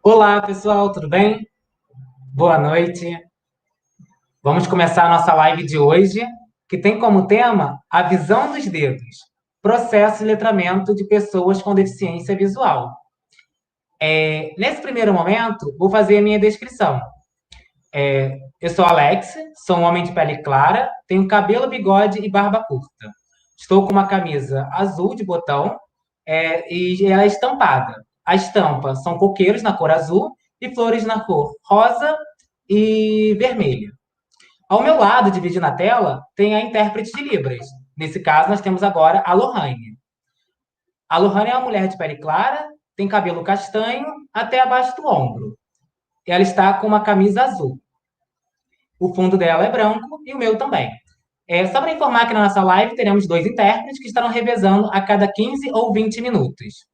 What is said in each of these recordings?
Olá, pessoal, tudo bem? Boa noite. Vamos começar a nossa live de hoje, que tem como tema a visão dos dedos, processo de letramento de pessoas com deficiência visual. Nesse primeiro momento, vou fazer a minha descrição. Eu sou Alex, sou um homem de pele clara, tenho cabelo, bigode e barba curta. Estou com uma camisa azul de botão, e ela é estampada. A estampa são coqueiros na cor azul e flores na cor rosa e vermelha. Ao meu lado, dividindo a tela, tem a intérprete de Libras. Nesse caso, nós temos agora a Lohane. A Lohane é uma mulher de pele clara, tem cabelo castanho até abaixo do ombro. Ela está com uma camisa azul. O fundo dela é branco e o meu também. Só para informar que na nossa live teremos dois intérpretes que estarão revezando a cada 15 ou 20 minutos.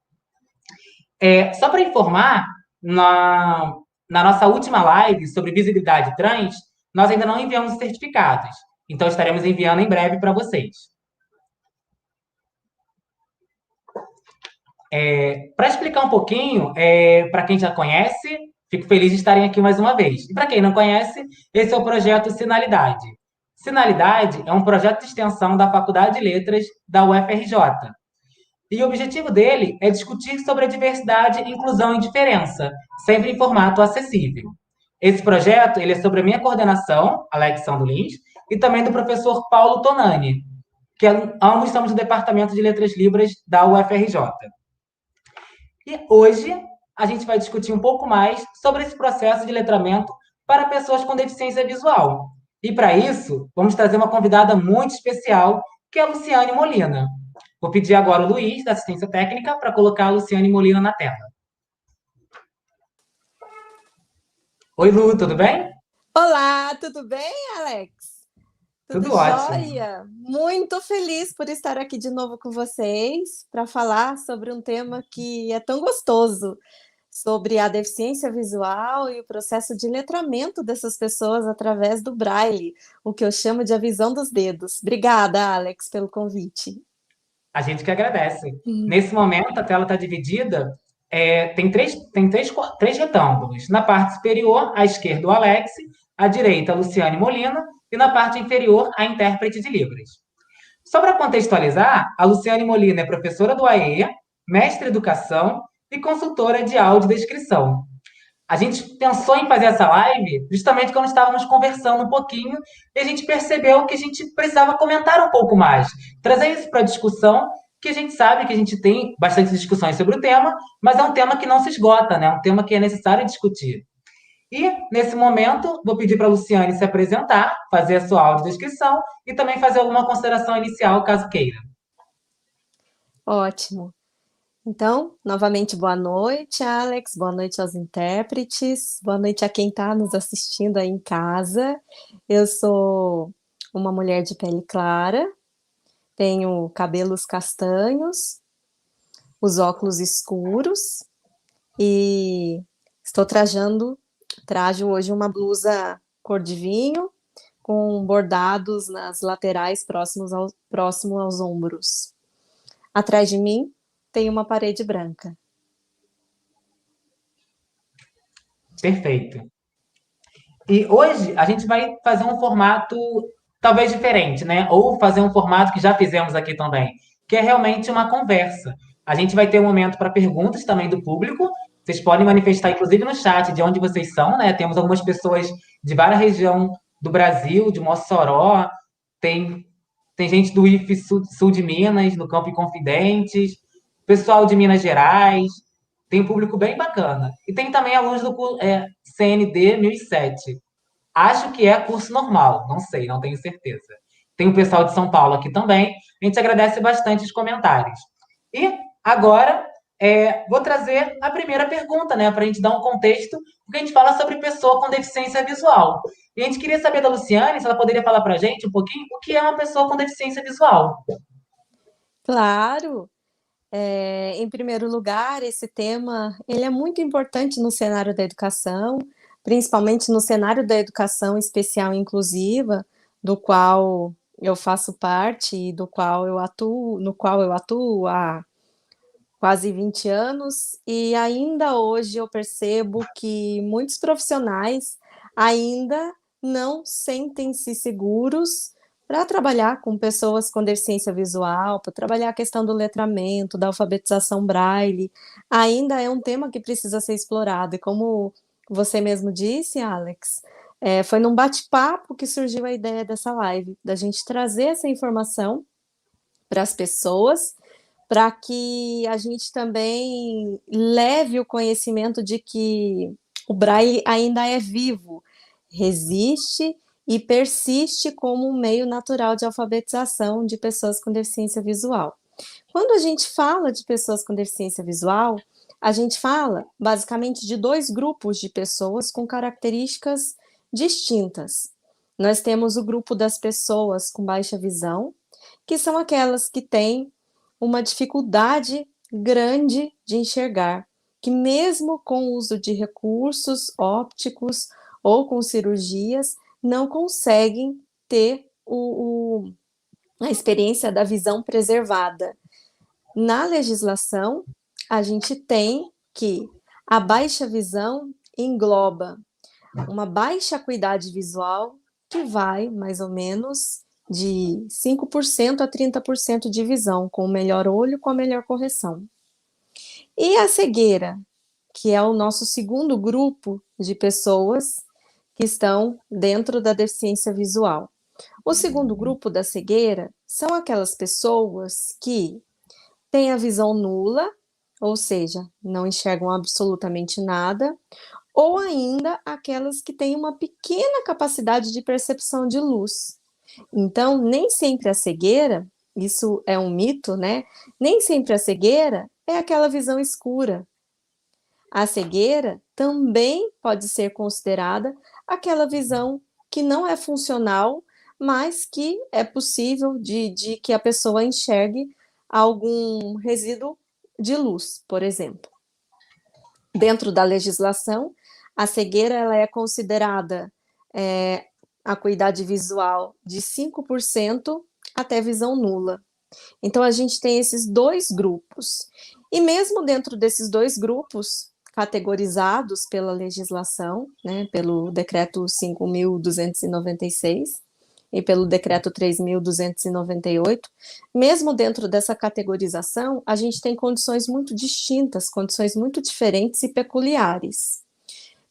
Só para informar, na nossa última live sobre visibilidade trans, nós ainda não enviamos os certificados. Então, estaremos enviando em breve para vocês. Para explicar um pouquinho, para quem já conhece, fico feliz de estarem aqui mais uma vez. E para quem não conhece, esse é o projeto Sinalidade. Sinalidade é um projeto de extensão da Faculdade de Letras da UFRJ. E o objetivo dele é discutir sobre a diversidade, inclusão e diferença, sempre em formato acessível. Esse projeto ele é sobre a minha coordenação, Alex Lins, e também do professor Paulo Tonani, que ambos estamos no Departamento de Letras Libras da UFRJ. E hoje a gente vai discutir um pouco mais sobre esse processo de letramento para pessoas com deficiência visual. E para isso, vamos trazer uma convidada muito especial, que é a Luciane Molina. Vou pedir agora o Luiz, da assistência técnica, para colocar a Luciane Molina na tela. Oi, Lu, tudo bem? Olá, tudo bem, Alex? Tudo Tudo ótimo. jóia? Muito feliz por estar aqui de novo com vocês para falar sobre um tema que é tão gostoso, sobre a deficiência visual e o processo de letramento dessas pessoas através do Braille, o que eu chamo de a visão dos dedos. Obrigada, Alex, pelo convite. A gente que agradece. Uhum. Nesse momento, a tela está dividida, tem três retângulos. Na parte superior, à esquerda, o Alex, à direita, a Luciane Molina, e na parte inferior, a intérprete de Libras. Só para contextualizar, a Luciane Molina é professora do AE, mestre em educação e consultora de audiodescrição. A gente pensou em fazer essa live justamente quando estávamos conversando um pouquinho e a gente percebeu que a gente precisava comentar um pouco mais, trazer isso para a discussão, que a gente sabe que a gente tem bastante discussões sobre o tema, mas é um tema que não se esgota, né? É um tema que é necessário discutir. E, nesse momento, vou pedir para a Luciane se apresentar, fazer a sua audiodescrição e também fazer alguma consideração inicial, caso queira. Ótimo. Então, novamente, boa noite, Alex, boa noite aos intérpretes, boa noite a quem está nos assistindo aí em casa. Eu sou uma mulher de pele clara, tenho cabelos castanhos, os óculos escuros e estou trajo hoje uma blusa cor de vinho com bordados nas laterais próximo aos ombros. Atrás de mim tem uma parede branca. Perfeito. E hoje a gente vai fazer um formato talvez diferente, né? Ou fazer um formato que já fizemos aqui também, que é realmente uma conversa. A gente vai ter um momento para perguntas também do público. Vocês podem manifestar, inclusive, no chat de onde vocês são, né? Temos algumas pessoas de várias regiões do Brasil, de Mossoró, tem, tem gente do IF Sul de Minas, no Campo Inconfidentes, pessoal de Minas Gerais, tem um público bem bacana. E tem também alunos do CND 1007. Acho que é curso normal, não sei, não tenho certeza. Tem o pessoal de São Paulo aqui também. A gente agradece bastante os comentários. E agora vou trazer a primeira pergunta, né, para a gente dar um contexto, porque a gente fala sobre pessoa com deficiência visual. E a gente queria saber da Luciane se ela poderia falar para a gente um pouquinho o que é uma pessoa com deficiência visual. Claro, em primeiro lugar, esse tema ele é muito importante no cenário da educação, principalmente no cenário da educação especial e inclusiva, do qual eu faço parte e do qual eu atuo, no qual eu atuo há quase 20 anos, e ainda hoje eu percebo que muitos profissionais ainda não sentem-se seguros para trabalhar com pessoas com deficiência visual, para trabalhar a questão do letramento, da alfabetização braille. Ainda é um tema que precisa ser explorado, e como você mesmo disse, Alex, foi num bate-papo que surgiu a ideia dessa live, da gente trazer essa informação para as pessoas, para que a gente também leve o conhecimento de que o Braille ainda é vivo, resiste e persiste como um meio natural de alfabetização de pessoas com deficiência visual. Quando a gente fala de pessoas com deficiência visual, a gente fala basicamente de dois grupos de pessoas com características distintas. Nós temos o grupo das pessoas com baixa visão, que são aquelas que têm uma dificuldade grande de enxergar, que mesmo com o uso de recursos ópticos ou com cirurgias, não conseguem ter a experiência da visão preservada. Na legislação, a gente tem que a baixa visão engloba uma baixa acuidade visual, que vai mais ou menos de 5% a 30% de visão, com o melhor olho, com a melhor correção. E a cegueira, que é o nosso segundo grupo de pessoas que estão dentro da deficiência visual. O segundo grupo da cegueira são aquelas pessoas que têm a visão nula, ou seja, não enxergam absolutamente nada, ou ainda aquelas que têm uma pequena capacidade de percepção de luz. Então, nem sempre a cegueira, isso é um mito, né? Nem sempre a cegueira é aquela visão escura. A cegueira também pode ser considerada aquela visão que não é funcional, mas que é possível de que a pessoa enxergue algum resíduo de luz, por exemplo. Dentro da legislação, a cegueira ela é considerada acuidade visual de 5% até visão nula. Então, a gente tem esses dois grupos. E mesmo dentro desses dois grupos, categorizados pela legislação, né, pelo Decreto 5.296 e pelo Decreto 3.298, mesmo dentro dessa categorização, a gente tem condições muito distintas, condições muito diferentes e peculiares.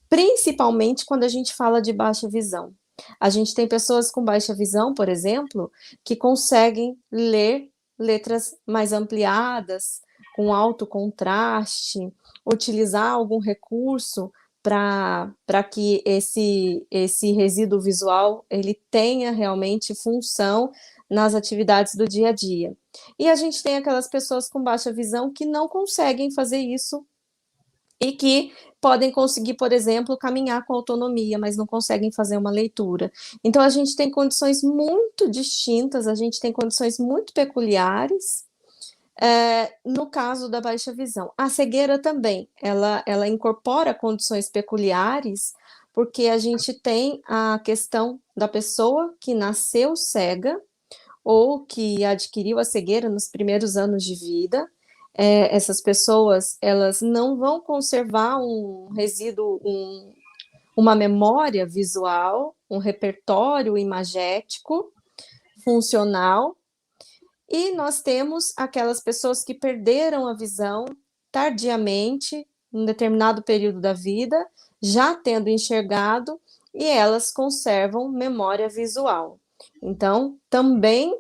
Principalmente quando a gente fala de baixa visão. A gente tem pessoas com baixa visão, por exemplo, que conseguem ler letras mais ampliadas, com alto contraste, utilizar algum recurso para que esse resíduo visual ele tenha realmente função nas atividades do dia a dia. E a gente tem aquelas pessoas com baixa visão que não conseguem fazer isso e que podem conseguir, por exemplo, caminhar com autonomia, mas não conseguem fazer uma leitura. Então, a gente tem condições muito distintas, a gente tem condições muito peculiares, no caso da baixa visão. A cegueira também, ela incorpora condições peculiares, porque a gente tem a questão da pessoa que nasceu cega, ou que adquiriu a cegueira nos primeiros anos de vida. Essas pessoas, elas não vão conservar um resíduo, uma memória visual, um repertório imagético, funcional, e nós temos aquelas pessoas que perderam a visão tardiamente, em um determinado período da vida, já tendo enxergado, e elas conservam memória visual. Então, também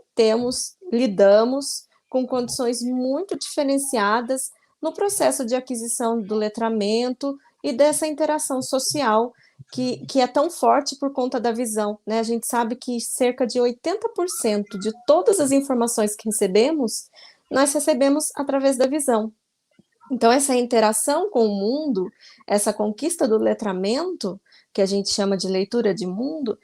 lidamos com condições muito diferenciadas no processo de aquisição do letramento e dessa interação social que é tão forte por conta da visão, né? A gente sabe que cerca de 80% de todas as informações que recebemos, nós recebemos através da visão. Então, essa interação com o mundo, essa conquista do letramento, que a gente chama de leitura de mundo,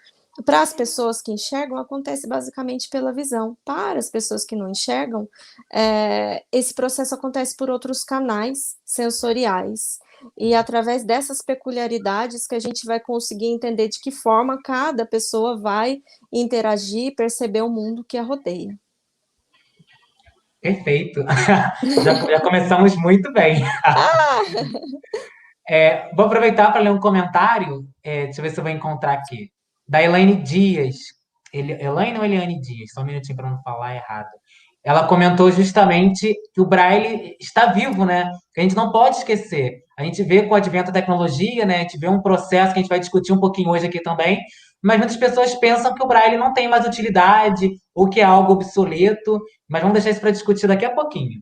para as pessoas que enxergam, acontece basicamente pela visão. Para as pessoas que não enxergam, esse processo acontece por outros canais sensoriais. E através dessas peculiaridades que a gente vai conseguir entender de que forma cada pessoa vai interagir e perceber o mundo que a rodeia. Perfeito. Já começamos muito bem. Ah! Vou aproveitar para ler um comentário, deixa eu ver se eu vou encontrar aqui, da Elaine Dias. Elaine ou Eliane Dias? Só um minutinho para não falar errado. Ela comentou justamente que o Braille está vivo, né? Que a gente não pode esquecer. A gente vê com o advento da tecnologia, né? A gente vê um processo que a gente vai discutir um pouquinho hoje aqui também, mas muitas pessoas pensam que o Braille não tem mais utilidade ou que é algo obsoleto, mas vamos deixar isso para discutir daqui a pouquinho.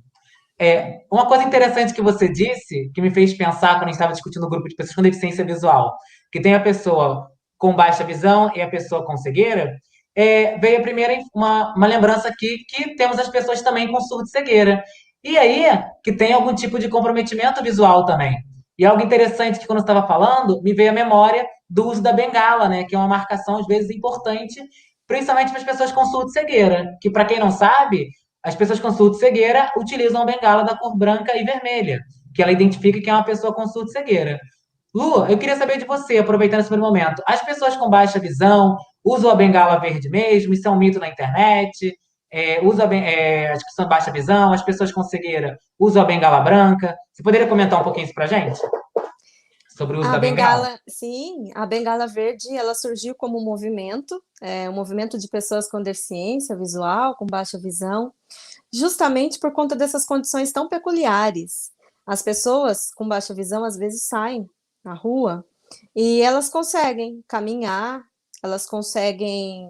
Uma coisa interessante que você disse, que me fez pensar quando a gente estava discutindo o grupo de pessoas com deficiência visual, que tem a pessoa com baixa visão e a pessoa com cegueira, veio a primeira uma lembrança aqui que temos as pessoas também com surdo e cegueira. E aí, que tem algum tipo de comprometimento visual também. E algo interessante que quando eu estava falando, me veio a memória do uso da bengala, né, que é uma marcação às vezes importante, principalmente para as pessoas com surdo e cegueira, que para quem não sabe, as pessoas com surdo e cegueira utilizam a bengala da cor branca e vermelha, que ela identifica que é uma pessoa com surdo e cegueira. Lu, eu queria saber de você, aproveitando esse primeiro momento. As pessoas com baixa visão usam a bengala verde mesmo? Isso é um mito na internet? As que são baixa visão, as pessoas com cegueira usam a bengala branca? Você poderia comentar um pouquinho isso pra gente? Sobre o uso A da bengala? bengala, sim, a bengala verde, ela surgiu como um movimento de pessoas com deficiência visual, com baixa visão, justamente por conta dessas condições tão peculiares. As pessoas com baixa visão às vezes saem na rua e elas conseguem caminhar, elas conseguem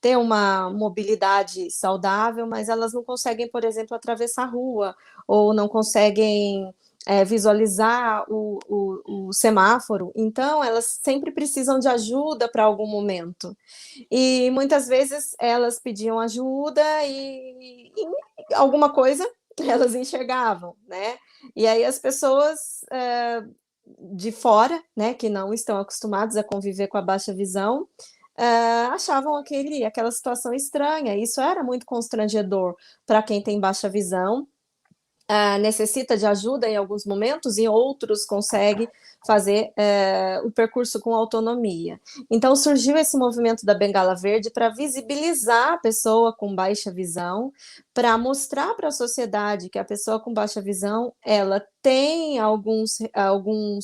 ter uma mobilidade saudável, mas elas não conseguem, por exemplo, atravessar a rua ou não conseguem visualizar o semáforo. Então, elas sempre precisam de ajuda para algum momento. E muitas vezes elas pediam ajuda e alguma coisa elas enxergavam, né? E aí as pessoas de fora, né, que não estão acostumados a conviver com a baixa visão, achavam aquela situação estranha. Isso era muito constrangedor para quem tem baixa visão, necessita de ajuda em alguns momentos, e outros consegue fazer o percurso com autonomia. Então surgiu esse movimento da bengala verde para visibilizar a pessoa com baixa visão, para mostrar para a sociedade que a pessoa com baixa visão ela tem alguns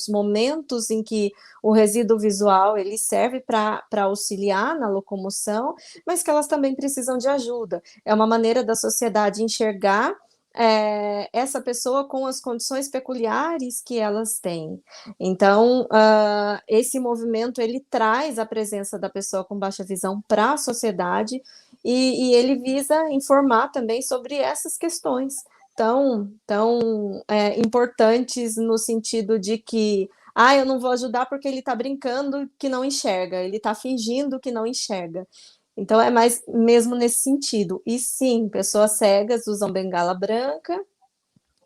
momentos em que o resíduo visual ele serve para auxiliar na locomoção, mas que elas também precisam de ajuda. É uma maneira da sociedade enxergar essa pessoa com as condições peculiares que elas têm. Então, esse movimento ele traz a presença da pessoa com baixa visão para a sociedade e ele visa informar também sobre essas questões tão importantes no sentido de que eu não vou ajudar porque ele está brincando que não enxerga, ele está fingindo que não enxerga. Então é mais mesmo nesse sentido. E sim, pessoas cegas usam bengala branca,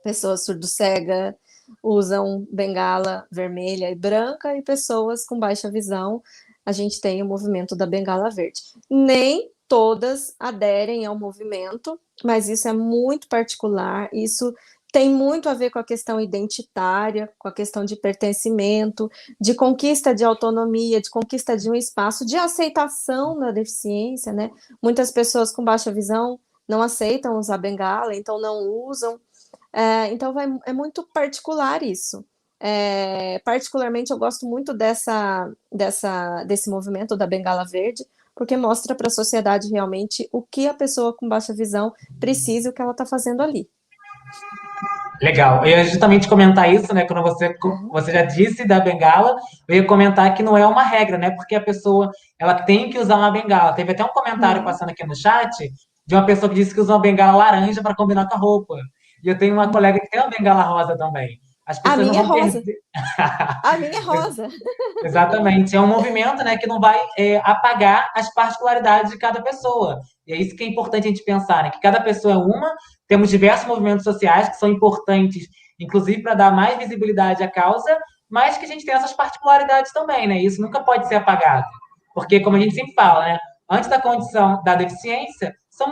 pessoas surdo-cega usam bengala vermelha e branca, e pessoas com baixa visão, a gente tem o movimento da bengala verde. Nem todas aderem ao movimento, mas isso é muito particular, isso tem muito a ver com a questão identitária, com a questão de pertencimento, de conquista de autonomia, de conquista de um espaço, de aceitação da deficiência, né? Muitas pessoas com baixa visão não aceitam usar bengala, então não usam. Então é muito particular isso. Particularmente eu gosto muito desse movimento da bengala verde, porque mostra para a sociedade realmente o que a pessoa com baixa visão precisa e o que ela está fazendo ali. Legal. Eu ia justamente comentar isso, né? Quando você já disse da bengala, eu ia comentar que não é uma regra, né? Porque a pessoa ela tem que usar uma bengala. Teve até um comentário Não. passando aqui no chat de uma pessoa que disse que usa uma bengala laranja para combinar com a roupa. E eu tenho uma colega que tem uma bengala rosa também. As A pessoas não minha é vão rosa. perder. A minha é rosa. Exatamente. É um movimento, né, que não vai apagar as particularidades de cada pessoa. E é isso que é importante a gente pensar, né? Que cada pessoa é uma, temos diversos movimentos sociais que são importantes, inclusive para dar mais visibilidade à causa, mas que a gente tem essas particularidades também, né? Isso nunca pode ser apagado. Porque, como a gente sempre fala, né? Antes da condição da deficiência, são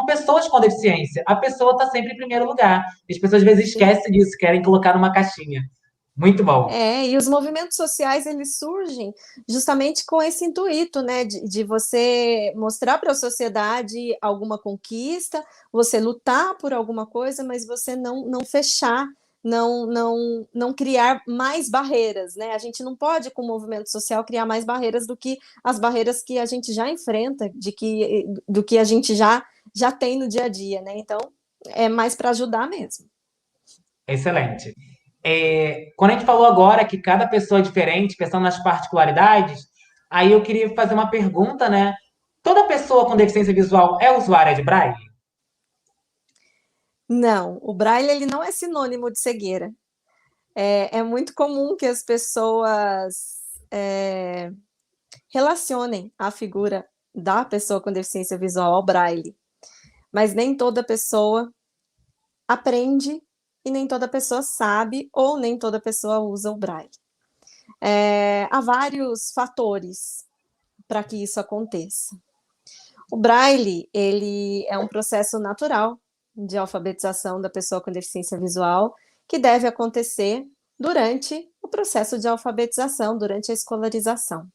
pessoas com deficiência. A pessoa está sempre em primeiro lugar. E as pessoas às vezes Sim. esquecem disso, querem colocar numa caixinha. Muito bom. E os movimentos sociais, eles surgem justamente com esse intuito, né, de você mostrar para a sociedade alguma conquista, você lutar por alguma coisa, mas você não fechar, não criar mais barreiras, né? A gente não pode, com o movimento social, criar mais barreiras do que as barreiras que a gente já enfrenta, do que a gente já tem no dia a dia, né? Então, é mais para ajudar mesmo. Excelente. Quando a gente falou agora que cada pessoa é diferente, pensando nas particularidades, aí eu queria fazer uma pergunta, né? Toda pessoa com deficiência visual é usuária de Braille? Não, o Braille ele não é sinônimo de cegueira. É muito comum que as pessoas relacionem a figura da pessoa com deficiência visual ao Braille, mas nem toda pessoa aprende e nem toda pessoa sabe ou nem toda pessoa usa o Braille. Há vários fatores para que isso aconteça. O Braille, ele é um processo natural de alfabetização da pessoa com deficiência visual que deve acontecer durante o processo de alfabetização, durante a escolarização.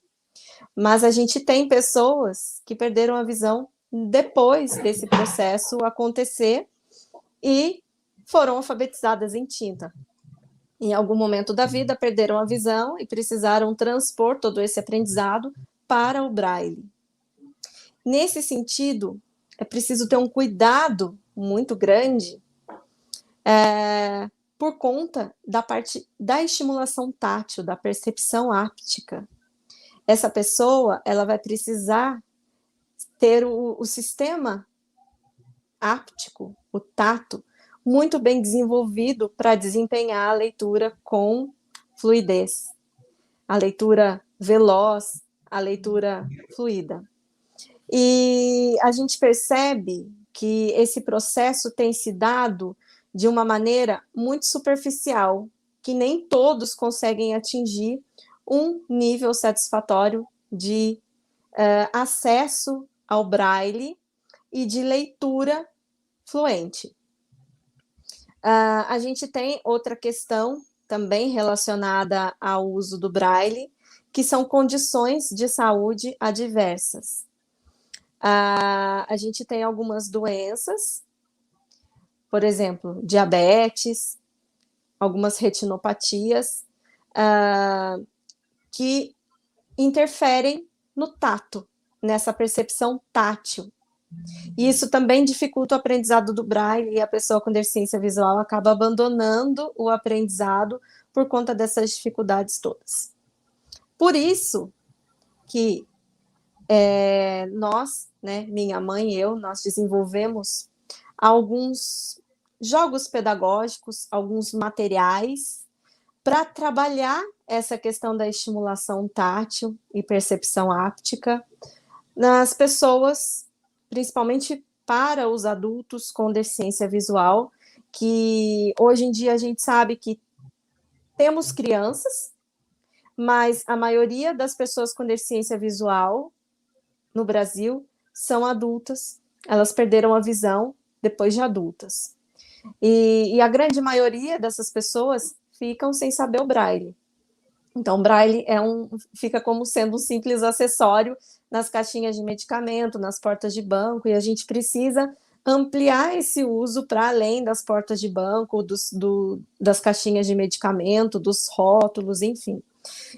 Mas a gente tem pessoas que perderam a visão depois desse processo acontecer e foram alfabetizadas em tinta. Em algum momento da vida, perderam a visão e precisaram transpor todo esse aprendizado para o Braille. Nesse sentido, é preciso ter um cuidado muito grande por conta da parte da estimulação tátil, da percepção áptica. Essa pessoa, ela vai precisar ter o sistema áptico, o tato, muito bem desenvolvido para desempenhar a leitura com fluidez, a leitura veloz, a leitura fluida. E a gente percebe que esse processo tem se dado de uma maneira muito superficial, que nem todos conseguem atingir um nível satisfatório de acesso ao Braille e de leitura fluente. A gente tem outra questão também relacionada ao uso do Braille, que são condições de saúde adversas. A gente tem algumas doenças, por exemplo, diabetes, algumas retinopatias, que interferem no tato, nessa percepção tátil. E isso também dificulta o aprendizado do Braille e a pessoa com deficiência visual acaba abandonando o aprendizado por conta dessas dificuldades todas. Por isso que nós, né, minha mãe e eu, nós desenvolvemos alguns jogos pedagógicos, alguns materiais para trabalhar essa questão da estimulação tátil e percepção áptica nas pessoas, principalmente para os adultos com deficiência visual, que hoje em dia a gente sabe que temos crianças, mas a maioria das pessoas com deficiência visual no Brasil são adultas, elas perderam a visão depois de adultas. E a grande maioria dessas pessoas ficam sem saber o Braille. Então, o Braille fica como sendo um simples acessório nas caixinhas de medicamento, nas portas de banco, e a gente precisa ampliar esse uso para além das portas de banco, das caixinhas de medicamento, dos rótulos, enfim.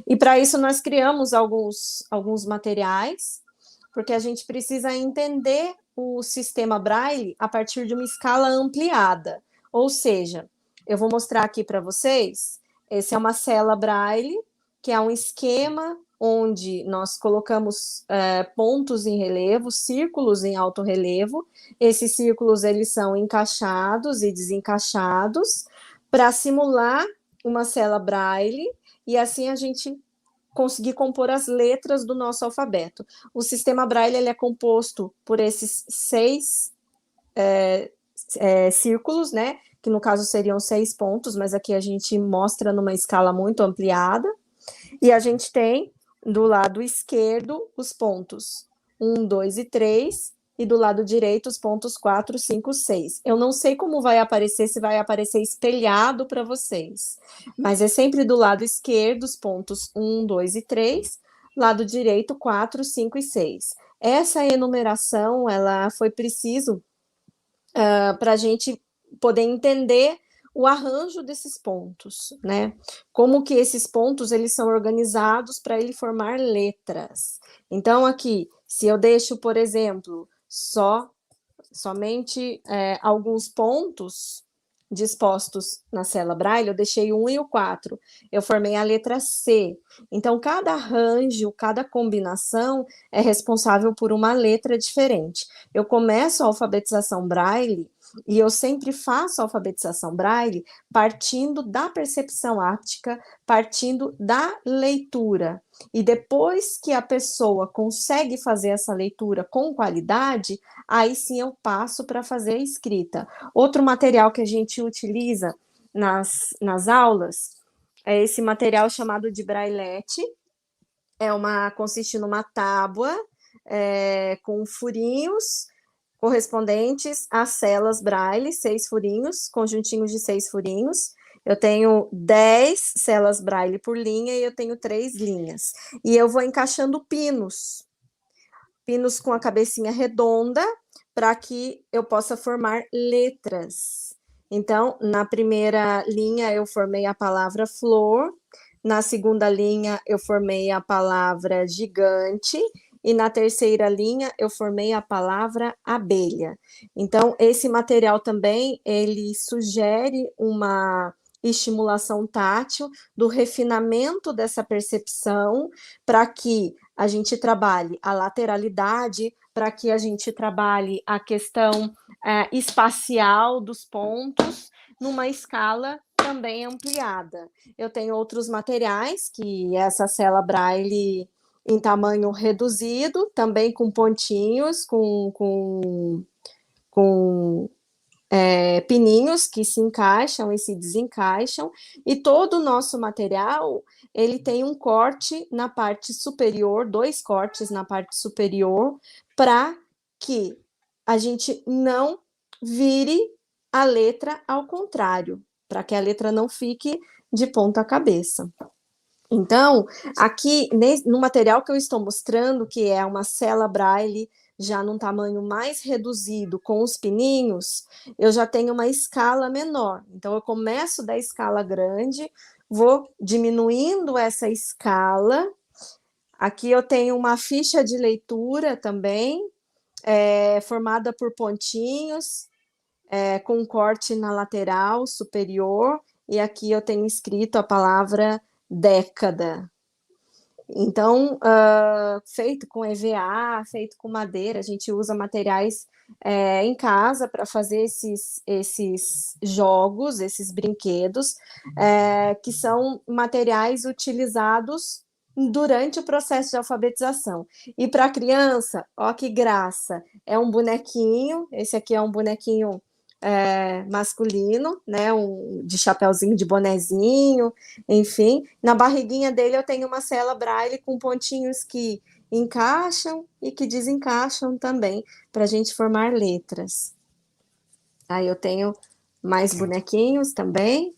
E para isso nós criamos alguns materiais, porque a gente precisa entender o sistema Braille a partir de uma escala ampliada. Ou seja, eu vou mostrar aqui para vocês, esse é uma cela Braille, que é um esquema onde nós colocamos pontos em relevo, círculos em alto relevo. Esses círculos eles são encaixados e desencaixados para simular uma cela Braille, e assim a gente conseguir compor as letras do nosso alfabeto. O sistema Braille ele é composto por esses 6 círculos, né? Que no caso seriam 6 pontos, mas aqui a gente mostra numa escala muito ampliada. E a gente tem do lado esquerdo os pontos 1, 2 e 3, e do lado direito os pontos 4, 5, 6. Eu não sei como vai aparecer, se vai aparecer espelhado para vocês, mas é sempre do lado esquerdo os pontos 1, 2 e 3, lado direito 4, 5 e 6. Essa enumeração, ela foi preciso para a gente poder entender o arranjo desses pontos, né? Como que esses pontos eles são organizados para ele formar letras. Então aqui, se eu deixo, por exemplo, somente alguns pontos dispostos na célula Braille, eu deixei o 1 e o 4, eu formei a letra C. Então, cada arranjo, cada combinação é responsável por uma letra diferente. Eu começo a alfabetização Braille e eu sempre faço a alfabetização Braille partindo da percepção áptica, partindo da leitura. E depois que a pessoa consegue fazer essa leitura com qualidade, aí sim eu passo para fazer a escrita. Outro material que a gente utiliza nas aulas é esse material chamado de brailete. Consiste numa tábua com furinhos correspondentes às celas Braille, 6 furinhos, conjuntinhos de 6 furinhos. Eu tenho 10 celas Braille por linha e eu tenho 3 linhas. E eu vou encaixando pinos com a cabecinha redonda, para que eu possa formar letras. Então, na primeira linha, eu formei a palavra flor, na segunda linha, eu formei a palavra gigante, e na terceira linha, eu formei a palavra abelha. Então, esse material também, ele sugere uma estimulação tátil, do refinamento dessa percepção, para que a gente trabalhe a lateralidade, para que a gente trabalhe a questão espacial dos pontos, numa escala também ampliada. Eu tenho outros materiais, que essa cela Braille em tamanho reduzido, também com pontinhos, com pininhos que se encaixam e se desencaixam, e todo o nosso material, ele tem um corte na parte superior, 2 cortes na parte superior, para que a gente não vire a letra ao contrário, para que a letra não fique de ponta cabeça. Então, aqui no material que eu estou mostrando, que é uma cela Braille já num tamanho mais reduzido, com os pininhos, eu já tenho uma escala menor. Então, eu começo da escala grande, vou diminuindo essa escala. Aqui eu tenho uma ficha de leitura também, formada por pontinhos, com corte na lateral superior, e aqui eu tenho escrito a palavra década. Então, feito com EVA, feito com madeira, a gente usa materiais em casa para fazer esses jogos, esses brinquedos, que são materiais utilizados durante o processo de alfabetização. E para a criança, ó que graça, é um bonequinho, esse aqui é um bonequinho masculino, né, de chapeuzinho, de bonezinho, enfim. Na barriguinha dele eu tenho uma cela Braille com pontinhos que encaixam e que desencaixam também, para a gente formar letras. Aí eu tenho mais bonequinhos também.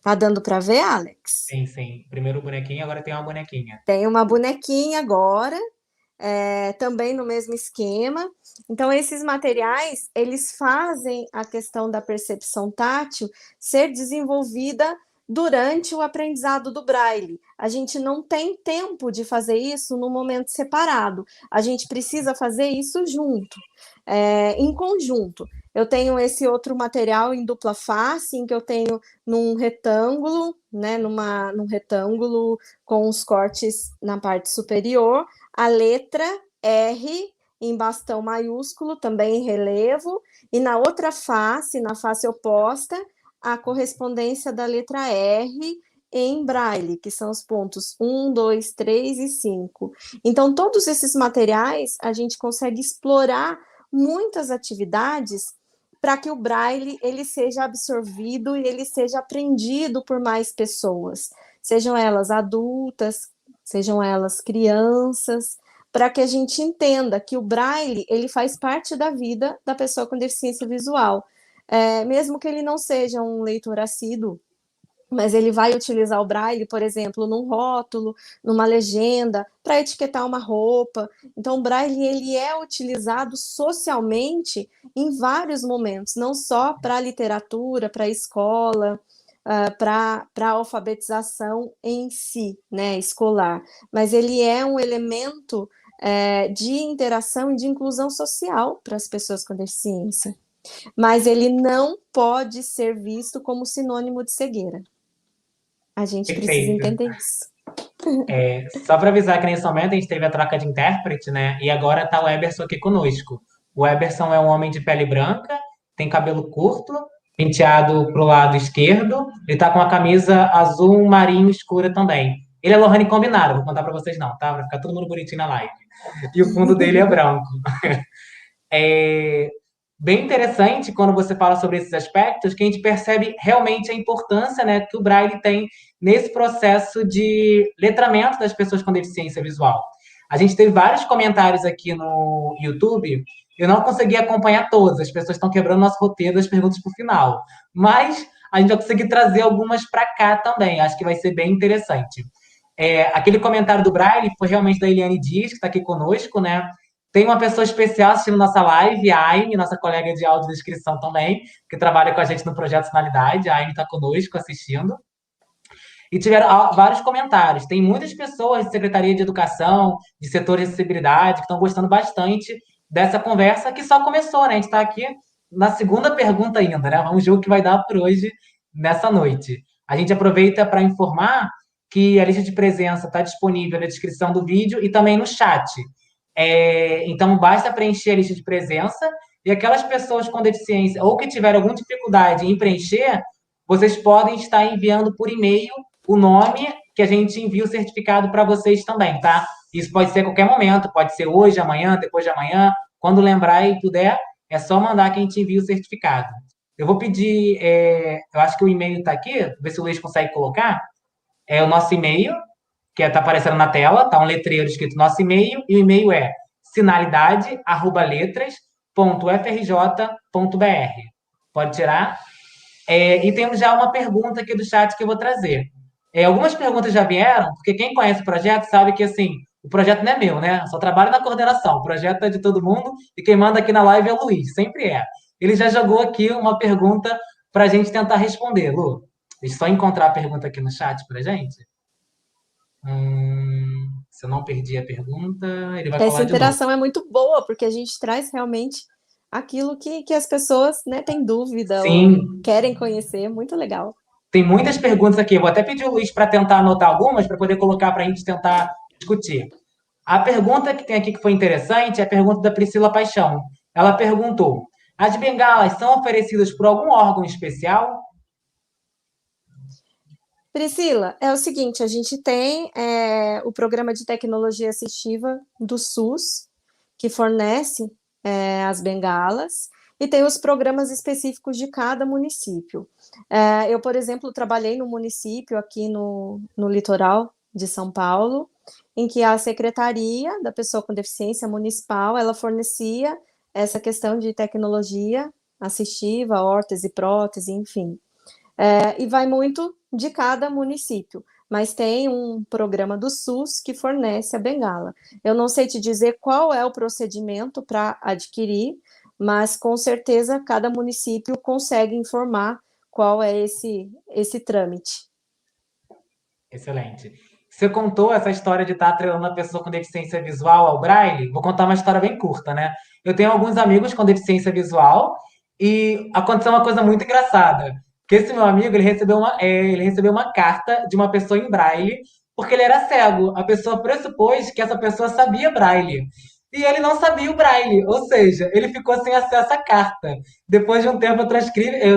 Tá dando para ver, Alex? Sim, sim. Primeiro o bonequinho, agora tem uma bonequinha. Tem uma bonequinha agora, também no mesmo esquema. Então, esses materiais, eles fazem a questão da percepção tátil ser desenvolvida durante o aprendizado do Braille. A gente não tem tempo de fazer isso no momento separado. A gente precisa fazer isso junto, em conjunto. Eu tenho esse outro material em dupla face, em que eu tenho num retângulo, né, num retângulo com os cortes na parte superior, a letra R em bastão maiúsculo, também em relevo, e na outra face, na face oposta, a correspondência da letra R em braille, que são os pontos 1, 2, 3 e 5. Então, todos esses materiais, a gente consegue explorar muitas atividades para que o braille ele seja absorvido e ele seja aprendido por mais pessoas, sejam elas adultas, sejam elas crianças, para que a gente entenda que o Braille ele faz parte da vida da pessoa com deficiência visual. Mesmo que ele não seja um leitor assíduo, mas ele vai utilizar o Braille, por exemplo, num rótulo, numa legenda, para etiquetar uma roupa. Então, o Braille ele é utilizado socialmente em vários momentos, não só para a literatura, para a escola, para a alfabetização em si, né, escolar, mas ele é um elemento de interação e de inclusão social para as pessoas com deficiência. Mas ele não pode ser visto como sinônimo de cegueira. A gente precisa Perfeito. entender isso. Só para avisar que nesse momento a gente teve a troca de intérprete, né? E agora tá o Eberson aqui conosco. O Eberson é um homem de pele branca, tem cabelo curto, penteado pro lado esquerdo. Ele tá com uma camisa azul marinho escura também. Ele é Lohane combinado, vou contar para vocês não, tá? Vai ficar todo mundo bonitinho na live. E o fundo dele é branco. É bem interessante quando você fala sobre esses aspectos, que a gente percebe realmente a importância, né, que o Braille tem nesse processo de letramento das pessoas com deficiência visual. A gente teve vários comentários aqui no YouTube, eu não consegui acompanhar todos, as pessoas estão quebrando nosso roteiro das perguntas para o final, mas a gente vai conseguir trazer algumas para cá também, acho que vai ser bem interessante. Aquele comentário do Braille foi realmente da Eliane Dias, que está aqui conosco, né? Tem uma pessoa especial assistindo nossa live, a Aime, nossa colega de audiodescrição também, que trabalha com a gente no Projeto Finalidade. A Aime está conosco assistindo. E tiveram vários comentários. Tem muitas pessoas de Secretaria de Educação, de setor de acessibilidade, que estão gostando bastante dessa conversa, que só começou, né? A gente está aqui na segunda pergunta ainda, né? Vamos ver o que vai dar por hoje, nessa noite. A gente aproveita para informar que a lista de presença está disponível na descrição do vídeo e também no chat. Então, basta preencher a lista de presença e aquelas pessoas com deficiência ou que tiveram alguma dificuldade em preencher, vocês podem estar enviando por e-mail o nome que a gente envia o certificado para vocês também, tá? Isso pode ser a qualquer momento, pode ser hoje, amanhã, depois de amanhã. Quando lembrar e puder, é só mandar que a gente envia o certificado. Eu vou pedir, eu acho que o e-mail está aqui, ver se o Luiz consegue colocar. É o nosso e-mail, que está aparecendo na tela, tá um letreiro escrito nosso e-mail, e o e-mail é sinalidade@letras.frj.br. Pode tirar? E temos já uma pergunta aqui do chat que eu vou trazer. Algumas perguntas já vieram, porque quem conhece o projeto sabe que, assim, o projeto não é meu, né? Eu só trabalho na coordenação. O projeto é de todo mundo e quem manda aqui na live é o Luiz, sempre é. Ele já jogou aqui uma pergunta para a gente tentar responder. Lu, deixa eu só encontrar a pergunta aqui no chat para a gente. Se eu não perdi a pergunta, ele vai Essa falar de novo. interação é muito boa, porque a gente traz realmente aquilo que as pessoas, né, têm dúvida ou Sim, querem conhecer. Muito legal. tem muitas perguntas aqui. Eu vou até pedir o Luiz para tentar anotar algumas para poder colocar para a gente tentar discutir. A pergunta que tem aqui que foi interessante é a pergunta da Priscila Paixão. Ela perguntou: as bengalas são oferecidas por algum órgão especial? Priscila, é o seguinte, a gente tem o programa de tecnologia assistiva do SUS, que fornece as bengalas, e tem os programas específicos de cada município. Eu, por exemplo, trabalhei no município aqui no litoral de São Paulo, em que a Secretaria da Pessoa com Deficiência Municipal, ela fornecia essa questão de tecnologia assistiva, órtese, prótese, enfim. E vai muito de cada município, mas tem um programa do SUS que fornece a bengala. Eu não sei te dizer qual é o procedimento para adquirir, mas com certeza cada município consegue informar qual é esse trâmite. Excelente. Você contou essa história de estar atrelando a pessoa com deficiência visual ao Braille? Vou contar uma história bem curta, né? Eu tenho alguns amigos com deficiência visual e aconteceu uma coisa muito engraçada. Que esse meu amigo, ele recebeu uma carta de uma pessoa em Braille porque ele era cego. A pessoa pressupôs que essa pessoa sabia Braille. E ele não sabia o Braille, ou seja, ele ficou sem acesso à carta. Depois de um tempo, eu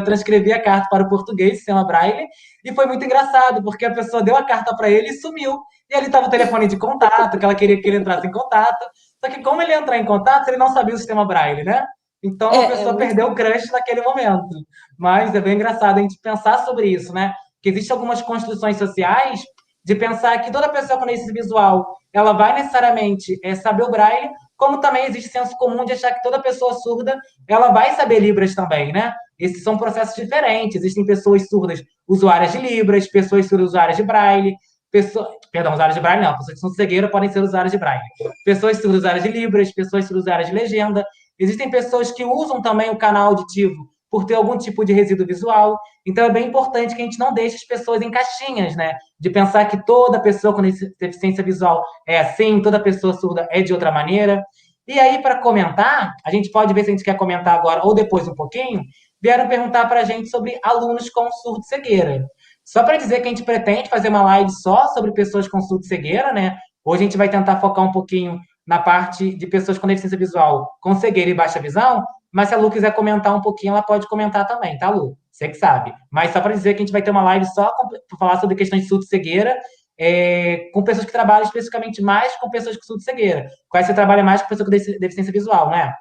transcrevi a carta para o português, sistema Braille, e foi muito engraçado, porque a pessoa deu a carta para ele e sumiu. E ali estava o telefone de contato, que ela queria que ele entrasse em contato. Só que como ele ia entrar em contato, ele não sabia o sistema Braille, né? Então a É pessoa muito perdeu o crush naquele momento. Mas é bem engraçado a gente pensar sobre isso, né? Que existem algumas construções sociais de pensar que toda pessoa com deficiência visual, ela vai necessariamente saber o braille, como também existe senso comum de achar que toda pessoa surda, ela vai saber Libras também, né? Esses são processos diferentes. Existem pessoas surdas usuárias de Libras, pessoas surdas usuárias de braille, perdão, usuários de braille não, pessoas que são cegueiras podem ser usuárias de braille. Pessoas surdas usuárias de Libras, pessoas surdas usuárias de legenda. Existem pessoas que usam também o canal auditivo por ter algum tipo de resíduo visual. Então é bem importante que a gente não deixe as pessoas em caixinhas, né? De pensar que toda pessoa com deficiência visual é assim, toda pessoa surda é de outra maneira. E aí, para comentar, a gente pode ver se a gente quer comentar agora ou depois um pouquinho, vieram perguntar para a gente sobre alunos com surdo-cegueira. Só para dizer que a gente pretende fazer uma live só sobre pessoas com surdo-cegueira, né? Hoje a gente vai tentar focar um pouquinho na parte de pessoas com deficiência visual com cegueira e baixa visão, mas se a Lu quiser comentar um pouquinho, ela pode comentar também, tá, Lu? Você que sabe. Mas só para dizer que a gente vai ter uma live só para falar sobre questões de surdo-cegueira, com pessoas que trabalham especificamente mais com pessoas com surdo-cegueira. Quais você trabalha mais com pessoas com deficiência visual, né?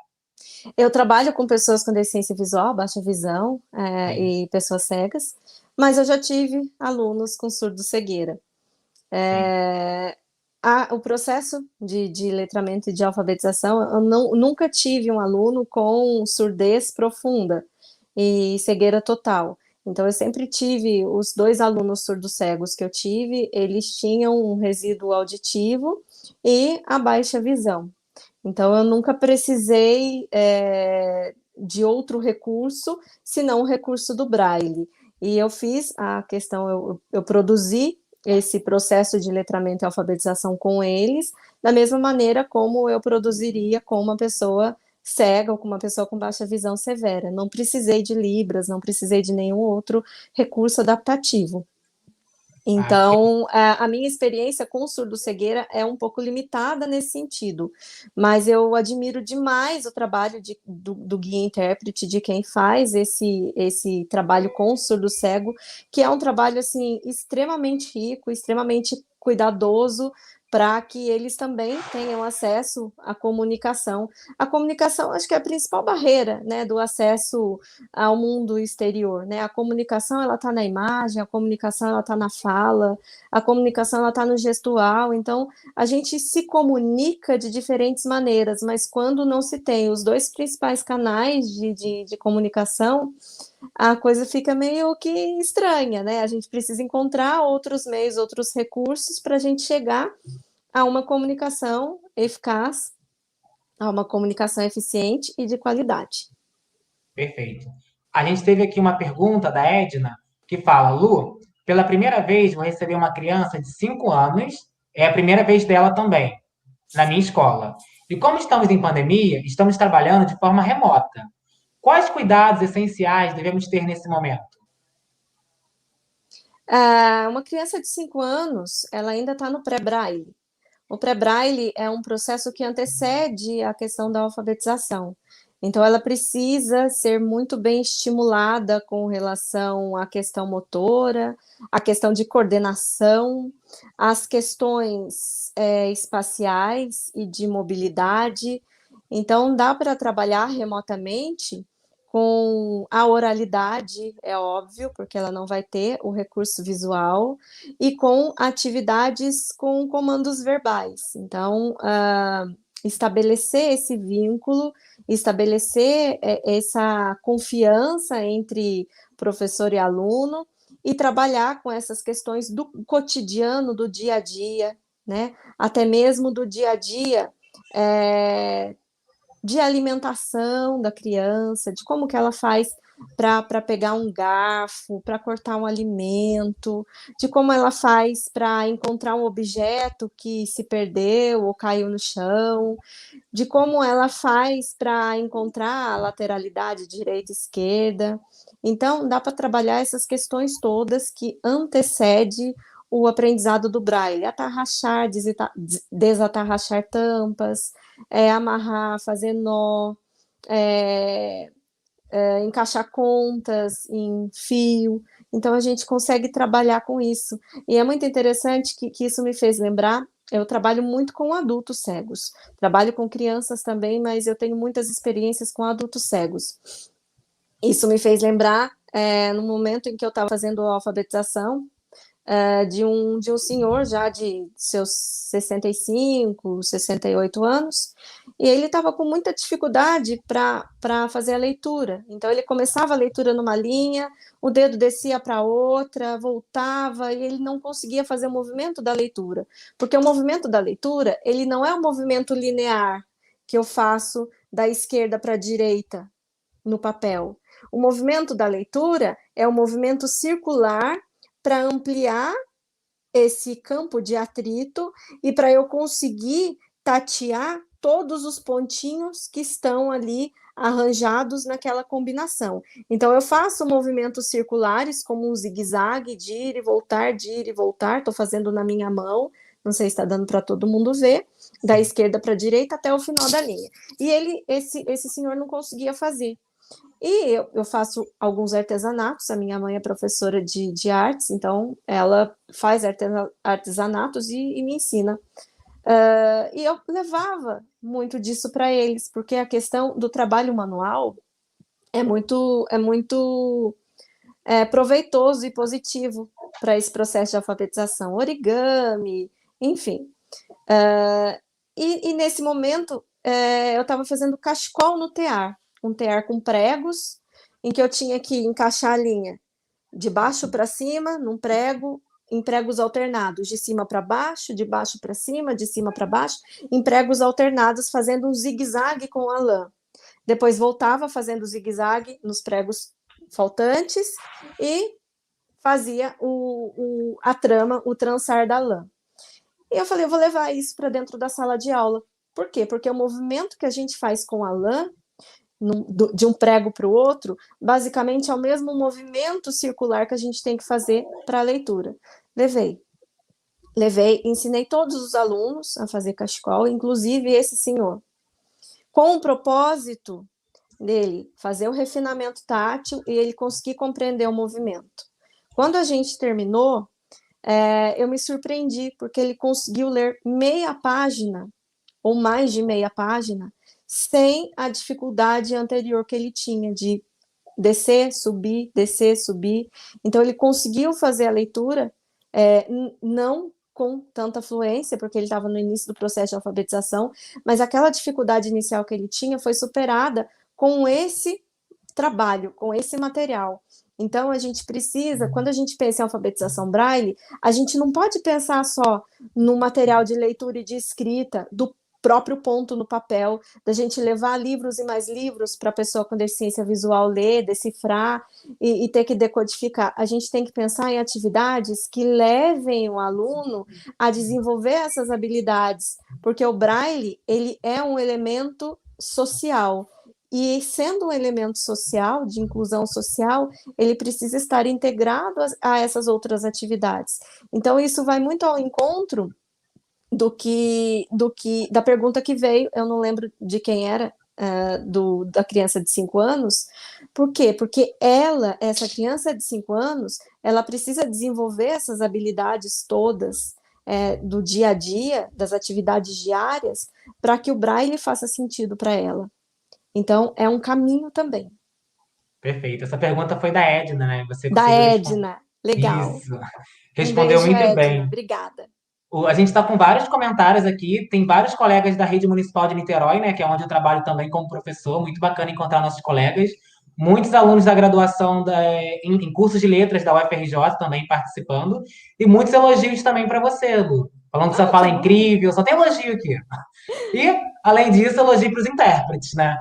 Eu trabalho com pessoas com deficiência visual, baixa visão, Sim. e pessoas cegas, mas eu já tive alunos com surdo-cegueira. Sim. O processo de letramento e de alfabetização, eu nunca tive um aluno com surdez profunda e cegueira total. Então, eu sempre tive os 2 alunos surdo-cegos que eu tive, eles tinham um resíduo auditivo e a baixa visão. Então, eu nunca precisei de outro recurso, senão o recurso do Braille. E eu fiz a questão, eu produzi esse processo de letramento e alfabetização com eles, da mesma maneira como eu produziria com uma pessoa cega ou com uma pessoa com baixa visão severa. Não precisei de Libras, não precisei de nenhum outro recurso adaptativo. Ah, Então, a minha experiência com surdo-cegueira é um pouco limitada nesse sentido, mas eu admiro demais o trabalho do guia-intérprete, de quem faz esse trabalho com o surdo-cego, que é um trabalho, assim, extremamente rico, extremamente cuidadoso, para que eles também tenham acesso à comunicação. A comunicação, acho que é a principal barreira, né, do acesso ao mundo exterior, né? A comunicação, ela está na imagem, a comunicação, ela está na fala, a comunicação, ela está no gestual. Então, a gente se comunica de diferentes maneiras, mas quando não se tem os 2 principais canais de comunicação, a coisa fica meio que estranha, né? A gente precisa encontrar outros meios, outros recursos para a gente chegar a uma comunicação eficaz, a uma comunicação eficiente e de qualidade. perfeito. A gente teve aqui uma pergunta da Edna, que fala: Lu, pela primeira vez vou receber uma criança de 5 anos, é a primeira vez dela também, na minha escola. E como estamos em pandemia, estamos trabalhando de forma remota. Quais cuidados essenciais devemos ter nesse momento? Uma criança de 5 anos, ela ainda está no pré-braille. O pré-braille é um processo que antecede a questão da alfabetização. Então, ela precisa ser muito bem estimulada com relação à questão motora, à questão de coordenação, às questões espaciais e de mobilidade. Então, dá para trabalhar remotamente com a oralidade, é óbvio, porque ela não vai ter o recurso visual, e com atividades com comandos verbais. Então, estabelecer esse vínculo, estabelecer essa confiança entre professor e aluno e trabalhar com essas questões do cotidiano, do dia a dia, né? Até mesmo do dia a dia, de alimentação da criança, de como que ela faz para pegar um garfo, para cortar um alimento, de como ela faz para encontrar um objeto que se perdeu ou caiu no chão, de como ela faz para encontrar a lateralidade direita e esquerda. Então, dá para trabalhar essas questões todas que antecede o aprendizado do braille, atarrachar, desatarrachar tampas, amarrar, fazer nó, é, encaixar contas em fio. Então, a gente consegue trabalhar com isso. E é muito interessante que isso me fez lembrar. Eu trabalho muito com adultos cegos. Trabalho com crianças também, mas eu tenho muitas experiências com adultos cegos. Isso me fez lembrar, no momento em que eu estava fazendo a alfabetização, de um senhor já de seus 65, 68 anos, e ele estava com muita dificuldade para fazer a leitura. Então, ele começava a leitura numa linha, o dedo descia para outra, voltava, e ele não conseguia fazer o movimento da leitura. Porque o movimento da leitura, ele não é um movimento linear que eu faço da esquerda para a direita no papel. O movimento da leitura é um movimento circular para ampliar esse campo de atrito e para eu conseguir tatear todos os pontinhos que estão ali arranjados naquela combinação. Então, eu faço movimentos circulares, como um zigue-zague, de ir e voltar, de ir e voltar. Estou fazendo na minha mão, não sei se está dando para todo mundo ver, da esquerda para a direita até o final da linha. E esse senhor não conseguia fazer. E eu faço alguns artesanatos, a minha mãe é professora de artes, então ela faz artesanatos e me ensina. E eu levava muito disso para eles, porque a questão do trabalho manual é muito proveitoso e positivo para esse processo de alfabetização. Origami, enfim. E nesse momento, eu estava fazendo cachecol no tear, um tear com pregos, em que eu tinha que encaixar a linha de baixo para cima, num prego, em pregos alternados, de cima para baixo, de baixo para cima, de cima para baixo, em pregos alternados, fazendo um zigue-zague com a lã. Depois voltava fazendo zigue-zague nos pregos faltantes e fazia a trama, o trançar da lã. E eu falei, eu vou levar isso para dentro da sala de aula. Por quê? Porque o movimento que a gente faz com a lã, de um prego para o outro, basicamente é o mesmo movimento circular que a gente tem que fazer para a leitura. Levei, ensinei todos os alunos a fazer cachecol, inclusive esse senhor, com o propósito dele fazer o refinamento tátil e ele conseguir compreender o movimento. Quando a gente terminou, eu me surpreendi, porque ele conseguiu ler meia página, ou mais de meia página, sem a dificuldade anterior que ele tinha de descer, subir. Então, ele conseguiu fazer a leitura, não com tanta fluência, porque ele estava no início do processo de alfabetização, mas aquela dificuldade inicial que ele tinha foi superada com esse trabalho, com esse material. Então, a gente precisa, quando a gente pensa em alfabetização braille, a gente não pode pensar só no material de leitura e de escrita, do próprio ponto no papel, da gente levar livros e mais livros para a pessoa com deficiência visual ler, decifrar e ter que decodificar. A gente tem que pensar em atividades que levem o aluno a desenvolver essas habilidades, porque o braille, ele é um elemento social. E sendo um elemento social, de inclusão social, ele precisa estar integrado a essas outras atividades. Então, isso vai muito ao encontro da pergunta que veio, eu não lembro de quem era, da criança de 5 anos. Por quê? Porque essa criança de 5 anos, ela precisa desenvolver essas habilidades todas do dia a dia, das atividades diárias, para que o braille faça sentido para ela. Então, é um caminho também. Perfeito. Essa pergunta foi da Edna, né? Você Da conseguiu responder. Edna, legal. Isso. Um Respondeu beijo, muito Edna, bem. obrigada. A gente está com vários comentários aqui. Tem vários colegas da Rede Municipal de Niterói, né? Que é onde eu trabalho também como professor. Muito bacana encontrar nossos colegas. Muitos alunos da graduação em cursos de letras da UFRJ também participando. E muitos elogios também para você, Lu. Falando que sua Ai, fala que é bom. incrível, só tem elogio aqui. E, além disso, elogio para os intérpretes, né?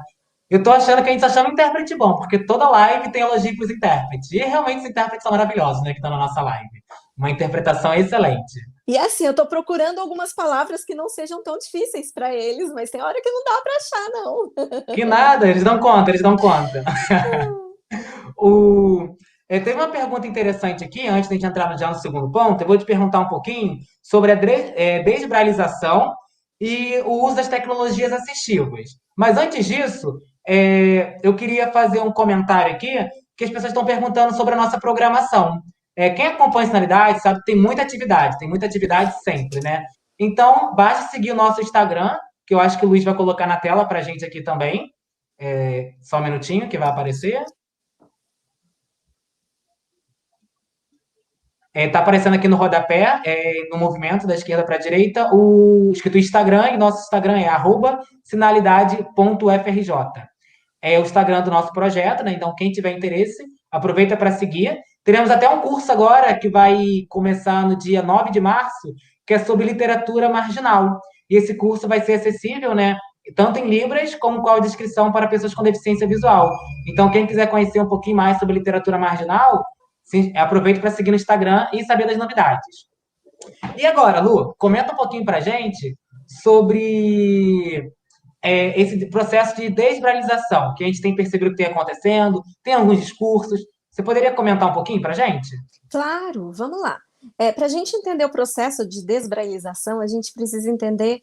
Eu tô achando que a gente só chama intérprete bom, porque toda live tem elogio para os intérpretes. E realmente os intérpretes são maravilhosos, né? Que estão na nossa live. Uma interpretação excelente. E assim, eu estou procurando algumas palavras que não sejam tão difíceis para eles, mas tem hora que não dá para achar, não. Que nada, eles dão conta, eles dão conta. Teve uma pergunta interessante aqui, antes de a gente entrar já no segundo ponto, eu vou te perguntar um pouquinho sobre a desbralização e o uso das tecnologias assistivas. Mas antes disso, eu queria fazer um comentário aqui, que as pessoas estão perguntando sobre a nossa programação. Quem acompanha a Sinalidade sabe que tem muita atividade sempre, né? Então, basta seguir o nosso Instagram, que eu acho que o Luiz vai colocar na tela para a gente aqui também. Só um minutinho que vai aparecer. Tá aparecendo aqui no rodapé, no movimento da esquerda para a direita, o escrito Instagram, e nosso Instagram é @sinalidade.frj. É o Instagram do nosso projeto, né? Então, quem tiver interesse, aproveita para seguir. Teremos até um curso agora que vai começar no dia 9 de março, que é sobre literatura marginal. E esse curso vai ser acessível, né? Tanto em Libras como com audiodescrição para pessoas com deficiência visual. Então, quem quiser conhecer um pouquinho mais sobre literatura marginal, aproveite para seguir no Instagram e saber das novidades. E agora, Lu, comenta um pouquinho para gente sobre esse processo de desbralização que a gente tem percebido que tem acontecendo, tem alguns discursos. Você poderia comentar um pouquinho para a gente? Claro, vamos lá. Para a gente entender o processo de desbrailização, a gente precisa entender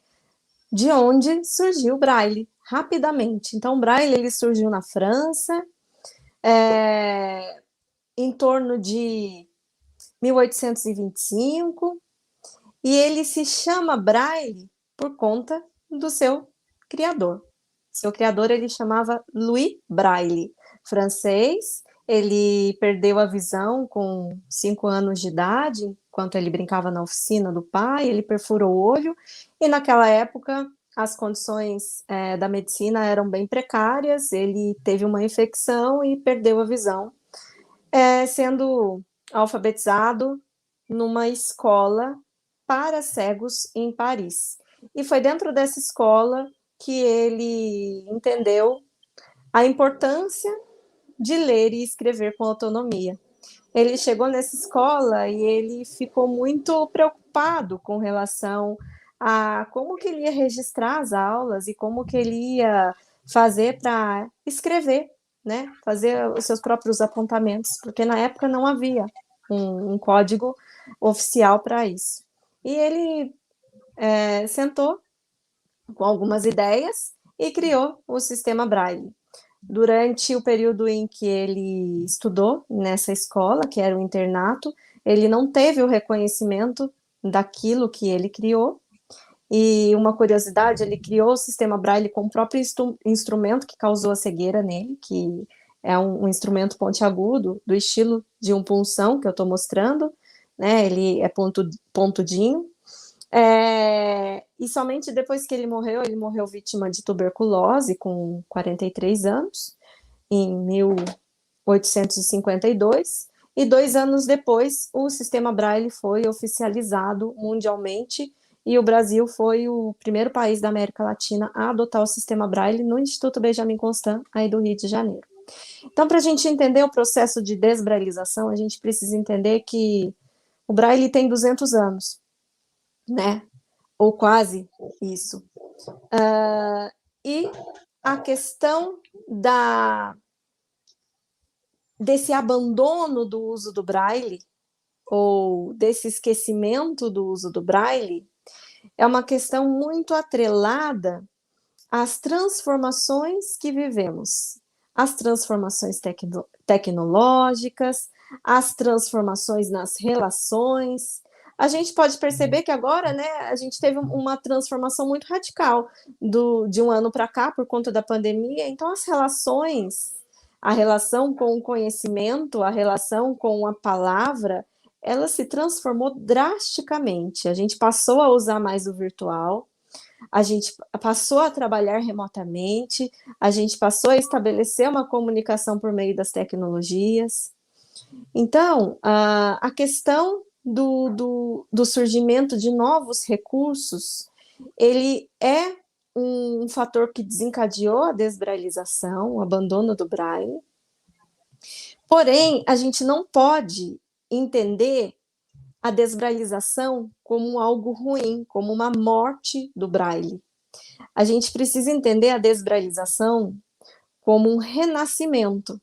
de onde surgiu o Braille, rapidamente. Então, o Braille ele surgiu na França, em torno de 1825, e ele se chama Braille por conta do seu criador. Seu criador ele chamava Louis Braille, francês. Ele perdeu a visão com 5 anos de idade, enquanto ele brincava na oficina do pai, ele perfurou o olho, e naquela época as condições da medicina eram bem precárias, ele teve uma infecção e perdeu a visão, sendo alfabetizado numa escola para cegos em Paris. E foi dentro dessa escola que ele entendeu a importância de ler e escrever com autonomia. Ele chegou nessa escola e ele ficou muito preocupado com relação a como que ele ia registrar as aulas e como que ele ia fazer para escrever, né? Fazer os seus próprios apontamentos, porque na época não havia um código oficial para isso. E ele sentou com algumas ideias e criou o sistema Braille. Durante o período em que ele estudou nessa escola, que era um internato, ele não teve o reconhecimento daquilo que ele criou. E uma curiosidade, ele criou o sistema Braille com o próprio instrumento que causou a cegueira nele, que é um instrumento pontiagudo, do estilo de um punção, que eu estou mostrando, né? Ele é pontudinho. E somente depois que ele morreu vítima de tuberculose com 43 anos, em 1852, e 2 anos depois o sistema Braille foi oficializado mundialmente e o Brasil foi o primeiro país da América Latina a adotar o sistema Braille no Instituto Benjamin Constant, aí do Rio de Janeiro. Então, para a gente entender o processo de desbrailização, a gente precisa entender que o Braille tem 200 anos, né? Ou quase isso. E a questão desse abandono do uso do Braille, ou desse esquecimento do uso do Braille, é uma questão muito atrelada às transformações que vivemos, as transformações tecnológicas, as transformações nas relações. A gente pode perceber que agora, né, a gente teve uma transformação muito radical de um ano para cá por conta da pandemia. Então, as relações, a relação com o conhecimento, a relação com a palavra, ela se transformou drasticamente. A gente passou a usar mais o virtual, a gente passou a trabalhar remotamente, a gente passou a estabelecer uma comunicação por meio das tecnologias. Então, a questão do surgimento de novos recursos, ele é um fator que desencadeou a desbrailização, o abandono do Braille. Porém, a gente não pode entender a desbrailização como algo ruim, como uma morte do Braille. A gente precisa entender a desbrailização como um renascimento.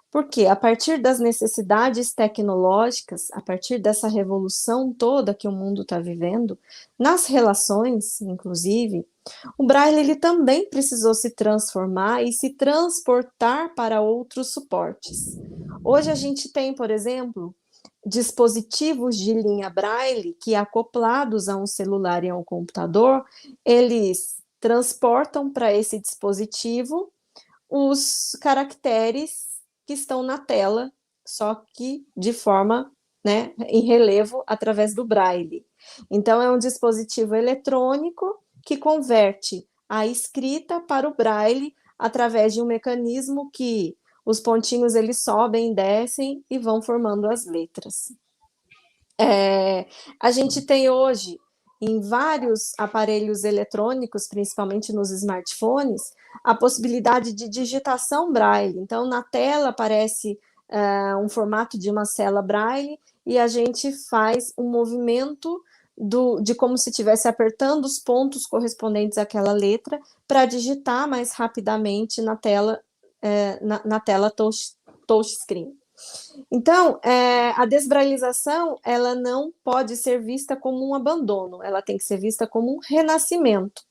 Porque a partir das necessidades tecnológicas, a partir dessa revolução toda que o mundo está vivendo, nas relações, inclusive, o Braille ele também precisou se transformar e se transportar para outros suportes. Hoje a gente tem, por exemplo, dispositivos de linha Braille que, acoplados a um celular e a um computador, eles transportam para esse dispositivo os caracteres que estão na tela, só que de forma né, em relevo através do braille. Então, é um dispositivo eletrônico que converte a escrita para o braille através de um mecanismo que os pontinhos eles sobem, descem e vão formando as letras. A gente tem hoje em vários aparelhos eletrônicos, principalmente nos smartphones, a possibilidade de digitação braille. Então, na tela aparece um formato de uma cela braille e a gente faz um movimento de como se estivesse apertando os pontos correspondentes àquela letra para digitar mais rapidamente na tela, na tela touchscreen. Então, a desbrailização, ela não pode ser vista como um abandono, ela tem que ser vista como um renascimento,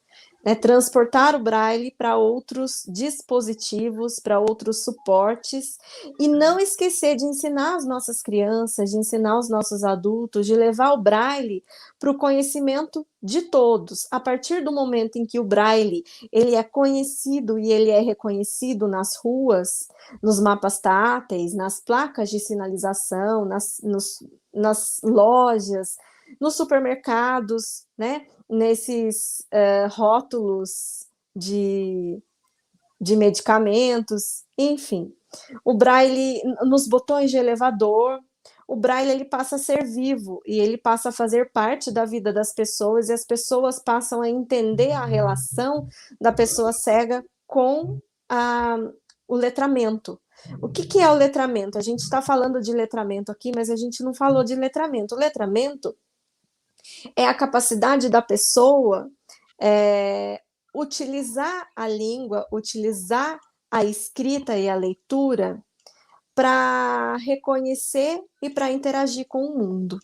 né? Transportar o braille para outros dispositivos, para outros suportes, e não esquecer de ensinar as nossas crianças, de ensinar os nossos adultos, de levar o braille para o conhecimento de todos. A partir do momento em que o braille ele é conhecido e ele é reconhecido nas ruas, nos mapas táteis, nas placas de sinalização, nas lojas, nos supermercados, né? Nesses rótulos de medicamentos, enfim. O braille, nos botões de elevador, o braille ele passa a ser vivo e ele passa a fazer parte da vida das pessoas e as pessoas passam a entender a relação da pessoa cega com o letramento. O que é o letramento? A gente está falando de letramento aqui, mas a gente não falou de letramento. O letramento é a capacidade da pessoa utilizar a língua, utilizar a escrita e a leitura para reconhecer e para interagir com o mundo.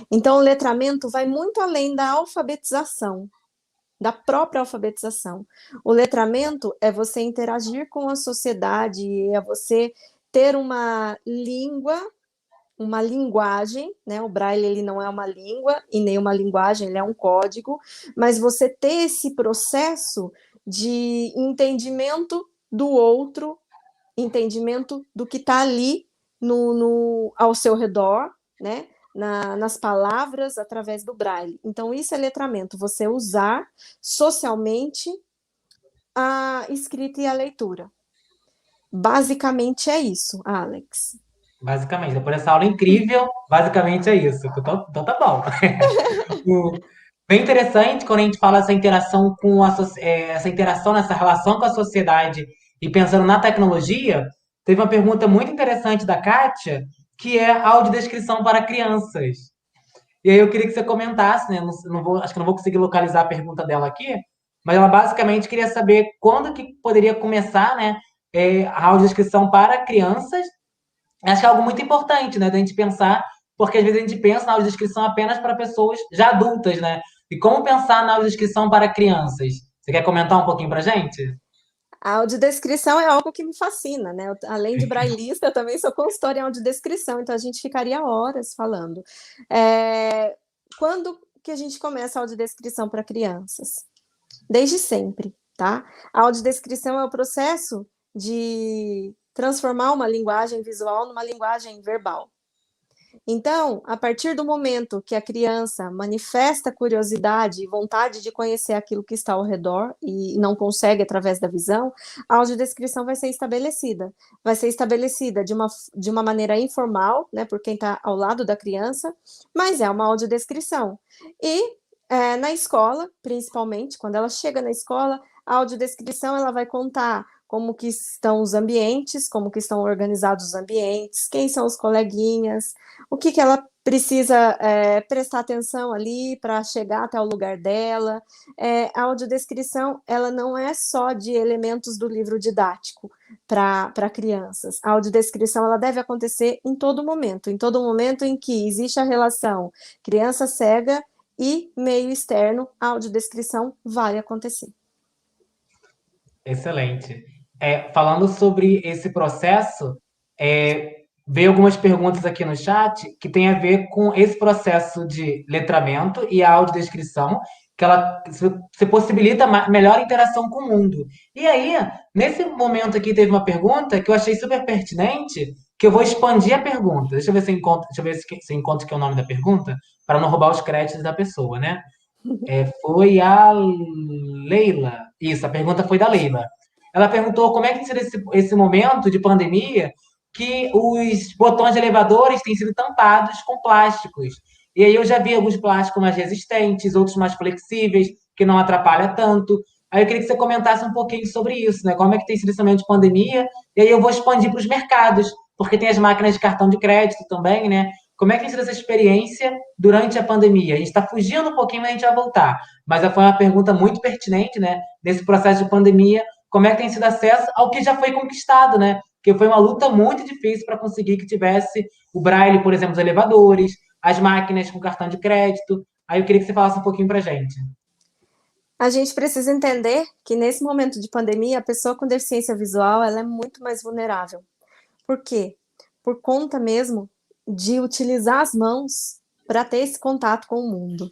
Então, o letramento vai muito além da alfabetização, da própria alfabetização. O letramento é você interagir com a sociedade, é você ter uma língua, uma linguagem, né? O braille ele não é uma língua e nem uma linguagem, ele é um código, mas você ter esse processo de entendimento do outro, entendimento do que está ali ao seu redor, né? Nas palavras através do braille. Então, isso é letramento, você usar socialmente a escrita e a leitura. Basicamente é isso, Alex. Basicamente, depois dessa aula incrível, basicamente é isso. Então tá bom. Bem interessante quando a gente fala essa interação essa interação nessa relação com a sociedade e pensando na tecnologia, teve uma pergunta muito interessante da Kátia, que é audiodescrição para crianças. E aí eu queria que você comentasse, né? Acho que não vou conseguir localizar a pergunta dela aqui, mas ela basicamente queria saber quando que poderia começar, né, a audiodescrição para crianças. Acho que é algo muito importante, né, da gente pensar, porque às vezes a gente pensa na audiodescrição apenas para pessoas já adultas, né? E como pensar na audiodescrição para crianças? Você quer comentar um pouquinho para gente? A audiodescrição é algo que me fascina, né? Além de brailista, eu também sou consultora em audiodescrição, então a gente ficaria horas falando. Quando que a gente começa a audiodescrição para crianças? Desde sempre, tá? A audiodescrição é o processo de transformar uma linguagem visual numa linguagem verbal. Então, a partir do momento que a criança manifesta curiosidade e vontade de conhecer aquilo que está ao redor e não consegue através da visão, a audiodescrição vai ser estabelecida. Vai ser estabelecida de uma maneira informal, né, por quem está ao lado da criança, mas é uma audiodescrição. E na escola, principalmente, quando ela chega na escola, a audiodescrição ela vai contar como que estão os ambientes, como que estão organizados os ambientes, quem são os coleguinhas, o que ela precisa prestar atenção ali para chegar até o lugar dela. A audiodescrição, ela não é só de elementos do livro didático para crianças. A audiodescrição, ela deve acontecer em todo momento em que existe a relação criança cega e meio externo, a audiodescrição vai acontecer. Excelente. Falando sobre esse processo, veio algumas perguntas aqui no chat que tem a ver com esse processo de letramento e a audiodescrição, que ela se possibilita melhor interação com o mundo. E aí, nesse momento aqui, teve uma pergunta que eu achei super pertinente, que eu vou expandir a pergunta. Deixa eu ver se eu encontro, se eu encontro aqui o nome da pergunta, para não roubar os créditos da pessoa, né? Foi a Leila. Isso, a pergunta foi da Leila. Ela perguntou como é que tem sido esse momento de pandemia que os botões de elevadores têm sido tampados com plásticos. E aí eu já vi alguns plásticos mais resistentes, outros mais flexíveis, que não atrapalha tanto. Aí eu queria que você comentasse um pouquinho sobre isso, né? Como é que tem sido esse momento de pandemia? E aí eu vou expandir para os mercados, porque tem as máquinas de cartão de crédito também, né? Como é que tem sido essa experiência durante a pandemia? A gente está fugindo um pouquinho, mas a gente vai voltar. Mas foi uma pergunta muito pertinente, né? Nesse processo de pandemia, como é que tem sido acesso ao que já foi conquistado, né? Porque foi uma luta muito difícil para conseguir que tivesse o braille, por exemplo, os elevadores, as máquinas com cartão de crédito. Aí eu queria que você falasse um pouquinho para a gente. A gente precisa entender que nesse momento de pandemia, a pessoa com deficiência visual, ela é muito mais vulnerável. Por quê? Por conta mesmo de utilizar as mãos para ter esse contato com o mundo.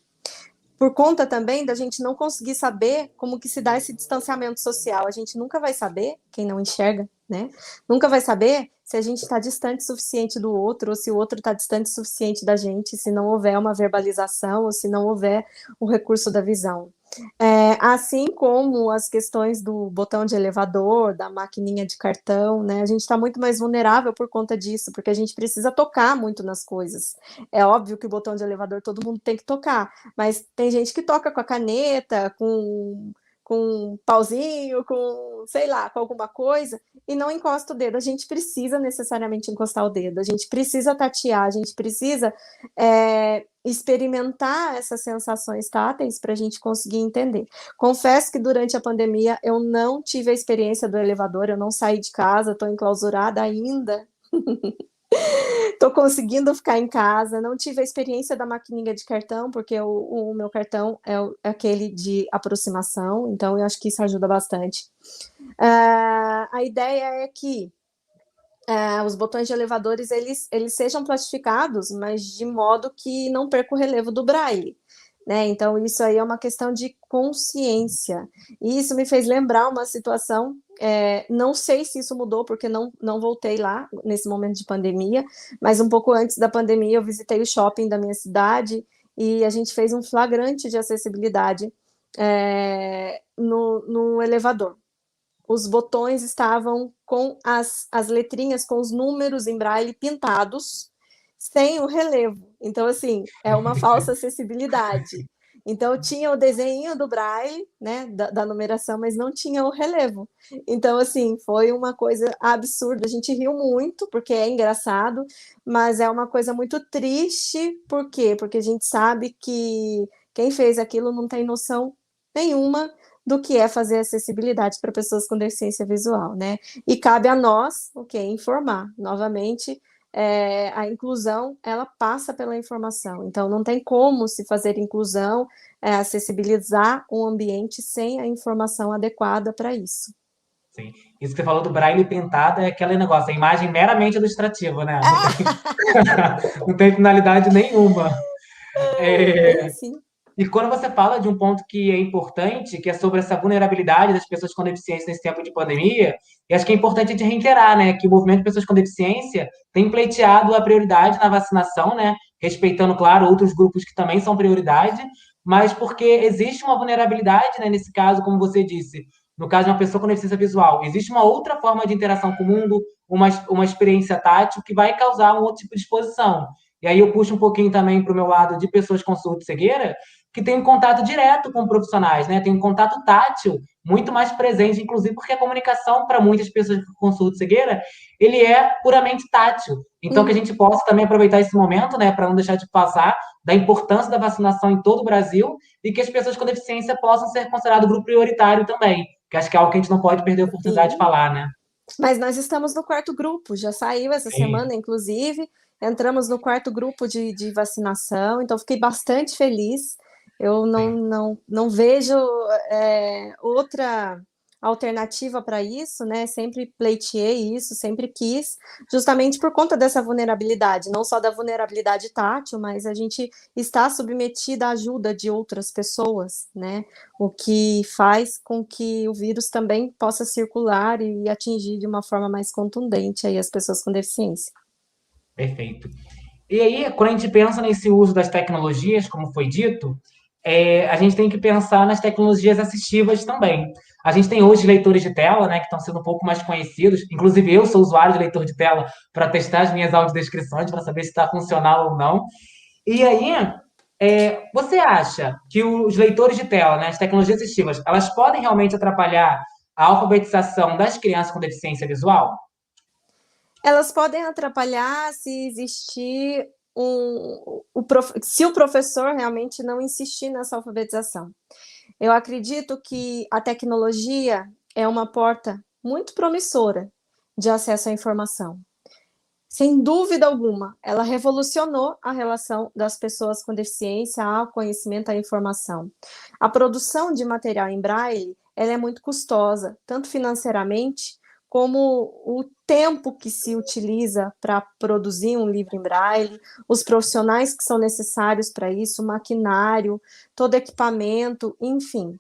Por conta também da gente não conseguir saber como que se dá esse distanciamento social. A gente nunca vai saber, quem não enxerga, né? Nunca vai saber se a gente está distante o suficiente do outro, ou se o outro está distante o suficiente da gente, se não houver uma verbalização, ou se não houver o recurso da visão. Assim como as questões do botão de elevador, da maquininha de cartão, né? A gente está muito mais vulnerável por conta disso, porque a gente precisa tocar muito nas coisas. É óbvio que o botão de elevador todo mundo tem que tocar, mas tem gente que toca com a caneta, com um pauzinho, com, sei lá, com alguma coisa, e não encosta o dedo. A gente precisa necessariamente encostar o dedo, a gente precisa tatear, a gente precisa experimentar essas sensações táteis para a gente conseguir entender. Confesso que durante a pandemia eu não tive a experiência do elevador, eu não saí de casa, estou enclausurada ainda. Estou conseguindo ficar em casa, não tive a experiência da maquininha de cartão, porque o meu cartão é aquele de aproximação, então eu acho que isso ajuda bastante. A ideia é que os botões de elevadores eles sejam plastificados, mas de modo que não perca o relevo do braille. Né? Então, isso aí é uma questão de consciência. E isso me fez lembrar uma situação, não sei se isso mudou, porque não voltei lá nesse momento de pandemia, mas um pouco antes da pandemia eu visitei o shopping da minha cidade e a gente fez um flagrante de acessibilidade no elevador. Os botões estavam com as letrinhas, com os números em braille pintados, sem o relevo. Então, assim, é uma falsa acessibilidade. Então, tinha o desenho do braille, né, da numeração, mas não tinha o relevo. Então, assim, foi uma coisa absurda. A gente riu muito, porque é engraçado, mas é uma coisa muito triste. Por quê? Porque a gente sabe que quem fez aquilo não tem noção nenhuma do que é fazer acessibilidade para pessoas com deficiência visual, né? E cabe a nós, informar. Novamente, a inclusão, ela passa pela informação. Então, não tem como se fazer inclusão, acessibilizar um ambiente sem a informação adequada para isso. Sim. Isso que você falou do braille pintado é aquele negócio, a imagem meramente ilustrativa, né? Não tem, não tem finalidade nenhuma. Bem assim. E quando você fala de um ponto que é importante, que é sobre essa vulnerabilidade das pessoas com deficiência nesse tempo de pandemia, e acho que é importante a gente reiterar, né, que o movimento de pessoas com deficiência tem pleiteado a prioridade na vacinação, né, respeitando, claro, outros grupos que também são prioridade, mas porque existe uma vulnerabilidade, né, nesse caso, como você disse, no caso de uma pessoa com deficiência visual, existe uma outra forma de interação com o mundo, uma experiência tátil que vai causar um outro tipo de exposição. E aí eu puxo um pouquinho também para o meu lado de pessoas com surdo e cegueira, que tem um contato direto com profissionais, né? Tem um contato tátil muito mais presente, inclusive porque a comunicação para muitas pessoas com surdo e cegueira, ele é puramente tátil. Então que a gente possa também aproveitar esse momento, né, para não deixar de passar da importância da vacinação em todo o Brasil e que as pessoas com deficiência possam ser consideradas grupo prioritário também, que acho que é algo que a gente não pode perder a oportunidade de falar, né? Mas nós estamos no quarto grupo, já saiu essa semana, inclusive, entramos no quarto grupo de vacinação, então fiquei bastante feliz. Eu não vejo alternativa para isso, né? Sempre pleiteei isso, sempre quis, justamente por conta dessa vulnerabilidade, não só da vulnerabilidade tátil, mas a gente está submetida à ajuda de outras pessoas, né? O que faz com que o vírus também possa circular e atingir de uma forma mais contundente aí as pessoas com deficiência. Perfeito. E aí, quando a gente pensa nesse uso das tecnologias, como foi dito, a gente tem que pensar nas tecnologias assistivas também. A gente tem hoje leitores de tela, né, que estão sendo um pouco mais conhecidos. Inclusive, eu sou usuário de leitor de tela para testar as minhas audiodescrições, para saber se está funcional ou não. E aí, você acha que os leitores de tela, né, as tecnologias assistivas, elas podem realmente atrapalhar a alfabetização das crianças com deficiência visual? Elas podem atrapalhar se existir se o professor realmente não insistir nessa alfabetização. Eu acredito que a tecnologia é uma porta muito promissora de acesso à informação. Sem dúvida alguma, ela revolucionou a relação das pessoas com deficiência ao conhecimento, à informação. A produção de material em braille, ela é muito custosa, tanto financeiramente, como o tempo que se utiliza para produzir um livro em braille, os profissionais que são necessários para isso, o maquinário, todo equipamento, enfim.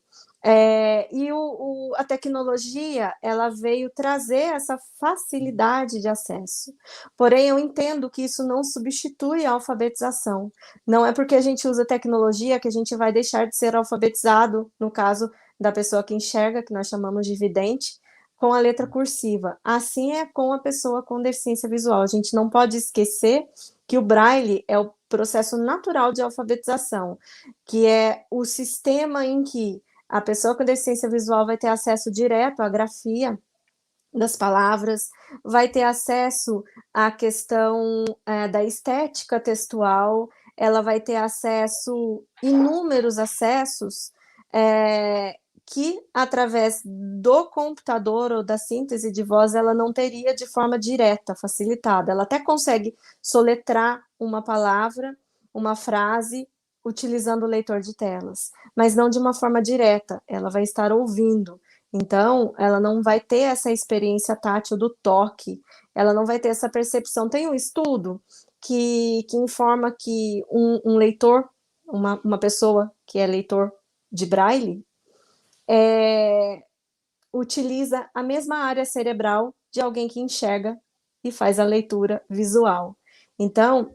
A tecnologia, ela veio trazer essa facilidade de acesso. Porém, eu entendo que isso não substitui a alfabetização. Não é porque a gente usa tecnologia que a gente vai deixar de ser alfabetizado, no caso da pessoa que enxerga, que nós chamamos de vidente, com a letra cursiva. Assim é com a pessoa com deficiência visual. A gente não pode esquecer que o braille é o processo natural de alfabetização, que é o sistema em que a pessoa com deficiência visual vai ter acesso direto à grafia das palavras, vai ter acesso à questão da estética textual, ela vai ter acesso, inúmeros acessos, que através do computador ou da síntese de voz ela não teria de forma direta, facilitada. Ela até consegue soletrar uma palavra, uma frase, utilizando o leitor de telas, mas não de uma forma direta, ela vai estar ouvindo. Então, ela não vai ter essa experiência tátil do toque, ela não vai ter essa percepção. Tem um estudo que informa que um leitor, uma pessoa que é leitor de braille, utiliza a mesma área cerebral de alguém que enxerga e faz a leitura visual. Então,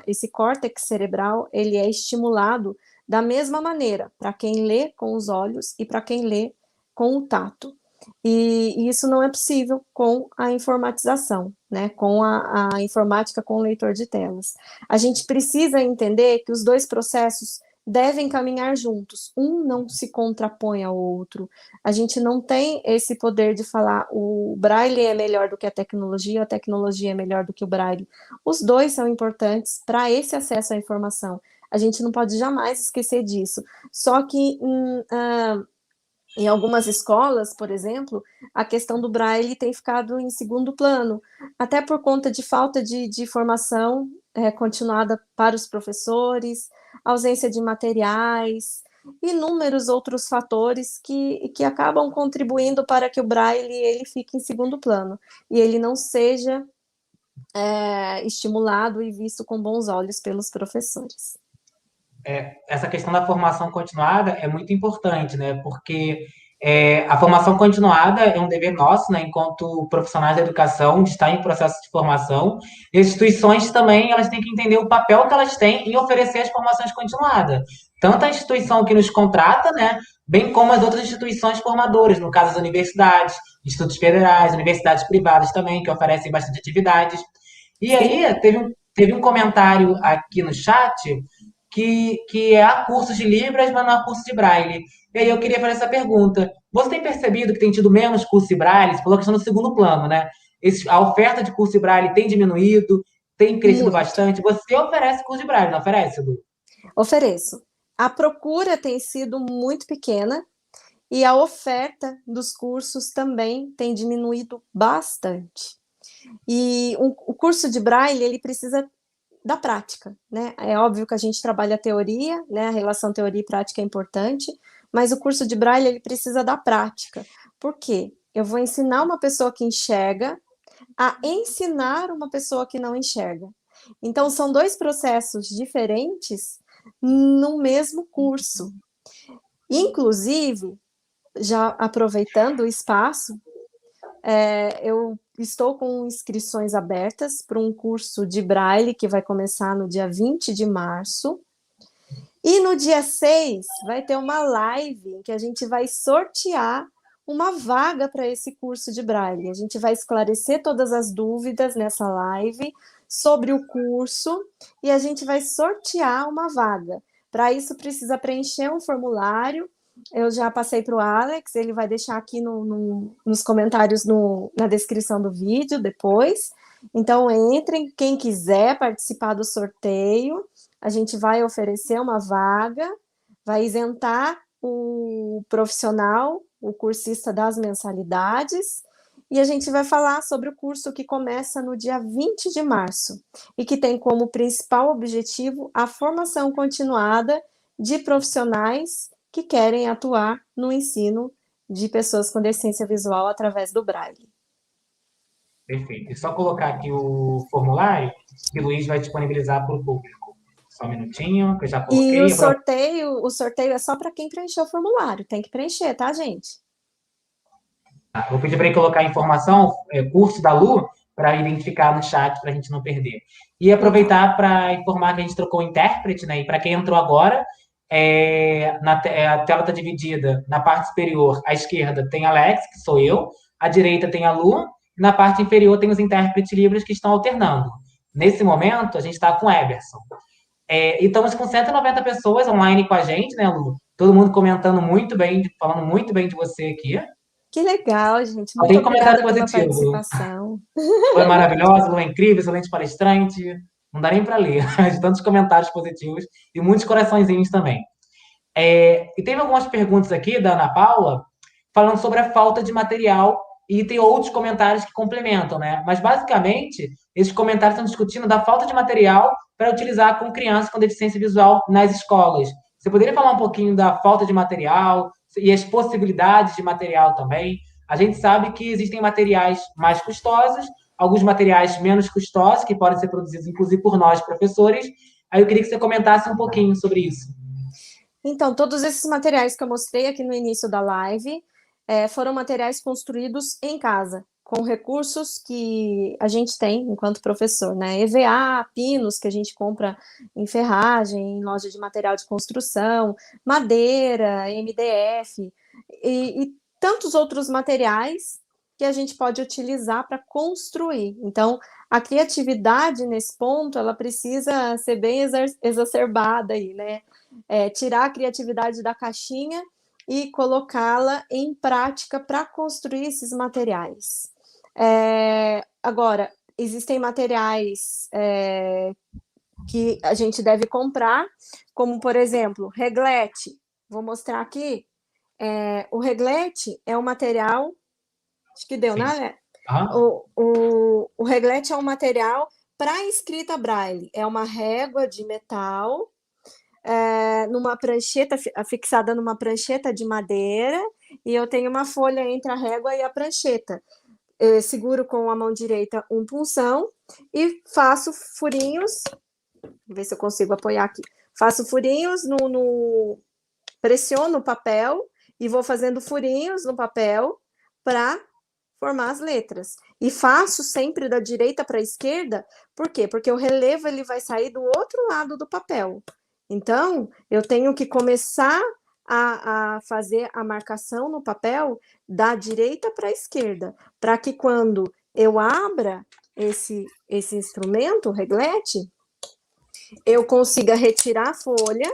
esse córtex cerebral, ele é estimulado da mesma maneira para quem lê com os olhos e para quem lê com o tato. E isso não é possível com a informatização, né? Com a informática com o leitor de telas. A gente precisa entender que os dois processos devem caminhar juntos, um não se contrapõe ao outro. A gente não tem esse poder de falar o braille é melhor do que a tecnologia é melhor do que o braille. Os dois são importantes para esse acesso à informação. A gente não pode jamais esquecer disso. Só que em algumas escolas, por exemplo, a questão do braille tem ficado em segundo plano, até por conta de falta de formação continuada para os professores, ausência de materiais, inúmeros outros fatores que acabam contribuindo para que o braille ele fique em segundo plano e ele não seja estimulado e visto com bons olhos pelos professores. Essa questão da formação continuada é muito importante, né? Porque a formação continuada é um dever nosso, né? Enquanto profissionais da educação, de estar em processo de formação. E as instituições também, elas têm que entender o papel que elas têm em oferecer as formações continuadas. Tanto a instituição que nos contrata, né? Bem como as outras instituições formadoras, no caso as universidades, institutos federais, universidades privadas também, que oferecem bastante atividades. E Sim. aí, teve um comentário aqui no chat que há cursos de Libras, mas não há curso de Braille. E aí eu queria fazer essa pergunta. Você tem percebido que tem tido menos curso de Braille? Você falou que está no segundo plano, né? A oferta de curso de Braille tem diminuído, tem crescido Muito. bastante. Você oferece curso de Braille, não oferece, Edu? Ofereço. A procura tem sido muito pequena e a oferta dos cursos também tem diminuído bastante. E o curso de Braille, ele precisa da prática, né? É óbvio que a gente trabalha a teoria, né? A relação teoria e prática é importante, mas o curso de Braille ele precisa da prática. Por quê? Eu vou ensinar uma pessoa que enxerga a ensinar uma pessoa que não enxerga. Então, são dois processos diferentes no mesmo curso. Inclusive, já aproveitando o espaço, eu estou com inscrições abertas para um curso de Braille que vai começar no dia 20 de março. E no dia 6 vai ter uma live em que a gente vai sortear uma vaga para esse curso de Braille. A gente vai esclarecer todas as dúvidas nessa live sobre o curso e a gente vai sortear uma vaga. Para isso, precisa preencher um formulário. Eu já passei para o Alex, ele vai deixar aqui nos comentários na descrição do vídeo depois. Então, entrem, quem quiser participar do sorteio, a gente vai oferecer uma vaga, vai isentar o profissional, o cursista das mensalidades, e a gente vai falar sobre o curso que começa no dia 20 de março e que tem como principal objetivo a formação continuada de profissionais que querem atuar no ensino de pessoas com deficiência visual através do Braille. Perfeito. É só colocar aqui o formulário que o Luiz vai disponibilizar para o público. Só um minutinho, que eu já E coloquei. o sorteio é só para quem preencheu o formulário, tem que preencher, tá, gente? Vou pedir para ele colocar a informação, curso da Lu, para identificar no chat, para a gente não perder. E aproveitar para informar que a gente trocou o intérprete, né? E para quem entrou agora, a tela está dividida. Na parte superior, à esquerda, tem Alex, que sou eu. À direita tem a Lu. E na parte inferior tem os intérpretes livres que estão alternando. Nesse momento, a gente está com o Eberson. E estamos com 190 pessoas online com a gente, né, Lu? Todo mundo comentando muito bem, falando muito bem de você aqui. Que legal, gente. Só Muito tem comentário obrigada pela positivo. participação. Lu é maravilhosa, Lu é incrível, excelente palestrante. Não dá nem para ler, de tantos comentários positivos e muitos coraçõezinhos também. E teve algumas perguntas aqui da Ana Paula falando sobre a falta de material e tem outros comentários que complementam, né? Mas basicamente, esses comentários estão discutindo da falta de material para utilizar com crianças com deficiência visual nas escolas. Você poderia falar um pouquinho da falta de material e as possibilidades de material também? A gente sabe que existem materiais mais custosos, alguns materiais menos custosos, que podem ser produzidos, inclusive, por nós, professores. Aí eu queria que você comentasse um pouquinho sobre isso. Então, todos esses materiais que eu mostrei aqui no início da live foram materiais construídos em casa, com recursos que a gente tem enquanto professor, né? EVA, pinos que a gente compra em ferragem, em loja de material de construção, madeira, MDF e tantos outros materiais que a gente pode utilizar para construir. Então, a criatividade nesse ponto, ela precisa ser bem exacerbada aí, né? Tirar a criatividade da caixinha e colocá-la em prática para construir esses materiais. Agora, existem materiais que a gente deve comprar, como, por exemplo, reglete. Vou mostrar aqui. O reglete é um material... Acho que deu, né? O reglete é um material para escrita braille. É uma régua de metal numa prancheta, fixada numa prancheta de madeira, e eu tenho uma folha entre a régua e a prancheta. Eu seguro com a mão direita um punção e faço furinhos, vou ver se eu consigo apoiar aqui, faço furinhos pressiono o papel e vou fazendo furinhos no papel para formar as letras. E faço sempre da direita para a esquerda, por quê? Porque o relevo ele vai sair do outro lado do papel. Então, eu tenho que começar a fazer a marcação no papel da direita para a esquerda, para que quando eu abra esse instrumento, o reglete, eu consiga retirar a folha,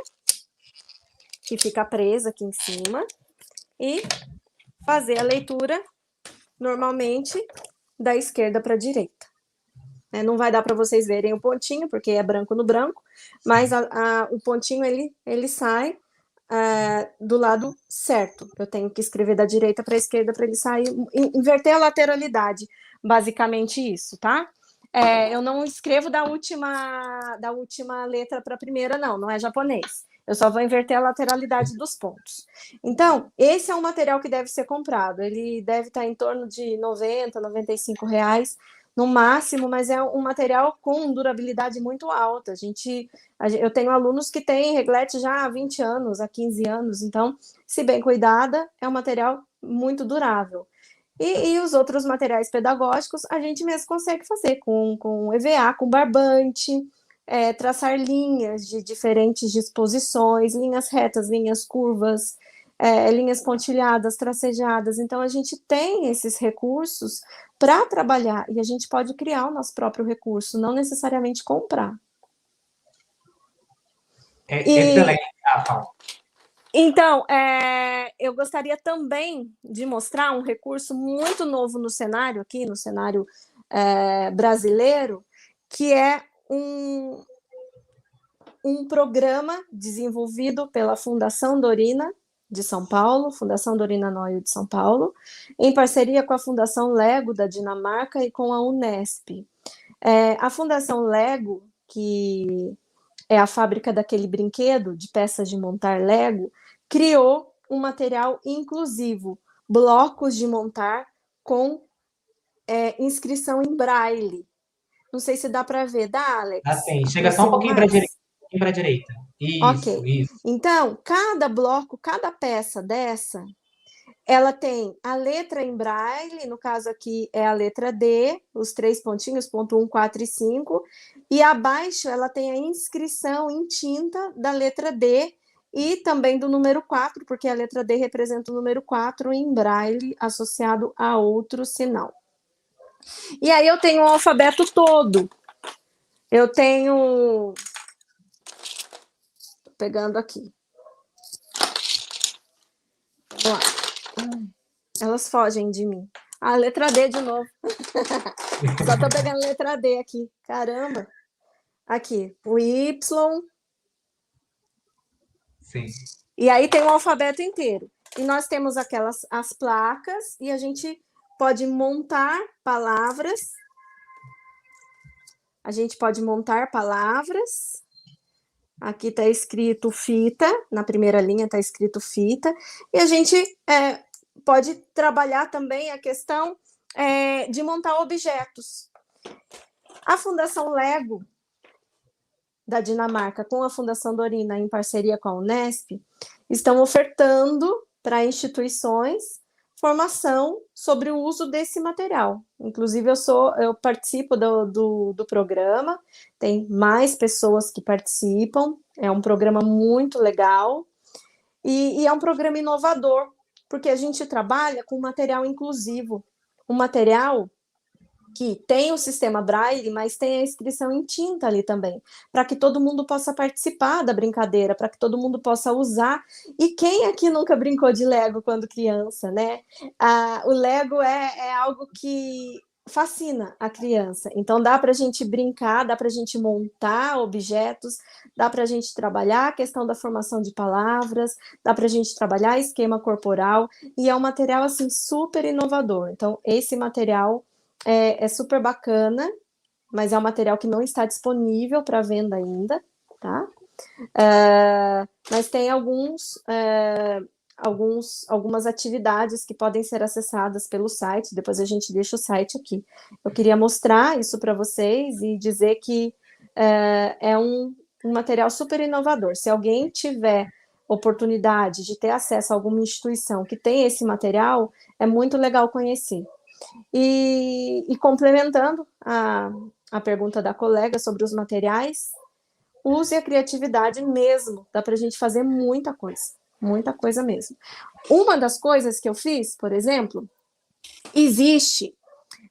que fica presa aqui em cima, e fazer a leitura, normalmente, da esquerda para a direita. Não vai dar para vocês verem o pontinho, porque é branco no branco, mas o pontinho ele sai do lado certo. Eu tenho que escrever da direita para a esquerda para ele sair, inverter a lateralidade, basicamente isso, tá? Eu não escrevo da última letra para a primeira, não é japonês. Eu só vou inverter a lateralidade dos pontos. Então, esse é um material que deve ser comprado. Ele deve estar em torno de 90, R$ 95 no máximo, mas é um material com durabilidade muito alta. Eu tenho alunos que têm reglete já há 20 anos, há 15 anos. Então, se bem cuidada, é um material muito durável. E os outros materiais pedagógicos a gente mesmo consegue fazer com EVA, com barbante, traçar linhas de diferentes disposições, linhas retas, linhas curvas, linhas pontilhadas, tracejadas. Então, a gente tem esses recursos para trabalhar e a gente pode criar o nosso próprio recurso, não necessariamente comprar. Excelente, Rafa. Então, eu gostaria também de mostrar um recurso muito novo no cenário brasileiro, que é um programa desenvolvido pela Fundação Dorina de São Paulo, Fundação Dorina Noio de São Paulo, em parceria com a Fundação Lego da Dinamarca e com a Unesp. A Fundação Lego, que é a fábrica daquele brinquedo de peças de montar Lego, criou um material inclusivo, blocos de montar com inscrição em braille. Não sei se dá para ver. Dá, Alex? Assim, chega só um pouquinho para a direita. Isso, Ok. isso. Então, cada bloco, cada peça dessa, ela tem a letra em braille, no caso aqui é a letra D, os 3 pontinhos, ponto 1, 4 e 5, e abaixo ela tem a inscrição em tinta da letra D e também do número 4, porque a letra D representa o número 4 em braille associado a outro sinal. E aí eu tenho o alfabeto todo. Eu tenho... Tô pegando aqui. Vamos lá. Elas fogem de mim. A letra D de novo. Só tô pegando a letra D aqui. Caramba. Aqui, o Y. Sim. E aí tem o alfabeto inteiro. E nós temos as placas e a gente pode montar palavras. Aqui está escrito fita, na primeira linha está escrito fita. E a gente pode trabalhar também a questão de montar objetos. A Fundação Lego da Dinamarca com a Fundação Dorina, em parceria com a Unesp, estão ofertando para instituições formação sobre o uso desse material. Inclusive, eu participo do programa, tem mais pessoas que participam, é um programa muito legal e é um programa inovador, porque a gente trabalha com material inclusivo, um material que tem o sistema Braille, mas tem a inscrição em tinta ali também, para que todo mundo possa participar da brincadeira, para que todo mundo possa usar. E quem aqui nunca brincou de Lego quando criança, né? O Lego é algo que fascina a criança. Então dá para a gente brincar, dá para a gente montar objetos, dá para a gente trabalhar a questão da formação de palavras, dá para a gente trabalhar esquema corporal, e é um material assim super inovador. Então esse material é super bacana, mas é um material que não está disponível para venda ainda, tá? Mas tem algumas atividades que podem ser acessadas pelo site, depois a gente deixa o site aqui. Eu queria mostrar isso para vocês e dizer que é um material super inovador. Se alguém tiver oportunidade de ter acesso a alguma instituição que tem esse material, é muito legal conhecer. E complementando a pergunta da colega sobre os materiais, use a criatividade mesmo, dá para a gente fazer muita coisa mesmo. Uma das coisas que eu fiz, por exemplo, existe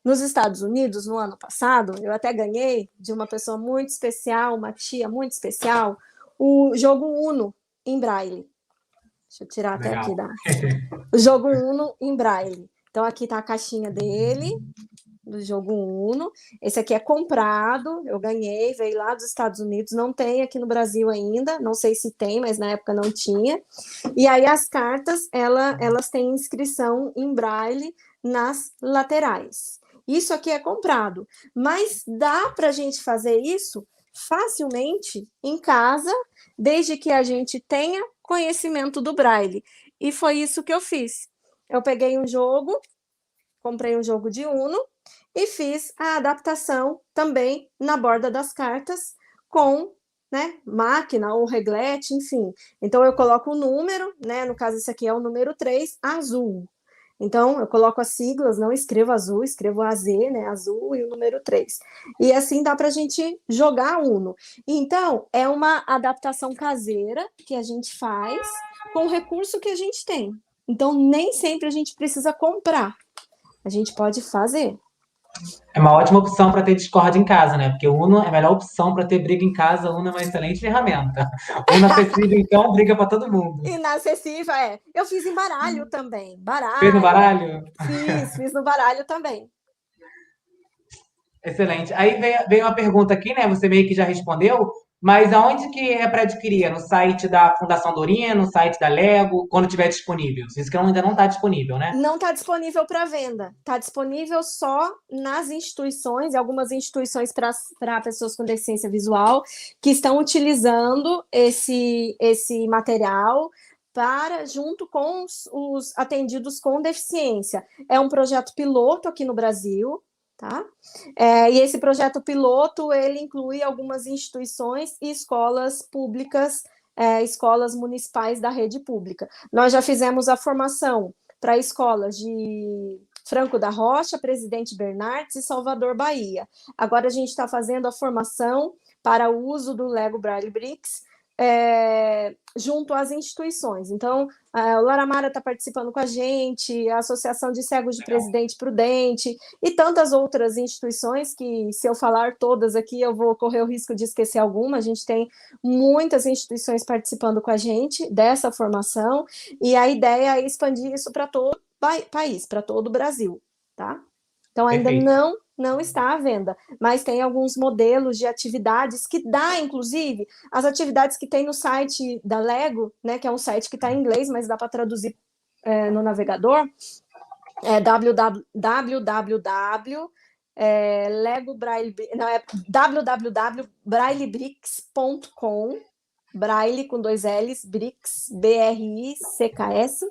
nos Estados Unidos, no ano passado, eu até ganhei de uma pessoa muito especial, uma tia muito especial, o jogo Uno em Braille. Deixa eu tirar até aqui o jogo Uno em Braille. Então, aqui está a caixinha dele, do jogo Uno. Esse aqui é comprado, eu ganhei, veio lá dos Estados Unidos, não tem aqui no Brasil ainda, não sei se tem, mas na época não tinha. E aí as cartas, elas têm inscrição em braille nas laterais. Isso aqui é comprado. Mas dá para a gente fazer isso facilmente em casa, desde que a gente tenha conhecimento do Braille. E foi isso que eu fiz. Eu peguei um jogo, comprei um jogo de Uno e fiz a adaptação também na borda das cartas com, né, máquina ou reglete, enfim. Então eu coloco o número, né, no caso esse aqui é o número 3, azul. Então eu coloco as siglas, não escrevo azul, escrevo AZ, né, azul e o número 3. E assim dá para a gente jogar Uno. Então é uma adaptação caseira que a gente faz com o recurso que a gente tem. Então nem sempre a gente precisa comprar. A gente pode fazer. É uma ótima opção para ter Discord em casa, né? Porque o Uno é a melhor opção para ter briga em casa. O Uno é uma excelente ferramenta. Uno acessível, então, briga para todo mundo. Inacessível, é. Eu fiz em baralho também. Fez no Baralho. baralho? Fiz no baralho também. Excelente. Aí veio uma pergunta aqui, né? Você meio que já respondeu, mas aonde que é para adquirir? É no site da Fundação Dorina, no site da Lego, quando tiver disponível? Isso que ainda não está disponível, né? Não está disponível para venda. Está disponível só nas instituições, algumas instituições para pessoas com deficiência visual que estão utilizando esse material para junto com os atendidos com deficiência. É um projeto piloto aqui no Brasil, tá? E esse projeto piloto ele inclui algumas instituições e escolas públicas, escolas municipais da rede pública. Nós já fizemos a formação para escolas de Franco da Rocha, Presidente Bernardes e Salvador, Bahia. Agora a gente está fazendo a formação para o uso do Lego Braille Bricks junto às instituições. Então, o Laramara está participando com a gente, a Associação de Cegos de Presidente Prudente e tantas outras instituições que, se eu falar todas aqui, eu vou correr o risco de esquecer alguma. A gente tem muitas instituições participando com a gente dessa formação e a ideia é expandir isso para todo o país, para todo o Brasil, tá? Então, ainda não está à venda, mas tem alguns modelos de atividades que dá, inclusive, as atividades que tem no site da Lego, né, que é um site que está em inglês, mas dá para traduzir no navegador, é www.braillebricks.com, Braille com 2 L's, Bricks, BRICKS.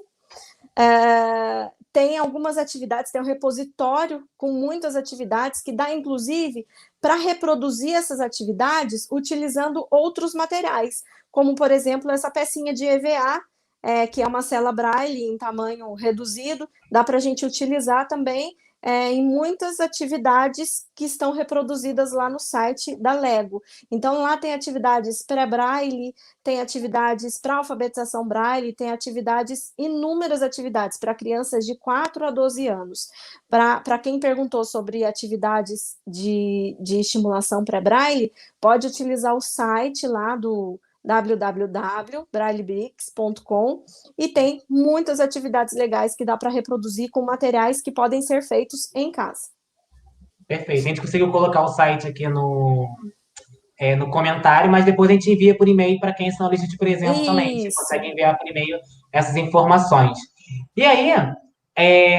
Tem algumas atividades, tem um repositório com muitas atividades que dá, inclusive, para reproduzir essas atividades utilizando outros materiais, como, por exemplo, essa pecinha de EVA, que é uma cela Braille em tamanho reduzido, dá para a gente utilizar também em muitas atividades que estão reproduzidas lá no site da Lego. Então, lá tem atividades pré-Braille, tem atividades para alfabetização Braille, tem inúmeras atividades para crianças de 4 a 12 anos. Para quem perguntou sobre atividades de estimulação pré-Braille, pode utilizar o site lá do www.braillebricks.com e tem muitas atividades legais que dá para reproduzir com materiais que podem ser feitos em casa. Perfeito. A gente conseguiu colocar o site aqui no comentário, mas depois a gente envia por e-mail para quem está na lista de presença também. A gente consegue enviar por e-mail essas informações. E aí, a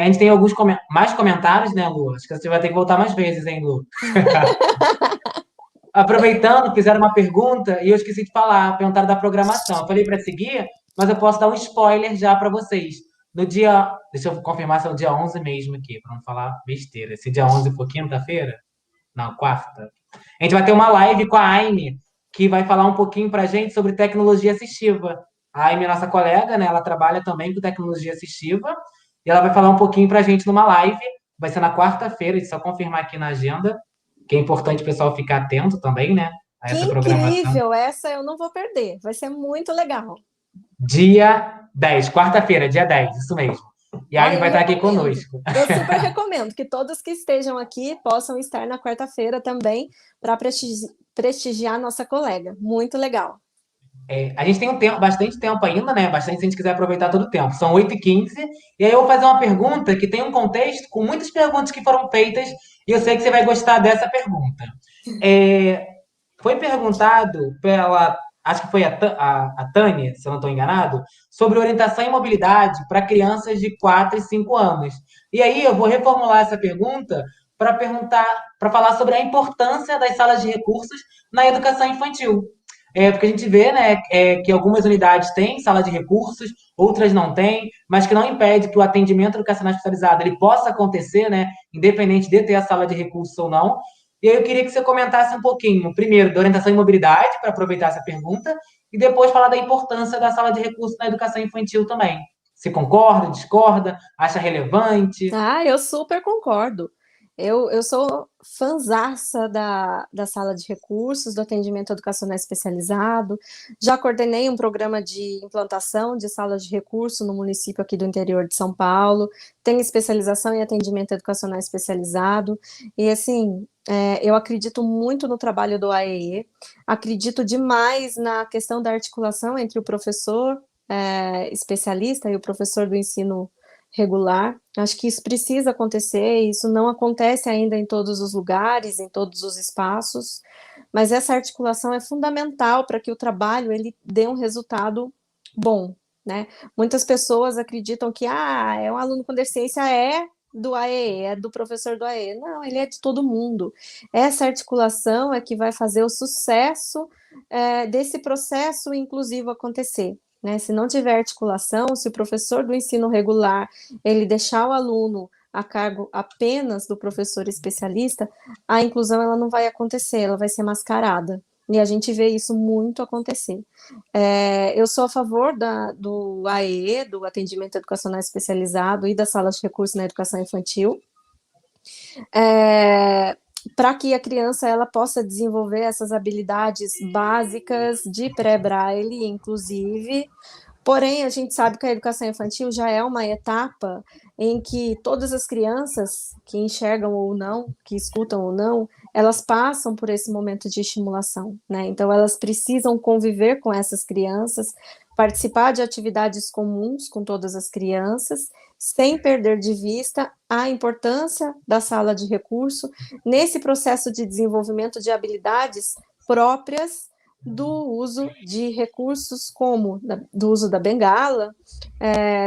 gente tem alguns mais comentários, né, Lu? Acho que você vai ter que voltar mais vezes, hein, Lu? Aproveitando, fizeram uma pergunta e eu esqueci de falar, perguntaram da programação. Eu falei para seguir, mas eu posso dar um spoiler já para vocês. No dia, deixa eu confirmar se é o dia 11 mesmo aqui, para não falar besteira. Se dia 11 for quinta-feira? Não, quarta. A gente vai ter uma live com a Aime, que vai falar um pouquinho para a gente sobre tecnologia assistiva. A Aime, nossa colega, né, ela trabalha também com tecnologia assistiva, e ela vai falar um pouquinho para a gente numa live. Vai ser na quarta-feira, deixa eu só confirmar aqui na agenda, que é importante o pessoal ficar atento também, né? A essa programação. Incrível! Essa eu não vou perder, vai ser muito legal. Dia 10, quarta-feira, dia 10, isso mesmo. E a Amy vai estar aqui conosco. Eu super recomendo que todos que estejam aqui possam estar na quarta-feira também para prestigiar a nossa colega. Muito legal. A gente tem bastante tempo ainda, né? Bastante se a gente quiser aproveitar todo o tempo. São 8h15. E aí eu vou fazer uma pergunta que tem um contexto com muitas perguntas que foram feitas e eu sei que você vai gostar dessa pergunta. Foi perguntado pela, acho que foi a Tânia, se eu não estou enganado, sobre orientação e mobilidade para crianças de 4 e 5 anos. E aí eu vou reformular essa pergunta para perguntar, para falar sobre a importância das salas de recursos na educação infantil. Porque a gente vê, né, que algumas unidades têm sala de recursos, outras não têm, mas que não impede que o atendimento educacional especializado ele possa acontecer, né, independente de ter a sala de recursos ou não. E aí eu queria que você comentasse um pouquinho, primeiro, da orientação e mobilidade, para aproveitar essa pergunta, e depois falar da importância da sala de recursos na educação infantil também. Você concorda, discorda, acha relevante? Ah, eu super concordo. Eu sou fanzaça da sala de recursos, do atendimento educacional especializado. Já coordenei um programa de implantação de salas de recurso no município aqui do interior de São Paulo. Tenho especialização em atendimento educacional especializado. E, assim, eu acredito muito no trabalho do AEE. Acredito demais na questão da articulação entre o professor especialista e o professor do ensino regular. Acho que isso precisa acontecer, isso não acontece ainda em todos os lugares, em todos os espaços, mas essa articulação é fundamental para que o trabalho ele dê um resultado bom, né? Muitas pessoas acreditam que é um aluno com deficiência do AEE, é do professor do AEE. Não, ele é de todo mundo. Essa articulação é que vai fazer o sucesso desse processo inclusivo acontecer. Né? Se não tiver articulação, se o professor do ensino regular ele deixar o aluno a cargo apenas do professor especialista, a inclusão ela não vai acontecer, ela vai ser mascarada. E a gente vê isso muito acontecer. Eu sou a favor do AEE, do Atendimento Educacional Especializado, e das salas de recursos na educação infantil, para que a criança ela possa desenvolver essas habilidades básicas de pré-braille, inclusive. Porém, a gente sabe que a educação infantil já é uma etapa em que todas as crianças que enxergam ou não, que escutam ou não, elas passam por esse momento de estimulação, né? Então, elas precisam conviver com essas crianças, participar de atividades comuns com todas as crianças, sem perder de vista a importância da sala de recurso nesse processo de desenvolvimento de habilidades próprias do uso de recursos como do uso da bengala,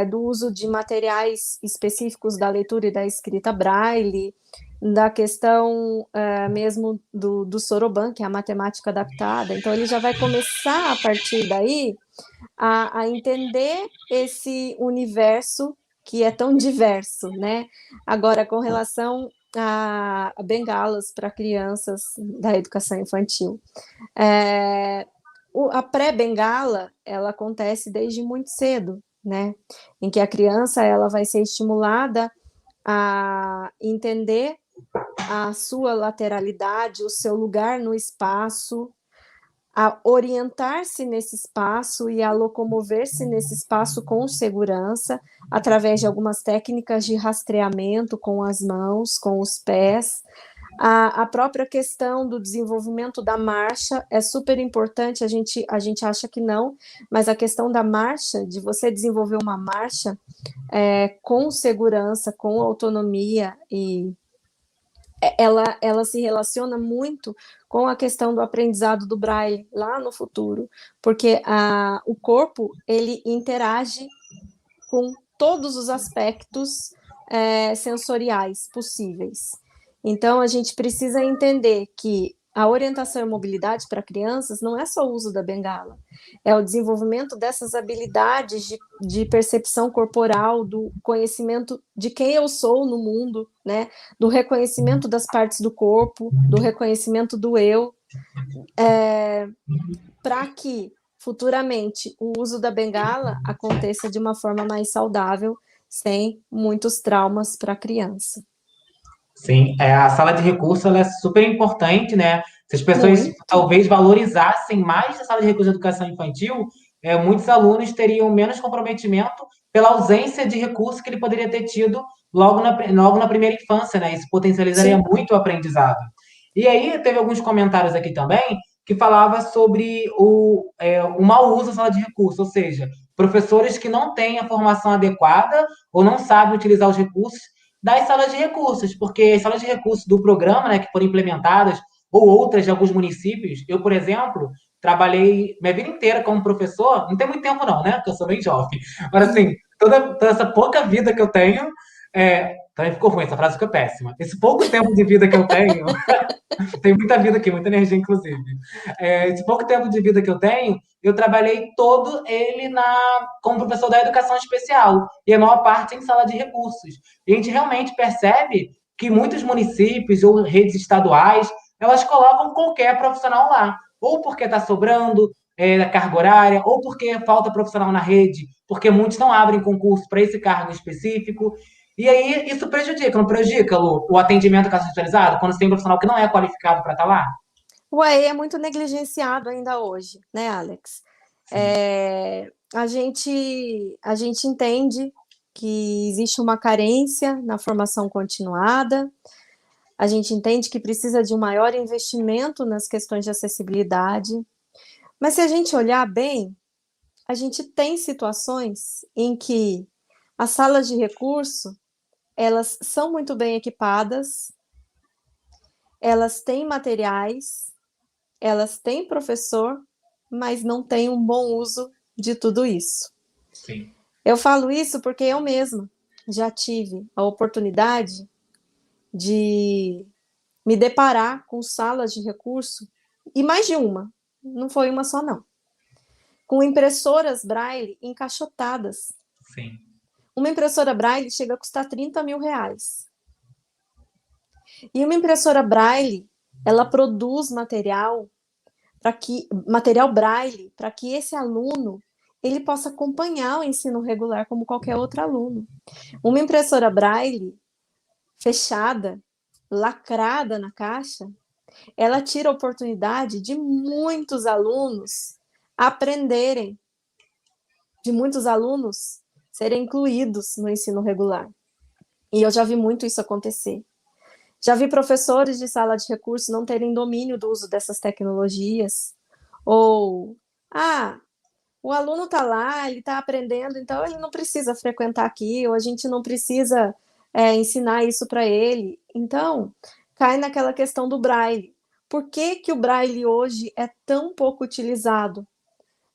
do uso de materiais específicos da leitura e da escrita braille, da questão mesmo do soroban, que é a matemática adaptada. Então, ele já vai começar, a partir daí, a entender esse universo que é tão diverso, né? Agora, com relação a bengalas para crianças da educação infantil. A pré-bengala, ela acontece desde muito cedo, né? Em que a criança ela vai ser estimulada a entender a sua lateralidade, o seu lugar no espaço, a orientar-se nesse espaço e a locomover-se nesse espaço com segurança, através de algumas técnicas de rastreamento com as mãos, com os pés. A própria questão do desenvolvimento da marcha é super importante, a gente acha que não, mas a questão da marcha, de você desenvolver uma marcha com segurança, com autonomia, e ela se relaciona muito com a questão do aprendizado do Braille lá no futuro, porque o corpo ele interage com todos os aspectos sensoriais possíveis. Então, a gente precisa entender que a orientação e mobilidade para crianças não é só o uso da bengala, é o desenvolvimento dessas habilidades de percepção corporal, do conhecimento de quem eu sou no mundo, né? Do reconhecimento das partes do corpo, do reconhecimento do eu, para que futuramente o uso da bengala aconteça de uma forma mais saudável, sem muitos traumas para a criança. Sim, a sala de recurso ela é super importante, né? Se as pessoas Muito. talvez valorizassem mais a sala de recurso de educação infantil, muitos alunos teriam menos comprometimento pela ausência de recurso que ele poderia ter tido logo na primeira infância, né? Isso potencializaria Sim. muito o aprendizado. E aí teve alguns comentários aqui também que falava sobre o mau uso da sala de recurso, ou seja, professores que não têm a formação adequada ou não sabem utilizar os recursos das salas de recursos, porque as salas de recursos do programa, né, que foram implementadas, ou outras de alguns municípios, eu, por exemplo, trabalhei minha vida inteira como professor, não tem muito tempo não, né, porque eu sou bem jovem, mas assim, toda essa pouca vida que eu tenho, Também ficou ruim, essa frase ficou péssima. Esse pouco tempo de vida que eu tenho, tem muita vida aqui, muita energia, inclusive. Esse pouco tempo de vida que eu tenho, eu trabalhei todo ele como professor da educação especial, e a maior parte em sala de recursos. E a gente realmente percebe que muitos municípios ou redes estaduais, elas colocam qualquer profissional lá, ou porque está sobrando carga horária, ou porque falta profissional na rede, porque muitos não abrem concurso para esse cargo específico. E aí isso prejudica, não prejudica, Lu, o atendimento especializado, quando você tem um profissional que não é qualificado para estar lá? O EE é muito negligenciado ainda hoje, né, Alex? Sim, A gente entende que existe uma carência na formação continuada, a gente entende que precisa de um maior investimento nas questões de acessibilidade, mas se a gente olhar bem, a gente tem situações em que as salas de recurso, elas são muito bem equipadas, elas têm materiais, elas têm professor, mas não têm um bom uso de tudo isso. sim. Eu falo isso porque eu mesma já tive a oportunidade de me deparar com salas de recurso, e mais de uma, não foi uma só não, com impressoras Braille encaixotadas. Sim. Uma impressora Braille chega a custar 30 mil reais. E uma impressora Braille, ela produz material Braille para que esse aluno ele possa acompanhar o ensino regular como qualquer outro aluno. Uma impressora Braille fechada, lacrada na caixa, ela tira a oportunidade de muitos alunos aprenderem, de muitos alunos serem incluídos no ensino regular. E eu já vi muito isso acontecer. Já vi professores de sala de recurso não terem domínio do uso dessas tecnologias, ou, o aluno está lá, ele está aprendendo, então ele não precisa frequentar aqui, ou a gente não precisa ensinar isso para ele. Então, cai naquela questão do Braille. Por que, que o Braille hoje é tão pouco utilizado?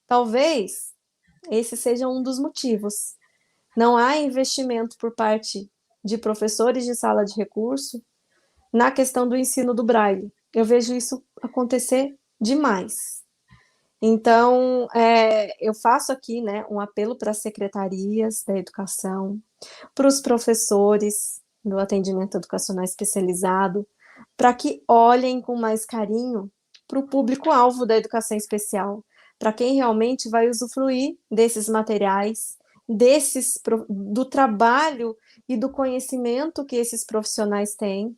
Talvez esse seja um dos motivos. Não há investimento por parte de professores de sala de recurso na questão do ensino do Braille. Eu vejo isso acontecer demais. Então, eu faço aqui, né, um apelo para as secretarias da educação, para os professores do atendimento educacional especializado, para que olhem com mais carinho para o público-alvo da educação especial, para quem realmente vai usufruir desses materiais, do trabalho e do conhecimento que esses profissionais têm,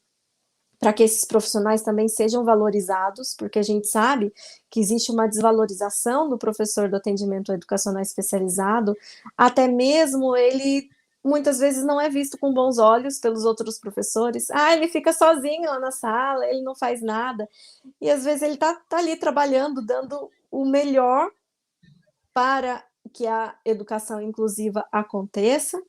para que esses profissionais também sejam valorizados, porque a gente sabe que existe uma desvalorização do professor do atendimento educacional especializado, até mesmo ele muitas vezes não é visto com bons olhos pelos outros professores. Ele fica sozinho lá na sala, ele não faz nada. E às vezes ele tá ali trabalhando, dando o melhor para que a educação inclusiva aconteça,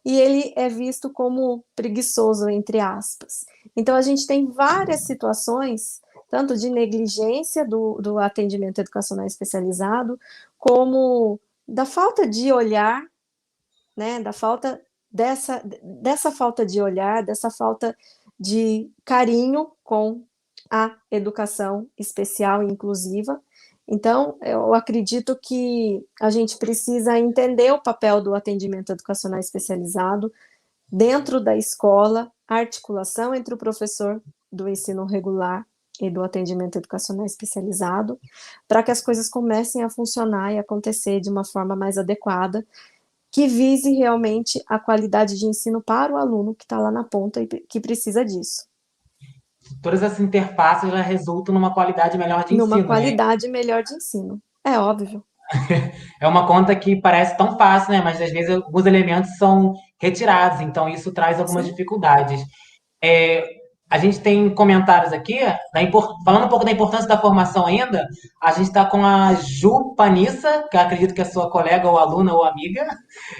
e ele é visto como preguiçoso, entre aspas. Então, a gente tem várias situações, tanto de negligência do atendimento educacional especializado, como da falta de olhar, né, da falta dessa falta de olhar, dessa falta de carinho com a educação especial e inclusiva. Então, eu acredito que a gente precisa entender o papel do atendimento educacional especializado dentro da escola, a articulação entre o professor do ensino regular e do atendimento educacional especializado, para que as coisas comecem a funcionar e acontecer de uma forma mais adequada, que vise realmente a qualidade de ensino para o aluno que está lá na ponta e que precisa disso. Todas essas interfaces já resultam numa qualidade melhor de Numa ensino, né? qualidade melhor de ensino. É óbvio. É uma conta que parece tão fácil, né? Mas às vezes alguns elementos são retirados, então isso traz algumas Sim. dificuldades. É, a gente tem comentários aqui, falando um pouco da importância da formação ainda, a gente está com a Ju Panissa, que eu acredito que é sua colega ou aluna ou amiga,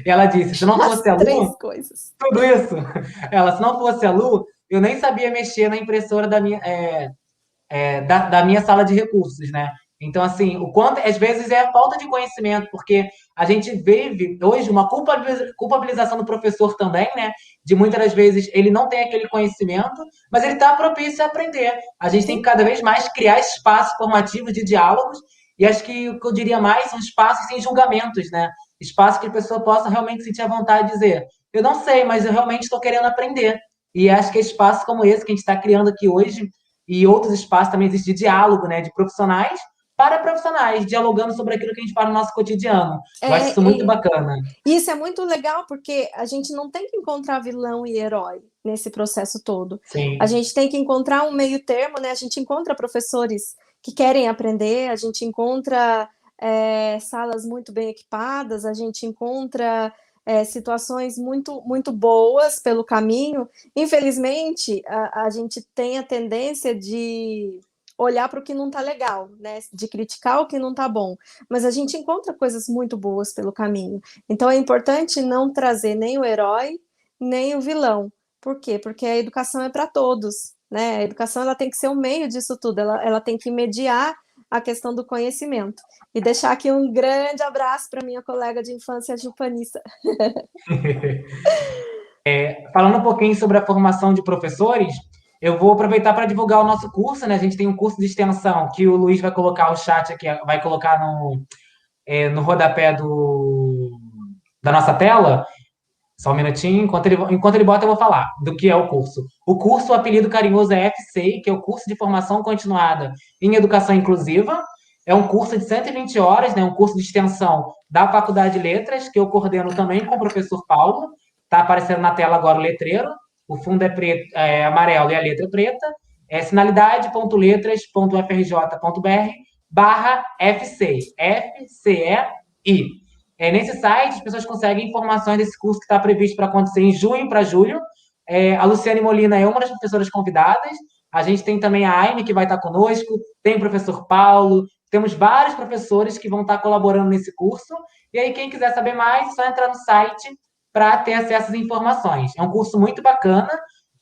e ela disse, se não As fosse a três Lu, coisas. tudo isso, se não fosse a Lu, eu nem sabia mexer na impressora da minha sala de recursos, né? Então, assim, o quanto, às vezes, é falta de conhecimento, porque a gente vive hoje uma culpabilização do professor também, né? De muitas das vezes ele não tem aquele conhecimento, mas ele está propício a aprender. A gente tem que Sim, cada vez mais criar espaços formativos de diálogos, e acho que o que eu diria mais são espaços sem julgamentos, né? Espaços que a pessoa possa realmente sentir a vontade de dizer: eu não sei, mas eu realmente estou querendo aprender. E acho que espaços como esse que a gente está criando aqui hoje, e outros espaços também existem de diálogo, né? De profissionais para profissionais, dialogando sobre aquilo que a gente faz no nosso cotidiano. Eu acho isso muito e bacana. isso é muito legal porque a gente não tem que encontrar vilão e herói nesse processo todo. A Sim. gente tem que encontrar um meio termo, né? A gente encontra professores que querem aprender, a gente encontra salas muito bem equipadas, a gente encontra situações muito boas pelo caminho. Infelizmente, a gente tem a tendência de olhar para o que não está legal, né? De criticar o que não está bom. Mas a gente encontra coisas muito boas pelo caminho. Então é importante não trazer nem o herói, nem o vilão. Por quê? Porque a educação é para todos, né? A educação ela tem que ser o meio disso tudo, ela tem que mediar a questão do conhecimento. E deixar aqui um grande abraço para minha colega de infância, Jupanissa. Falando um pouquinho sobre a formação de professores, eu vou aproveitar para divulgar o nosso curso, né? A gente tem um curso de extensão que o Luiz vai colocar o chat aqui, vai colocar no rodapé da nossa tela. Só um minutinho, enquanto ele bota, eu vou falar do que é o curso. O curso, o apelido carinhoso é FCI, que é o curso de formação continuada em educação inclusiva. É um curso de 120 horas, né? Um curso de extensão da Faculdade de Letras, que eu coordeno também com o professor Paulo. Está aparecendo na tela agora o letreiro. O fundo é preto, amarelo e a letra é preta. É sinalidade.letras.frj.br/FCI. FCEI. Nesse site, as pessoas conseguem informações desse curso que está previsto para acontecer em junho para julho. A Luciane Molina é uma das professoras convidadas. A gente tem também a Aime, que vai estar conosco, tem o professor Paulo, temos vários professores que vão estar colaborando nesse curso. E aí, quem quiser saber mais, é só entrar no site para ter acesso às informações. É um curso muito bacana,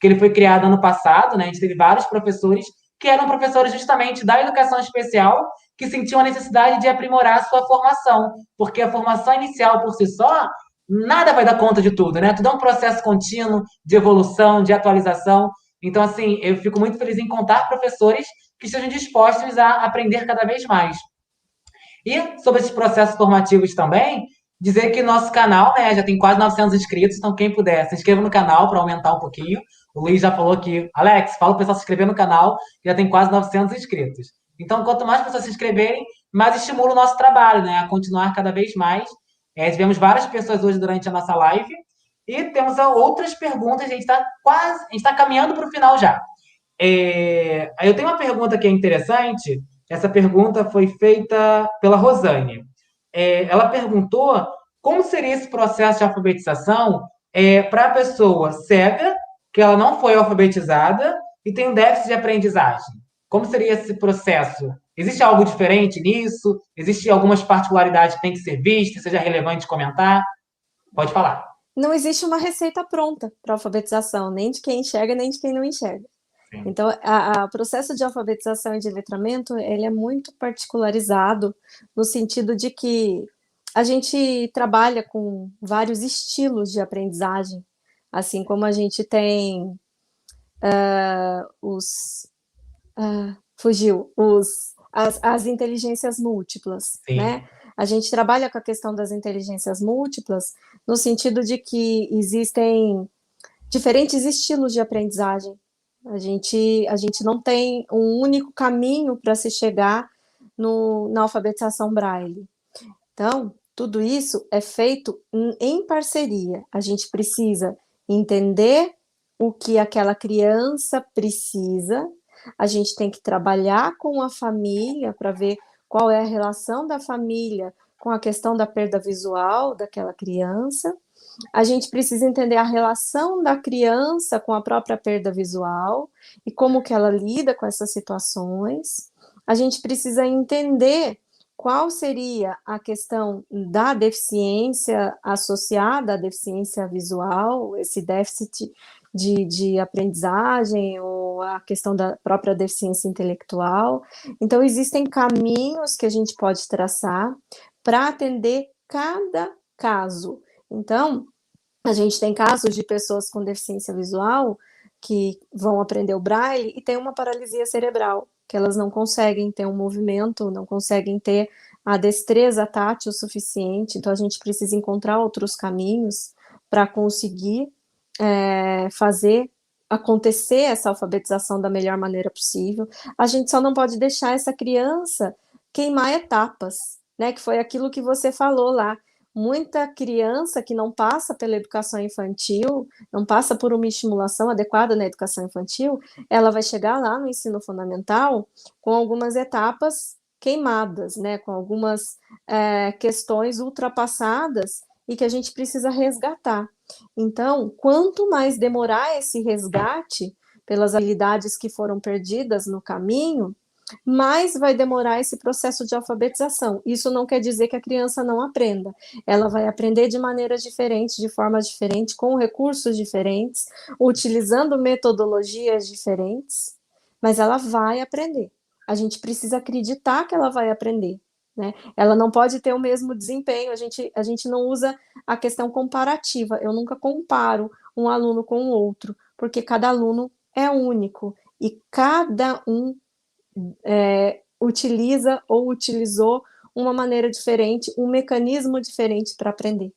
que ele foi criado ano passado, né? A gente teve vários professores que eram professores justamente da educação especial, que sentiam a necessidade de aprimorar a sua formação, porque a formação inicial por si só, nada vai dar conta de tudo, né? Tudo é um processo contínuo de evolução, de atualização. Então, assim, eu fico muito feliz em contar professores que estejam dispostos a aprender cada vez mais. E sobre esses processos formativos também, dizer que nosso canal, né, já tem quase 900 inscritos, então quem puder, se inscreva no canal para aumentar um pouquinho. O Luiz já falou que, Alex, fala o pessoal se inscrever no canal, já tem quase 900 inscritos. Então, quanto mais pessoas se inscreverem, mais estimula o nosso trabalho, né, a continuar cada vez mais. Tivemos várias pessoas hoje durante a nossa live e temos outras perguntas, a gente está caminhando para o final já. Eu tenho uma pergunta que é interessante. Essa pergunta foi feita pela Rosane. Ela perguntou como seria esse processo de alfabetização para a pessoa cega, que ela não foi alfabetizada e tem um déficit de aprendizagem. Como seria esse processo? Existe algo diferente nisso? Existem algumas particularidades que têm que ser vistas, seja relevante comentar? Pode falar. Não existe uma receita pronta para alfabetização, nem de quem enxerga, nem de quem não enxerga. Sim. Então, o processo de alfabetização e de letramento, ele é muito particularizado no sentido de que a gente trabalha com vários estilos de aprendizagem, assim como a gente tem as inteligências múltiplas, Sim. né? A gente trabalha com a questão das inteligências múltiplas no sentido de que existem diferentes estilos de aprendizagem. A gente não tem um único caminho para se chegar na alfabetização braille. Então, tudo isso é feito em parceria. A gente precisa entender o que aquela criança precisa, a gente tem que trabalhar com a família para ver qual é a relação da família com a questão da perda visual daquela criança. A gente precisa entender a relação da criança com a própria perda visual e como que ela lida com essas situações. A gente precisa entender qual seria a questão da deficiência associada à deficiência visual, esse déficit de aprendizagem ou a questão da própria deficiência intelectual. Então, existem caminhos que a gente pode traçar para atender cada caso. Então, a gente tem casos de pessoas com deficiência visual que vão aprender o braille e tem uma paralisia cerebral, que elas não conseguem ter um movimento, não conseguem ter a destreza tátil suficiente, então a gente precisa encontrar outros caminhos para conseguir fazer acontecer essa alfabetização da melhor maneira possível. A gente só não pode deixar essa criança queimar etapas, né? Que foi aquilo que você falou lá. Muita criança que não passa pela educação infantil, não passa por uma estimulação adequada na educação infantil, ela vai chegar lá no ensino fundamental com algumas etapas queimadas, né? Com algumas questões ultrapassadas e que a gente precisa resgatar. Então, quanto mais demorar esse resgate pelas habilidades que foram perdidas no caminho, mais vai demorar esse processo de alfabetização. Isso não quer dizer que a criança não aprenda. Ela vai aprender de maneira diferente, de forma diferente, com recursos diferentes, utilizando metodologias diferentes, mas ela vai aprender. A gente precisa acreditar que ela vai aprender. Né? Ela não pode ter o mesmo desempenho, a gente não usa a questão comparativa, eu nunca comparo um aluno com o outro, porque cada aluno é único e cada um utiliza ou utilizou uma maneira diferente, um mecanismo diferente para aprender.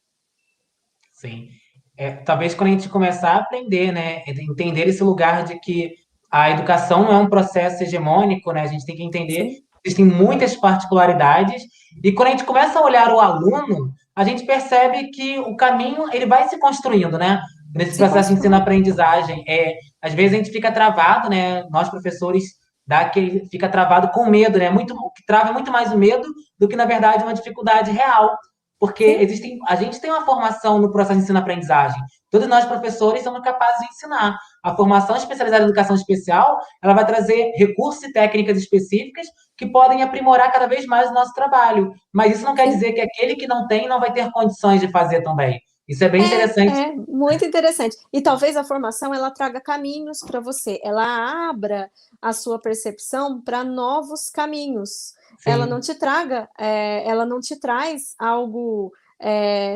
Sim. Talvez quando a gente começar a aprender, né, entender esse lugar de que a educação não é um processo hegemônico, né, a gente tem que entender Sim, que existem muitas particularidades, e quando a gente começa a olhar o aluno, a gente percebe que o caminho ele vai se construindo, né, nesse se processo de constrói. ensino-aprendizagem. Às vezes a gente fica travado, né, nós professores fica travado com medo, né, o que trava é muito mais o medo do que, na verdade, uma dificuldade real. Porque Sim, a gente tem uma formação no processo de ensino-aprendizagem. Todos nós, professores, somos capazes de ensinar. A formação especializada em educação especial, ela vai trazer recursos e técnicas específicas que podem aprimorar cada vez mais o nosso trabalho. Mas isso não quer sim. dizer que aquele que não tem não vai ter condições de fazer também. Isso é bem interessante. Muito interessante. E talvez a formação ela traga caminhos para você, ela abra a sua percepção para novos caminhos. Sim, Ela não te traz algo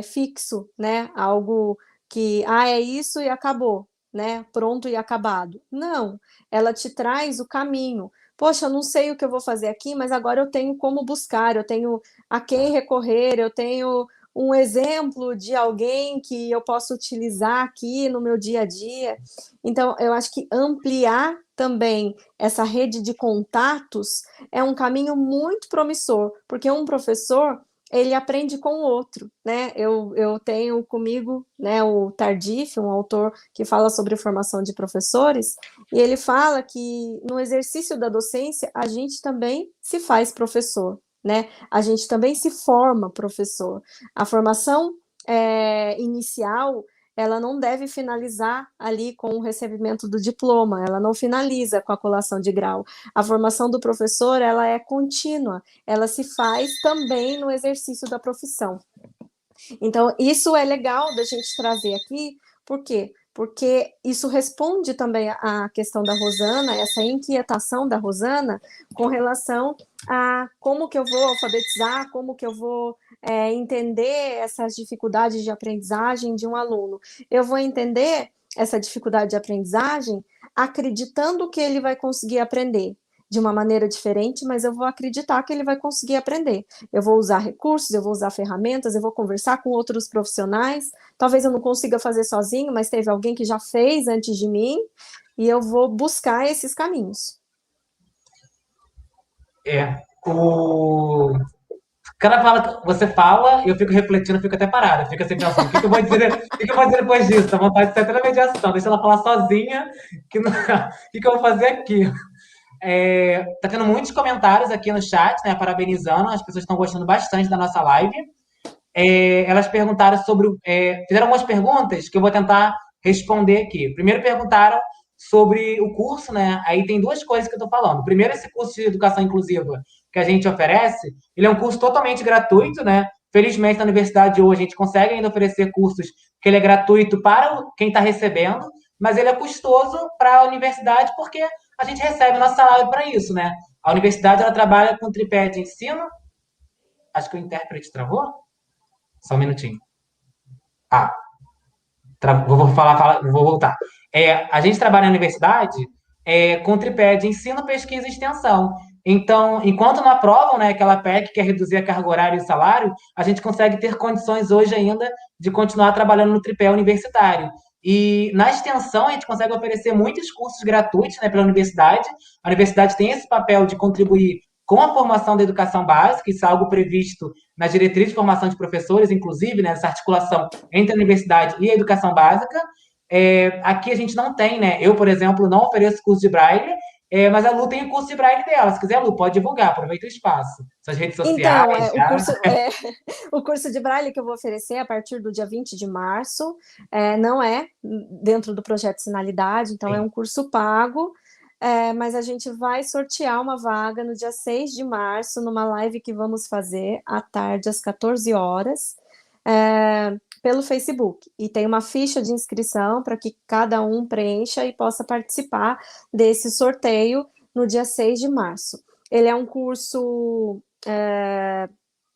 fixo, né? Algo que é isso e acabou, né? Pronto e acabado. Não, ela te traz o caminho. Poxa, eu não sei o que eu vou fazer aqui, mas agora eu tenho como buscar, eu tenho a quem recorrer, eu tenho um exemplo de alguém que eu posso utilizar aqui no meu dia a dia. Então, eu acho que ampliar também essa rede de contatos é um caminho muito promissor, porque um professor ele aprende com o outro, né? Eu tenho comigo, né, o Tardif, um autor que fala sobre formação de professores, e ele fala que no exercício da docência a gente também se faz professor, né? A gente também se forma professor. A formação inicial, ela não deve finalizar ali com o recebimento do diploma, ela não finaliza com a colação de grau. A formação do professor, ela é contínua, ela se faz também no exercício da profissão. Então, isso é legal da gente trazer aqui, por quê? Porque isso responde também à questão da Rosana, essa inquietação da Rosana com relação a como que eu vou alfabetizar, como que eu vou entender essas dificuldades de aprendizagem de um aluno. Eu vou entender essa dificuldade de aprendizagem acreditando que ele vai conseguir aprender de uma maneira diferente, mas eu vou acreditar que ele vai conseguir aprender. Eu vou usar recursos, eu vou usar ferramentas, eu vou conversar com outros profissionais. Talvez eu não consiga fazer sozinho, mas teve alguém que já fez antes de mim, e eu vou buscar esses caminhos. O cara fala, você fala, eu fico refletindo, eu fico até parada, eu fico assim pensando, o que eu vou dizer, o que eu vou dizer depois disso? Dá vontade de sair até na mediação, deixa ela falar sozinha, o que eu vou fazer aqui? Tá tendo muitos comentários aqui no chat, né? Parabenizando, as pessoas estão gostando bastante da nossa live. Elas perguntaram fizeram algumas perguntas que eu vou tentar responder aqui. Primeiro perguntaram sobre o curso, né? Aí tem duas coisas que eu estou falando. Primeiro, esse curso de educação inclusiva que a gente oferece, ele é um curso totalmente gratuito, né? Felizmente, na universidade hoje, a gente consegue ainda oferecer cursos que ele é gratuito para quem está recebendo, mas ele é custoso para a universidade porque a gente recebe nosso salário para isso, né? A universidade ela trabalha com tripé de ensino. Acho que o intérprete travou? Só um minutinho. Ah, vou voltar. A gente trabalha na universidade com tripé de ensino, pesquisa e extensão. Então, enquanto não aprovam, né, aquela PEC que quer reduzir a carga horária e o salário, a gente consegue ter condições hoje ainda de continuar trabalhando no tripé universitário. E na extensão, a gente consegue oferecer muitos cursos gratuitos, né, pela universidade. A universidade tem esse papel de contribuir com a formação da educação básica, isso é algo previsto na diretriz de formação de professores, inclusive, né, essa articulação entre a universidade e a educação básica. Aqui a gente não tem, né? Eu, por exemplo, não ofereço curso de Braille, mas a Lu tem o curso de Braille dela. Se quiser, Lu, pode divulgar, aproveita o espaço. Suas redes Então, sociais, já. o curso de Braille que eu vou oferecer a partir do dia 20 de março, não é dentro do projeto Sinalidade, então é Sim. um curso pago, mas a gente vai sortear uma vaga no dia 6 de março, numa live que vamos fazer à tarde, às 14 horas, pelo Facebook. E tem uma ficha de inscrição para que cada um preencha e possa participar desse sorteio no dia 6 de março. Ele é um curso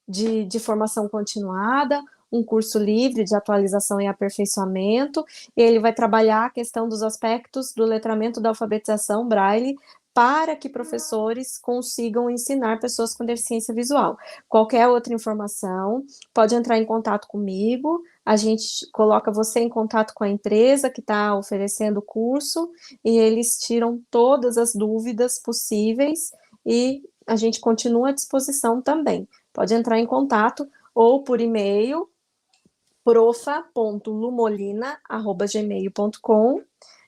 de formação continuada, um curso livre de atualização e aperfeiçoamento. Ele vai trabalhar a questão dos aspectos do letramento da alfabetização Braille para que professores consigam ensinar pessoas com deficiência visual. Qualquer outra informação, pode entrar em contato comigo, a gente coloca você em contato com a empresa que está oferecendo o curso e eles tiram todas as dúvidas possíveis e a gente continua à disposição também. Pode entrar em contato ou por e-mail, profa.lumolina@gmail.com,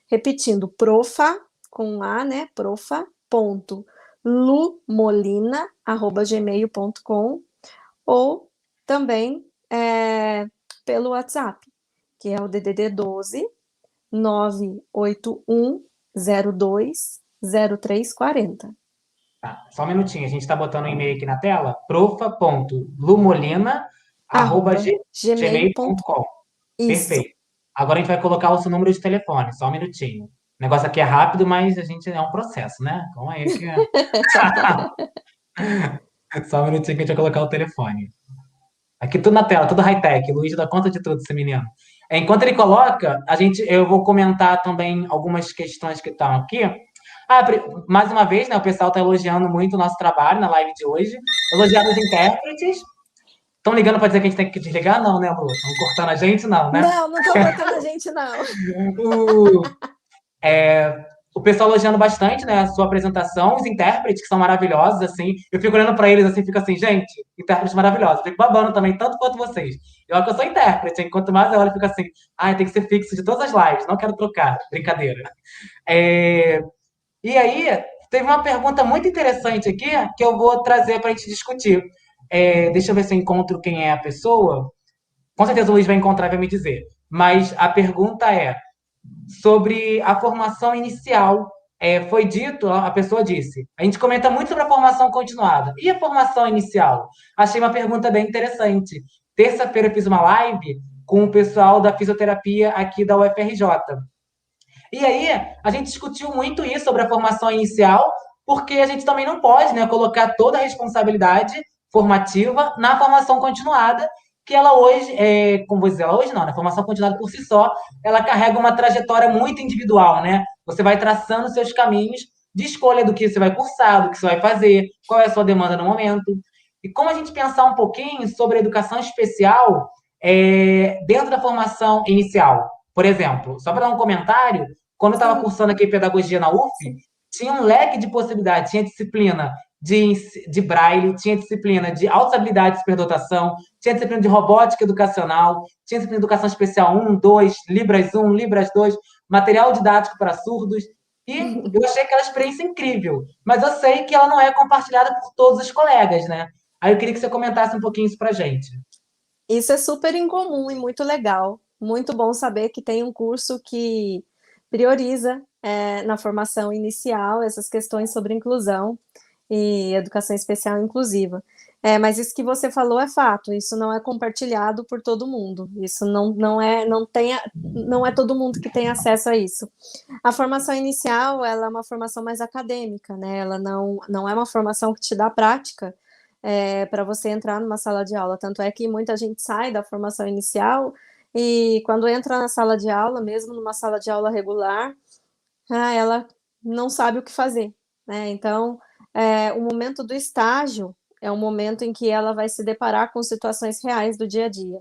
repetindo, profa, com A, né, profa.lumolina@gmail.com, ou também pelo WhatsApp, que é o DDD 12 981 02 0340. Tá, só um minutinho, a gente está botando o e-mail aqui na tela, profa.lumolina@gmail.com. @gmail.com. Isso. Perfeito. Agora a gente vai colocar o seu número de telefone, só um minutinho. O negócio aqui é rápido, mas a gente é um processo, né? Calma aí que só um minutinho que a gente vai colocar o telefone. Aqui tudo na tela, tudo high-tech. Luiz dá conta de tudo, esse menino. Enquanto ele coloca, eu vou comentar também algumas questões que estão aqui. Mais uma vez, né, o pessoal está elogiando muito o nosso trabalho na live de hoje. Elogiando os intérpretes. Estão ligando para dizer que a gente tem que desligar? Não, né, Lu? Estão cortando a gente? Não, né? Não, não estão cortando a gente, não. O pessoal elogiando bastante, né, a sua apresentação, os intérpretes, que são maravilhosos, assim. Eu fico olhando para eles, assim, fico assim, gente, intérpretes maravilhosos. Eu fico babando também, tanto quanto vocês. Eu acho que eu sou intérprete, hein? Quanto mais eu olho, eu fico assim, tem que ser fixo de todas as lives, não quero trocar. Brincadeira. E aí, teve uma pergunta muito interessante aqui, que eu vou trazer para a gente discutir. Deixa eu ver se eu encontro quem é a pessoa. Com certeza o Luiz vai encontrar e vai me dizer. Mas a pergunta é sobre a formação inicial. Foi dito, a pessoa disse, a gente comenta muito sobre a formação continuada. E a formação inicial? Achei uma pergunta bem interessante. Terça-feira eu fiz uma live com o pessoal da fisioterapia aqui da UFRJ. E aí, a gente discutiu muito isso sobre a formação inicial, porque a gente também não pode, né, colocar toda a responsabilidade formativa na formação continuada, que ela hoje, como vou dizer, ela hoje não, né? A formação continuada por si só, ela carrega uma trajetória muito individual, né? Você vai traçando seus caminhos de escolha do que você vai cursar, do que você vai fazer, qual é a sua demanda no momento. E como a gente pensar um pouquinho sobre a educação especial dentro da formação inicial? Por exemplo, só para dar um comentário, quando eu estava cursando aqui pedagogia na UF, tinha um leque de possibilidades, tinha disciplina de braille, tinha disciplina de altas habilidades de superdotação, tinha disciplina de robótica educacional, tinha disciplina de educação especial 1, 2, Libras 1, Libras 2, material didático para surdos, e eu achei aquela experiência incrível, mas eu sei que ela não é compartilhada por todos os colegas, né? Aí eu queria que você comentasse um pouquinho isso pra gente. Isso é super incomum e muito legal. Muito bom saber que tem um curso que prioriza na formação inicial essas questões sobre inclusão e educação especial inclusiva. Mas isso que você falou é fato, isso não é compartilhado por todo mundo. Isso não é todo mundo que tem acesso a isso. A formação inicial, ela é uma formação mais acadêmica, né? Ela não é uma formação que te dá prática para você entrar numa sala de aula. Tanto é que muita gente sai da formação inicial e quando entra na sala de aula, mesmo numa sala de aula regular, ela não sabe o que fazer, né? Então, o momento do estágio é um momento em que ela vai se deparar com situações reais do dia a dia.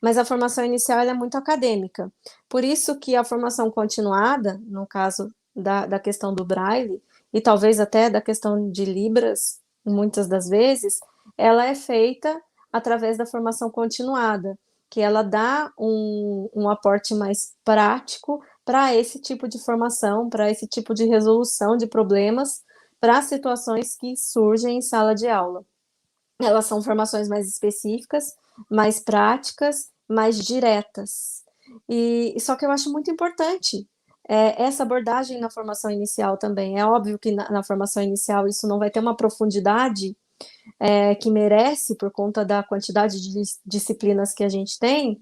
Mas a formação inicial ela é muito acadêmica. Por isso que a formação continuada, no caso da questão do Braille, e talvez até da questão de Libras, muitas das vezes, ela é feita através da formação continuada, que ela dá um aporte mais prático para esse tipo de formação, para esse tipo de resolução de problemas, para situações que surgem em sala de aula. Elas são formações mais específicas, mais práticas, mais diretas. E só que eu acho muito importante essa abordagem na formação inicial também. É óbvio que na formação inicial isso não vai ter uma profundidade que merece por conta da quantidade de disciplinas que a gente tem,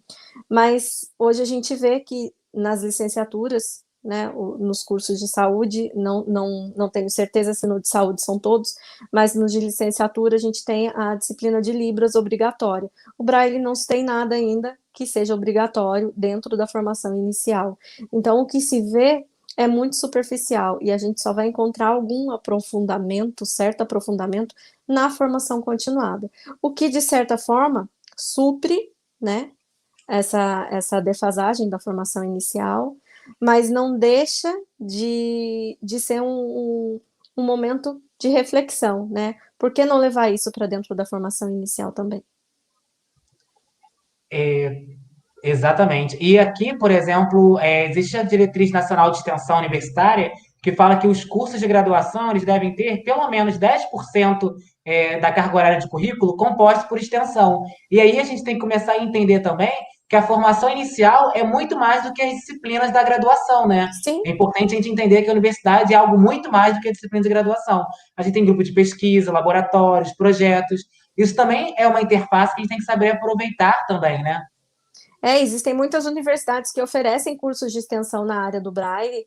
mas hoje a gente vê que nas licenciaturas, né, nos cursos de saúde, não tenho certeza se no de saúde são todos, mas nos de licenciatura a gente tem a disciplina de Libras obrigatória. O Braille não se tem nada ainda que seja obrigatório dentro da formação inicial. Então, o que se vê é muito superficial e a gente só vai encontrar algum aprofundamento, certo aprofundamento, na formação continuada. O que, de certa forma, supre, né, essa defasagem da formação inicial, mas não deixa de ser um momento de reflexão, né? Por que não levar isso para dentro da formação inicial também? Exatamente. E aqui, por exemplo, existe a Diretriz Nacional de Extensão Universitária que fala que os cursos de graduação eles devem ter pelo menos 10% da carga horária de currículo composta por extensão. E aí a gente tem que começar a entender também que a formação inicial é muito mais do que as disciplinas da graduação, né? Sim. É importante a gente entender que a universidade é algo muito mais do que a disciplina de graduação. A gente tem grupo de pesquisa, laboratórios, projetos. Isso também é uma interface que a gente tem que saber aproveitar também, né? Existem muitas universidades que oferecem cursos de extensão na área do Braille,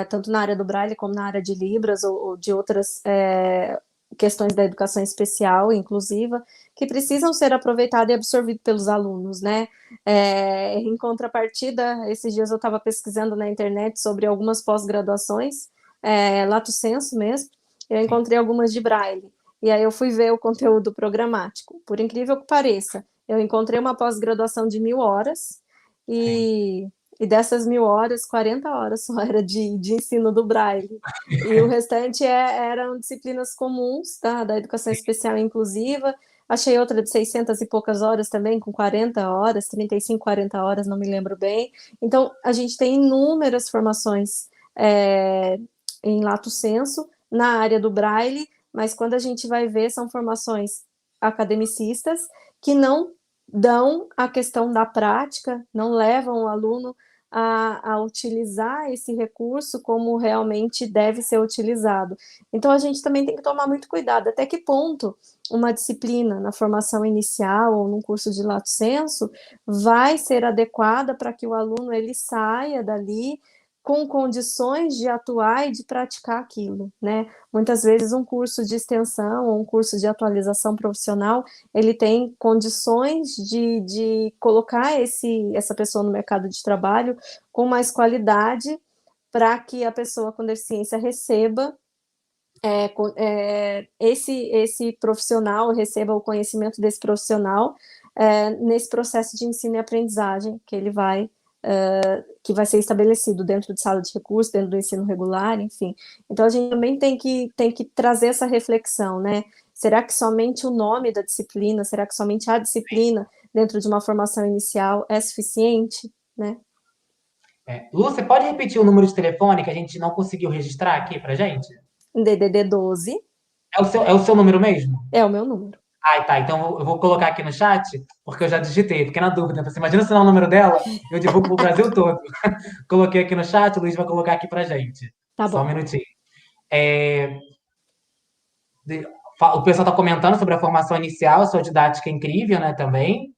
tanto na área do Braille como na área de Libras ou de outras questões da educação especial, inclusiva, que precisam ser aproveitados e absorvidos pelos alunos, né? Em contrapartida, esses dias eu estava pesquisando na internet sobre algumas pós-graduações, lato sensu mesmo, eu Sim. encontrei algumas de Braille, e aí eu fui ver o conteúdo programático. Por incrível que pareça, eu encontrei uma pós-graduação de 1.000 horas e dessas 1.000 horas, 40 horas só era de ensino do Braille. E o restante eram disciplinas comuns da educação especial inclusiva. Achei outra de 600 e poucas horas também, com 40 horas, 35, 40 horas, não me lembro bem. Então, a gente tem inúmeras formações em lato sensu na área do Braille, mas quando a gente vai ver, são formações academicistas que não dão a questão da prática, não levam o aluno a utilizar esse recurso como realmente deve ser utilizado. Então, a gente também tem que tomar muito cuidado, até que ponto uma disciplina na formação inicial ou num curso de lato sensu vai ser adequada para que o aluno ele saia dali com condições de atuar e de praticar aquilo, né? Muitas vezes um curso de extensão ou um curso de atualização profissional, ele tem condições de colocar essa pessoa no mercado de trabalho com mais qualidade para que a pessoa com deficiência receba esse profissional, receba o conhecimento desse profissional nesse processo de ensino e aprendizagem que vai ser estabelecido dentro de sala de recursos, dentro do ensino regular, enfim. Então, a gente também tem que trazer essa reflexão, né? Será que somente o nome da disciplina, será que somente a disciplina dentro de uma formação inicial é suficiente, né? Lu, você pode repetir o número de telefone que a gente não conseguiu registrar aqui pra gente? DDD 12 É o seu número mesmo? é o meu número. Ah, tá. Então eu vou colocar aqui no chat, porque eu já digitei, fiquei na dúvida. Você imagina se não é o número dela, eu divulgo pro Brasil todo. Coloquei aqui no chat, o Luiz vai colocar aqui pra gente. Tá Só um bom. minutinho. É, O pessoal está comentando sobre a formação inicial, a sua didática é incrível, né, também.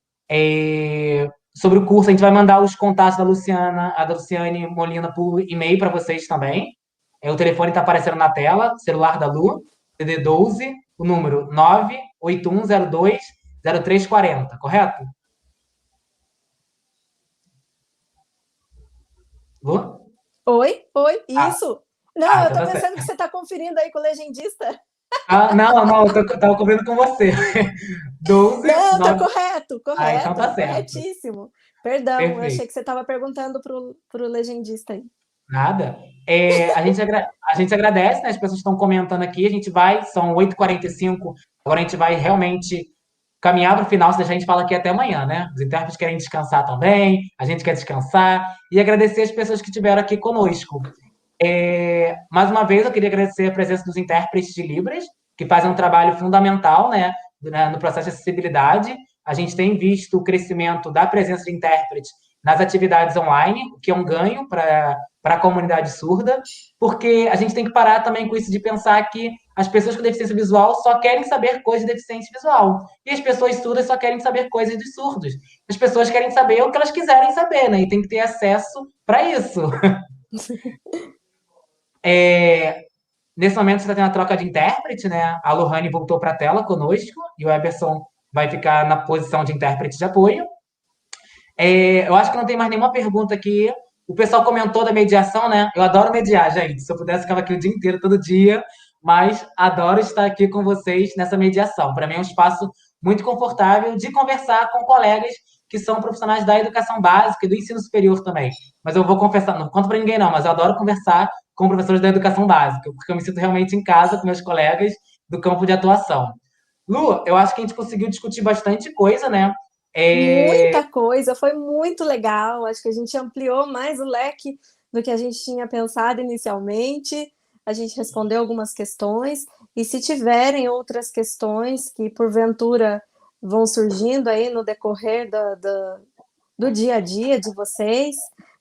Sobre o curso, a gente vai mandar os contatos da Luciana, a da Luciane Molina, por e-mail para vocês também. O telefone está aparecendo na tela, celular da Lu, DD12, o número 981020340, correto? Lu? Oi, Ah, isso. Não, eu então tô tá pensando certo. que você tá conferindo aí com o legendista. Não, eu tava cobrindo com você. 12, Não, tá 9. correto, Então tá certo. corretíssimo. Perdão, eu achei Perfeito. que você estava perguntando pro legendista aí. Nada. A gente agradece, né? As pessoas estão comentando aqui. A gente vai, são 8h45. Agora a gente vai realmente caminhar para o final, senão a gente fala aqui até amanhã, né? Os intérpretes querem descansar também, a gente quer descansar. E agradecer as pessoas que estiveram aqui conosco. Mais uma vez, eu queria agradecer a presença dos intérpretes de Libras, que fazem um trabalho fundamental, né, no processo de acessibilidade. A gente tem visto o crescimento da presença de intérpretes nas atividades online, o que é um ganho para a comunidade surda, porque a gente tem que parar também com isso de pensar que as pessoas com deficiência visual só querem saber coisas de deficiência visual. E as pessoas surdas só querem saber coisas de surdos. As pessoas querem saber o que elas quiserem saber, né? E tem que ter acesso para isso. Nesse momento você está tendo a troca de intérprete, né? A Lohane voltou para a tela conosco e o Eberson vai ficar na posição de intérprete de apoio. Eu acho que não tem mais nenhuma pergunta aqui. O pessoal comentou da mediação, né? Eu adoro mediar, gente. Se eu pudesse, ficava aqui o dia inteiro, todo dia. Mas adoro estar aqui com vocês nessa mediação. Para mim é um espaço muito confortável de conversar com colegas que são profissionais da educação básica e do ensino superior também. Mas eu vou confessar, não conto para ninguém não, mas eu adoro conversar com professores da educação básica, porque eu me sinto realmente em casa com meus colegas do campo de atuação. Lu, eu acho que a gente conseguiu discutir bastante coisa, né? Muita coisa, foi muito legal. Acho que a gente ampliou mais o leque do que a gente tinha pensado inicialmente. A gente respondeu algumas questões. E se tiverem outras questões que, porventura, vão surgindo aí no decorrer do dia a dia de vocês,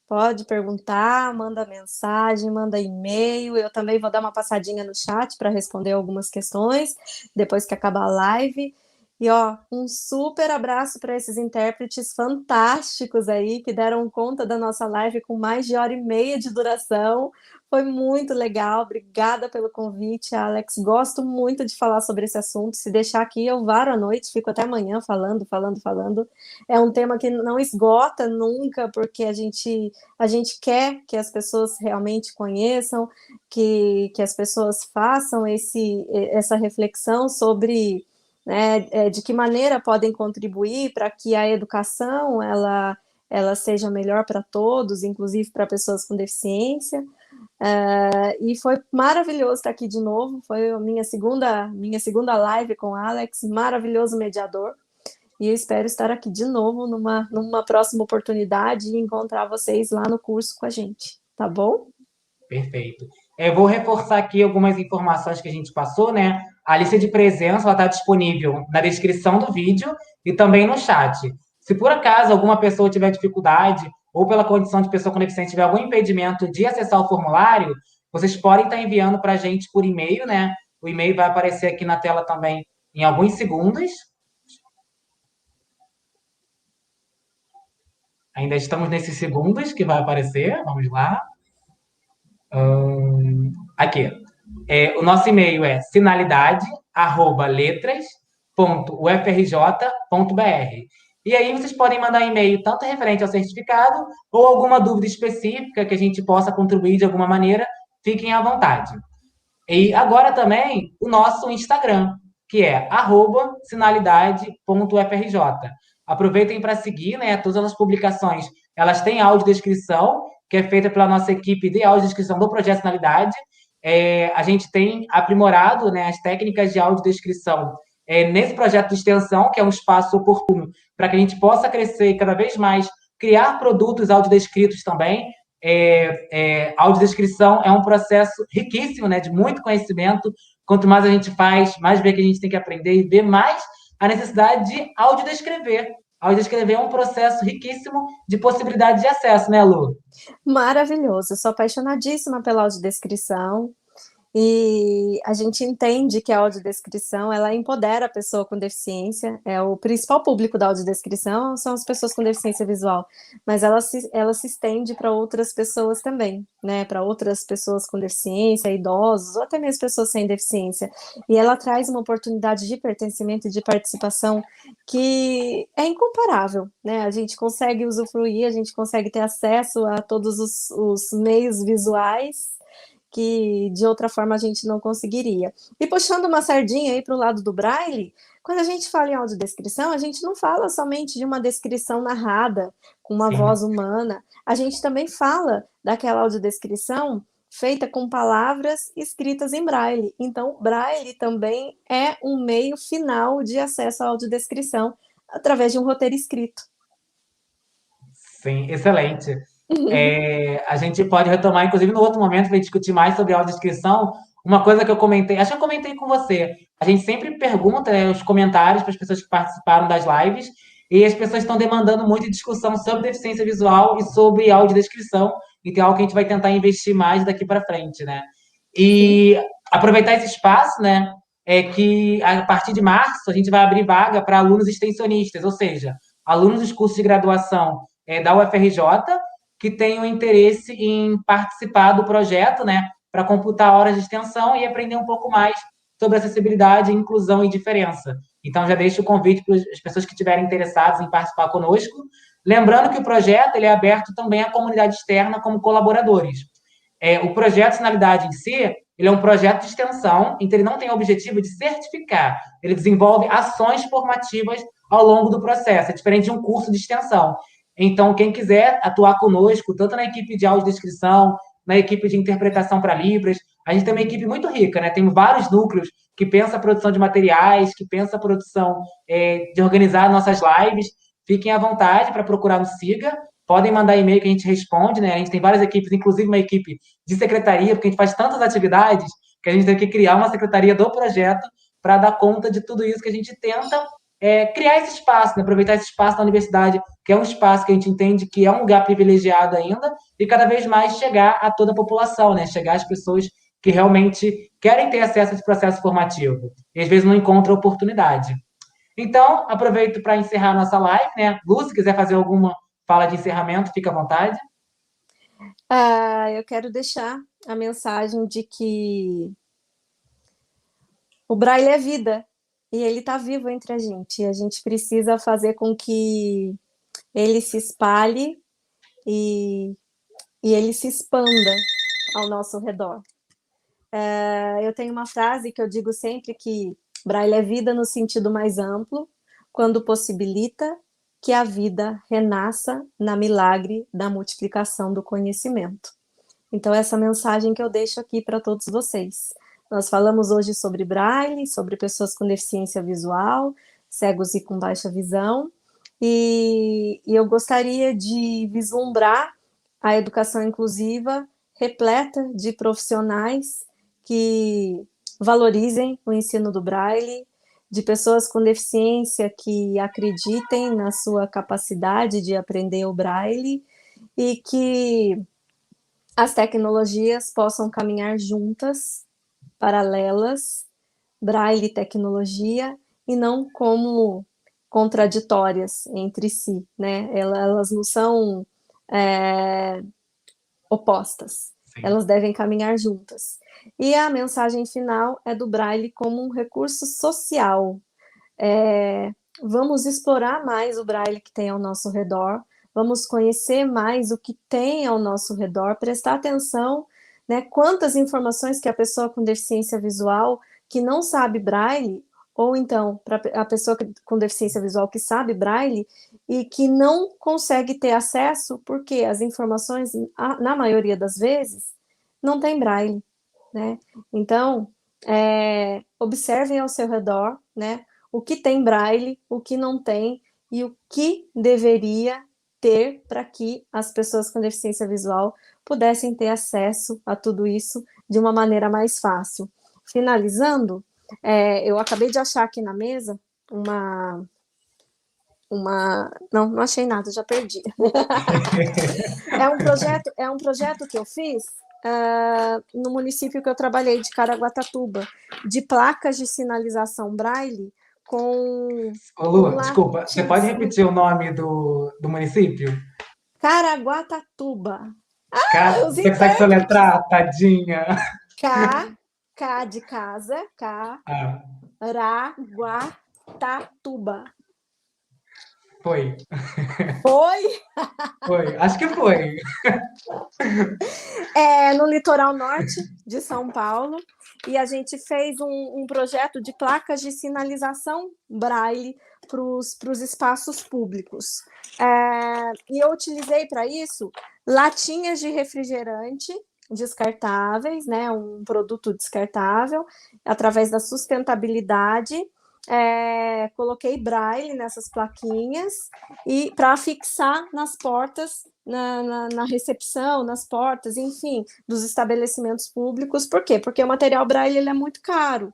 pode perguntar, manda mensagem, manda e-mail. Eu também vou dar uma passadinha no chat para responder algumas questões depois que acabar a live. E ó, um super abraço para esses intérpretes fantásticos aí que deram conta da nossa live com mais de 1h30 de duração. Foi muito legal. Obrigada pelo convite, Alex. Gosto muito de falar sobre esse assunto. Se deixar aqui, eu varo a noite, fico até amanhã falando. É um tema que não esgota nunca, porque a gente quer que as pessoas realmente conheçam, que as pessoas façam essa reflexão sobre, né, de que maneira podem contribuir para que a educação ela seja melhor para todos, inclusive para pessoas com deficiência. E foi maravilhoso estar aqui de novo. Foi a minha segunda live com o Alex, maravilhoso mediador. E eu espero estar aqui de novo numa próxima oportunidade e encontrar vocês lá no curso com a gente, tá bom? Perfeito. Eu vou reforçar aqui algumas informações que a gente passou, né? A lista de presença está disponível na descrição do vídeo e também no chat. Se por acaso alguma pessoa tiver dificuldade ou pela condição de pessoa com deficiência tiver algum impedimento de acessar o formulário, vocês podem estar enviando para a gente por e-mail, né? O e-mail vai aparecer aqui na tela também em alguns segundos. Ainda estamos nesses segundos que vai aparecer. Vamos lá. Aqui. O nosso e-mail é sinalidade@letras.ufrj.br. E aí vocês podem mandar e-mail tanto referente ao certificado ou alguma dúvida específica que a gente possa contribuir de alguma maneira, fiquem à vontade. E agora também o nosso Instagram, que é @sinalidade.ufrj. Aproveitem para seguir, né? Todas as publicações, elas têm audiodescrição, que é feita pela nossa equipe de audiodescrição do Projeto Sinalidade. A gente tem aprimorado, né, as técnicas de audiodescrição nesse projeto de extensão, que é um espaço oportuno para que a gente possa crescer e cada vez mais criar produtos audiodescritos também. Audiodescrição é um processo riquíssimo, né, de muito conhecimento. Quanto mais a gente faz, mais vê que a gente tem que aprender e ver mais a necessidade de audiodescrever. Audiodescrever é um processo riquíssimo de possibilidade de acesso, né, Lu? Maravilhoso. Eu sou apaixonadíssima pela audiodescrição. E a gente entende que a audiodescrição, ela empodera a pessoa com deficiência, o principal público da audiodescrição são as pessoas com deficiência visual, mas ela se estende para outras pessoas também, né, para outras pessoas com deficiência, idosos, ou até mesmo pessoas sem deficiência, e ela traz uma oportunidade de pertencimento e de participação que é incomparável, né, a gente consegue usufruir, a gente consegue ter acesso a todos os meios visuais, que de outra forma a gente não conseguiria. E puxando uma sardinha aí para o lado do Braille, quando a gente fala em audiodescrição, a gente não fala somente de uma descrição narrada com uma Sim. voz humana, a gente também fala daquela audiodescrição feita com palavras escritas em Braille. Então, Braille também é um meio final de acesso à audiodescrição através de um roteiro escrito. Sim, excelente. A gente pode retomar, inclusive, no outro momento, para discutir mais sobre audiodescrição. Uma coisa que eu comentei, acho que eu comentei com você. A gente sempre pergunta, né, os comentários para as pessoas que participaram das lives, e as pessoas estão demandando muita discussão sobre deficiência visual e sobre audiodescrição, e tem algo que a gente vai tentar investir mais daqui para frente, né? Sim. E aproveitar esse espaço, né, é que a partir de março a gente vai abrir vaga para alunos extensionistas, ou seja, alunos dos cursos de graduação da UFRJ que tenham interesse em participar do projeto, né, para computar horas de extensão e aprender um pouco mais sobre acessibilidade, inclusão e diferença. Então, já deixo o convite para as pessoas que estiverem interessadas em participar conosco. Lembrando que o projeto ele é aberto também à comunidade externa como colaboradores. O projeto Sinalidade em si, ele é um projeto de extensão, então ele não tem o objetivo de certificar, ele desenvolve ações formativas ao longo do processo, é diferente de um curso de extensão. Então, quem quiser atuar conosco, tanto na equipe de audiodescrição, na equipe de interpretação para Libras, a gente tem uma equipe muito rica, né? Tem vários núcleos que pensa a produção de materiais, que pensa a produção de organizar nossas lives. Fiquem à vontade para procurar no Siga. Podem mandar e-mail que a gente responde, né? A gente tem várias equipes, inclusive uma equipe de secretaria, porque a gente faz tantas atividades que a gente tem que criar uma secretaria do projeto para dar conta de tudo isso que a gente tenta criar esse espaço, né? Aproveitar esse espaço da universidade, que é um espaço que a gente entende que é um lugar privilegiado ainda, e cada vez mais chegar a toda a população, né? Chegar às pessoas que realmente querem ter acesso a esse processo formativo e às vezes não encontram oportunidade. Então, aproveito para encerrar a nossa live, né? Lu, se quiser fazer alguma fala de encerramento, fica à vontade. Eu quero deixar a mensagem de que o Braille é vida e ele está vivo entre a gente. E a gente precisa fazer com que ele se espalhe e, e ele se expanda ao nosso redor. Eu tenho uma frase que eu digo sempre que Braille é vida no sentido mais amplo, quando possibilita que a vida renasça na milagre da multiplicação do conhecimento. Então, essa mensagem que eu deixo aqui para todos vocês. Nós falamos hoje sobre Braille, sobre pessoas com deficiência visual, cegos e com baixa visão, e eu gostaria de vislumbrar a educação inclusiva repleta de profissionais que valorizem o ensino do Braille, de pessoas com deficiência que acreditem na sua capacidade de aprender o Braille e que as tecnologias possam caminhar juntas, paralelas, Braille e tecnologia, e não como contraditórias entre si, né? Elas não são opostas, Sim. elas devem caminhar juntas. E a mensagem final é do Braille como um recurso social. Vamos explorar mais o Braille que tem ao nosso redor, vamos conhecer mais o que tem ao nosso redor, prestar atenção, né, quantas informações que a pessoa com deficiência visual que não sabe Braille, ou então para a pessoa com deficiência visual que sabe Braille e que não consegue ter acesso, porque as informações, na maioria das vezes, não tem Braille, né? Então, observem ao seu redor, né? O que tem Braille, o que não tem e o que deveria ter para que as pessoas com deficiência visual pudessem ter acesso a tudo isso de uma maneira mais fácil. Finalizando, eu acabei de achar aqui na mesa não achei nada, já perdi. É um projeto que eu fiz no município que eu trabalhei, de Caraguatatuba, de placas de sinalização Braille Ô, com Lu, desculpa, você pode latinhas. repetir o nome do município? Caraguatatuba. Cara, Os você consegue intérpretes. soletrar, tadinha? K de casa, Ah, Caraguatatuba. foi. Foi Foi. Acho que foi. no litoral norte de São Paulo, e a gente fez um projeto de placas de sinalização Braille para os espaços públicos. E eu utilizei para isso latinhas de refrigerante descartáveis, né, um produto descartável, através da sustentabilidade. Coloquei Braille nessas plaquinhas e para fixar nas portas, na recepção, nas portas, enfim, dos estabelecimentos públicos. Por quê? Porque o material Braille ele é muito caro.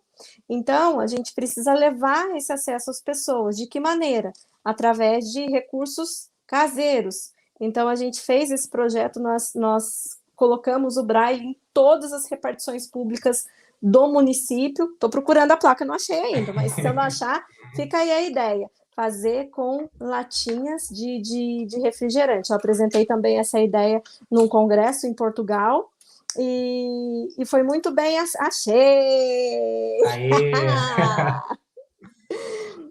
Então, a gente precisa levar esse acesso às pessoas. De que maneira? Através de recursos caseiros. Então, a gente fez esse projeto, nós colocamos o Braille em todas as repartições públicas do município. Estou procurando a placa, não achei ainda, mas se eu não achar, fica aí a ideia. Fazer com latinhas de refrigerante. Eu apresentei também essa ideia num congresso em Portugal e foi muito bem. Achei! Aê!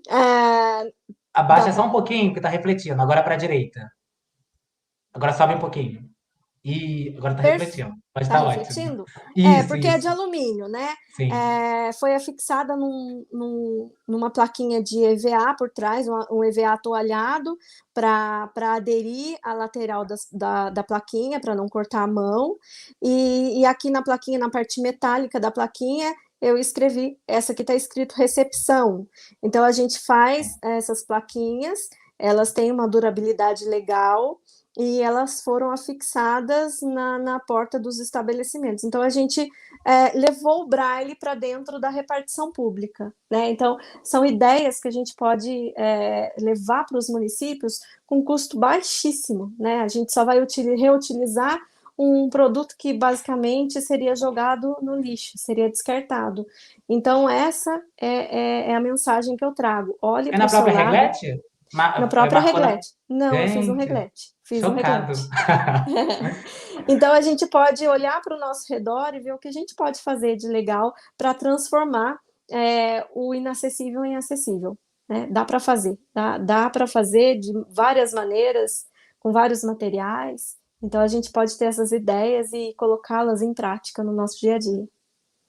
É, dá Abaixa só pra... um pouquinho, que tá refletindo. Agora para a direita. Agora sobe um pouquinho. E agora tá Perfe... refletindo. Mas Tá tá ótimo. refletindo? Isso, Porque é de isso. alumínio, né? Sim. Foi afixada numa plaquinha de EVA por trás, um EVA toalhado, para aderir à lateral da plaquinha, para não cortar a mão. E aqui na plaquinha, na parte metálica da plaquinha, eu escrevi, essa aqui está escrito recepção. Então, a gente faz essas plaquinhas, elas têm uma durabilidade legal, e elas foram afixadas na porta dos estabelecimentos. Então, a gente levou o Braille para dentro da repartição pública, né? Então, são ideias que a gente pode levar para os municípios com custo baixíssimo, né? A gente só vai reutilizar um produto que basicamente seria jogado no lixo, seria descartado. Então, essa é a mensagem que eu trago. Olhe É para na o seu própria lado. reglete? Marcou Na... reglete. Não, eu fiz um Gente, reglete. Fiz um chocado. reglete. Então a gente pode olhar para o nosso redor e ver o que a gente pode fazer de legal para transformar o inacessível em acessível. Né? Dá para fazer, dá para fazer de várias maneiras, com vários materiais. Então a gente pode ter essas ideias e colocá-las em prática no nosso dia a dia.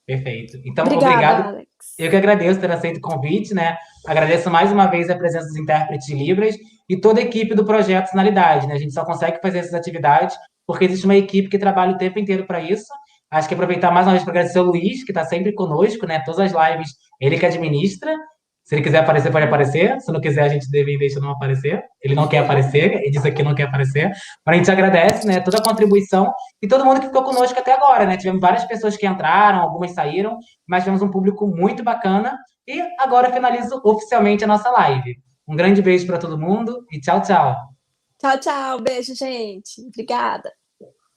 Perfeito. Então, Obrigada, obrigado. Eu Alex. que agradeço ter aceito o convite, né? Agradeço mais uma vez a presença dos intérpretes de Libras e toda a equipe do projeto Sinalidade, né? A gente só consegue fazer essas atividades porque existe uma equipe que trabalha o tempo inteiro para isso. Acho que aproveitar mais uma vez para agradecer o Luiz, que está sempre conosco, né? Todas as lives, ele que administra. Se ele quiser aparecer, pode aparecer. Se não quiser, a gente deve deixa não aparecer. Ele não quer aparecer, ele disse aqui que não quer aparecer. Mas a gente agradece, né? Toda a contribuição e todo mundo que ficou conosco até agora, né? Tivemos várias pessoas que entraram, algumas saíram, mas tivemos um público muito bacana. E agora eu finalizo oficialmente a nossa live. Um grande beijo para todo mundo e tchau, tchau. Tchau, tchau. Beijo, gente. Obrigada.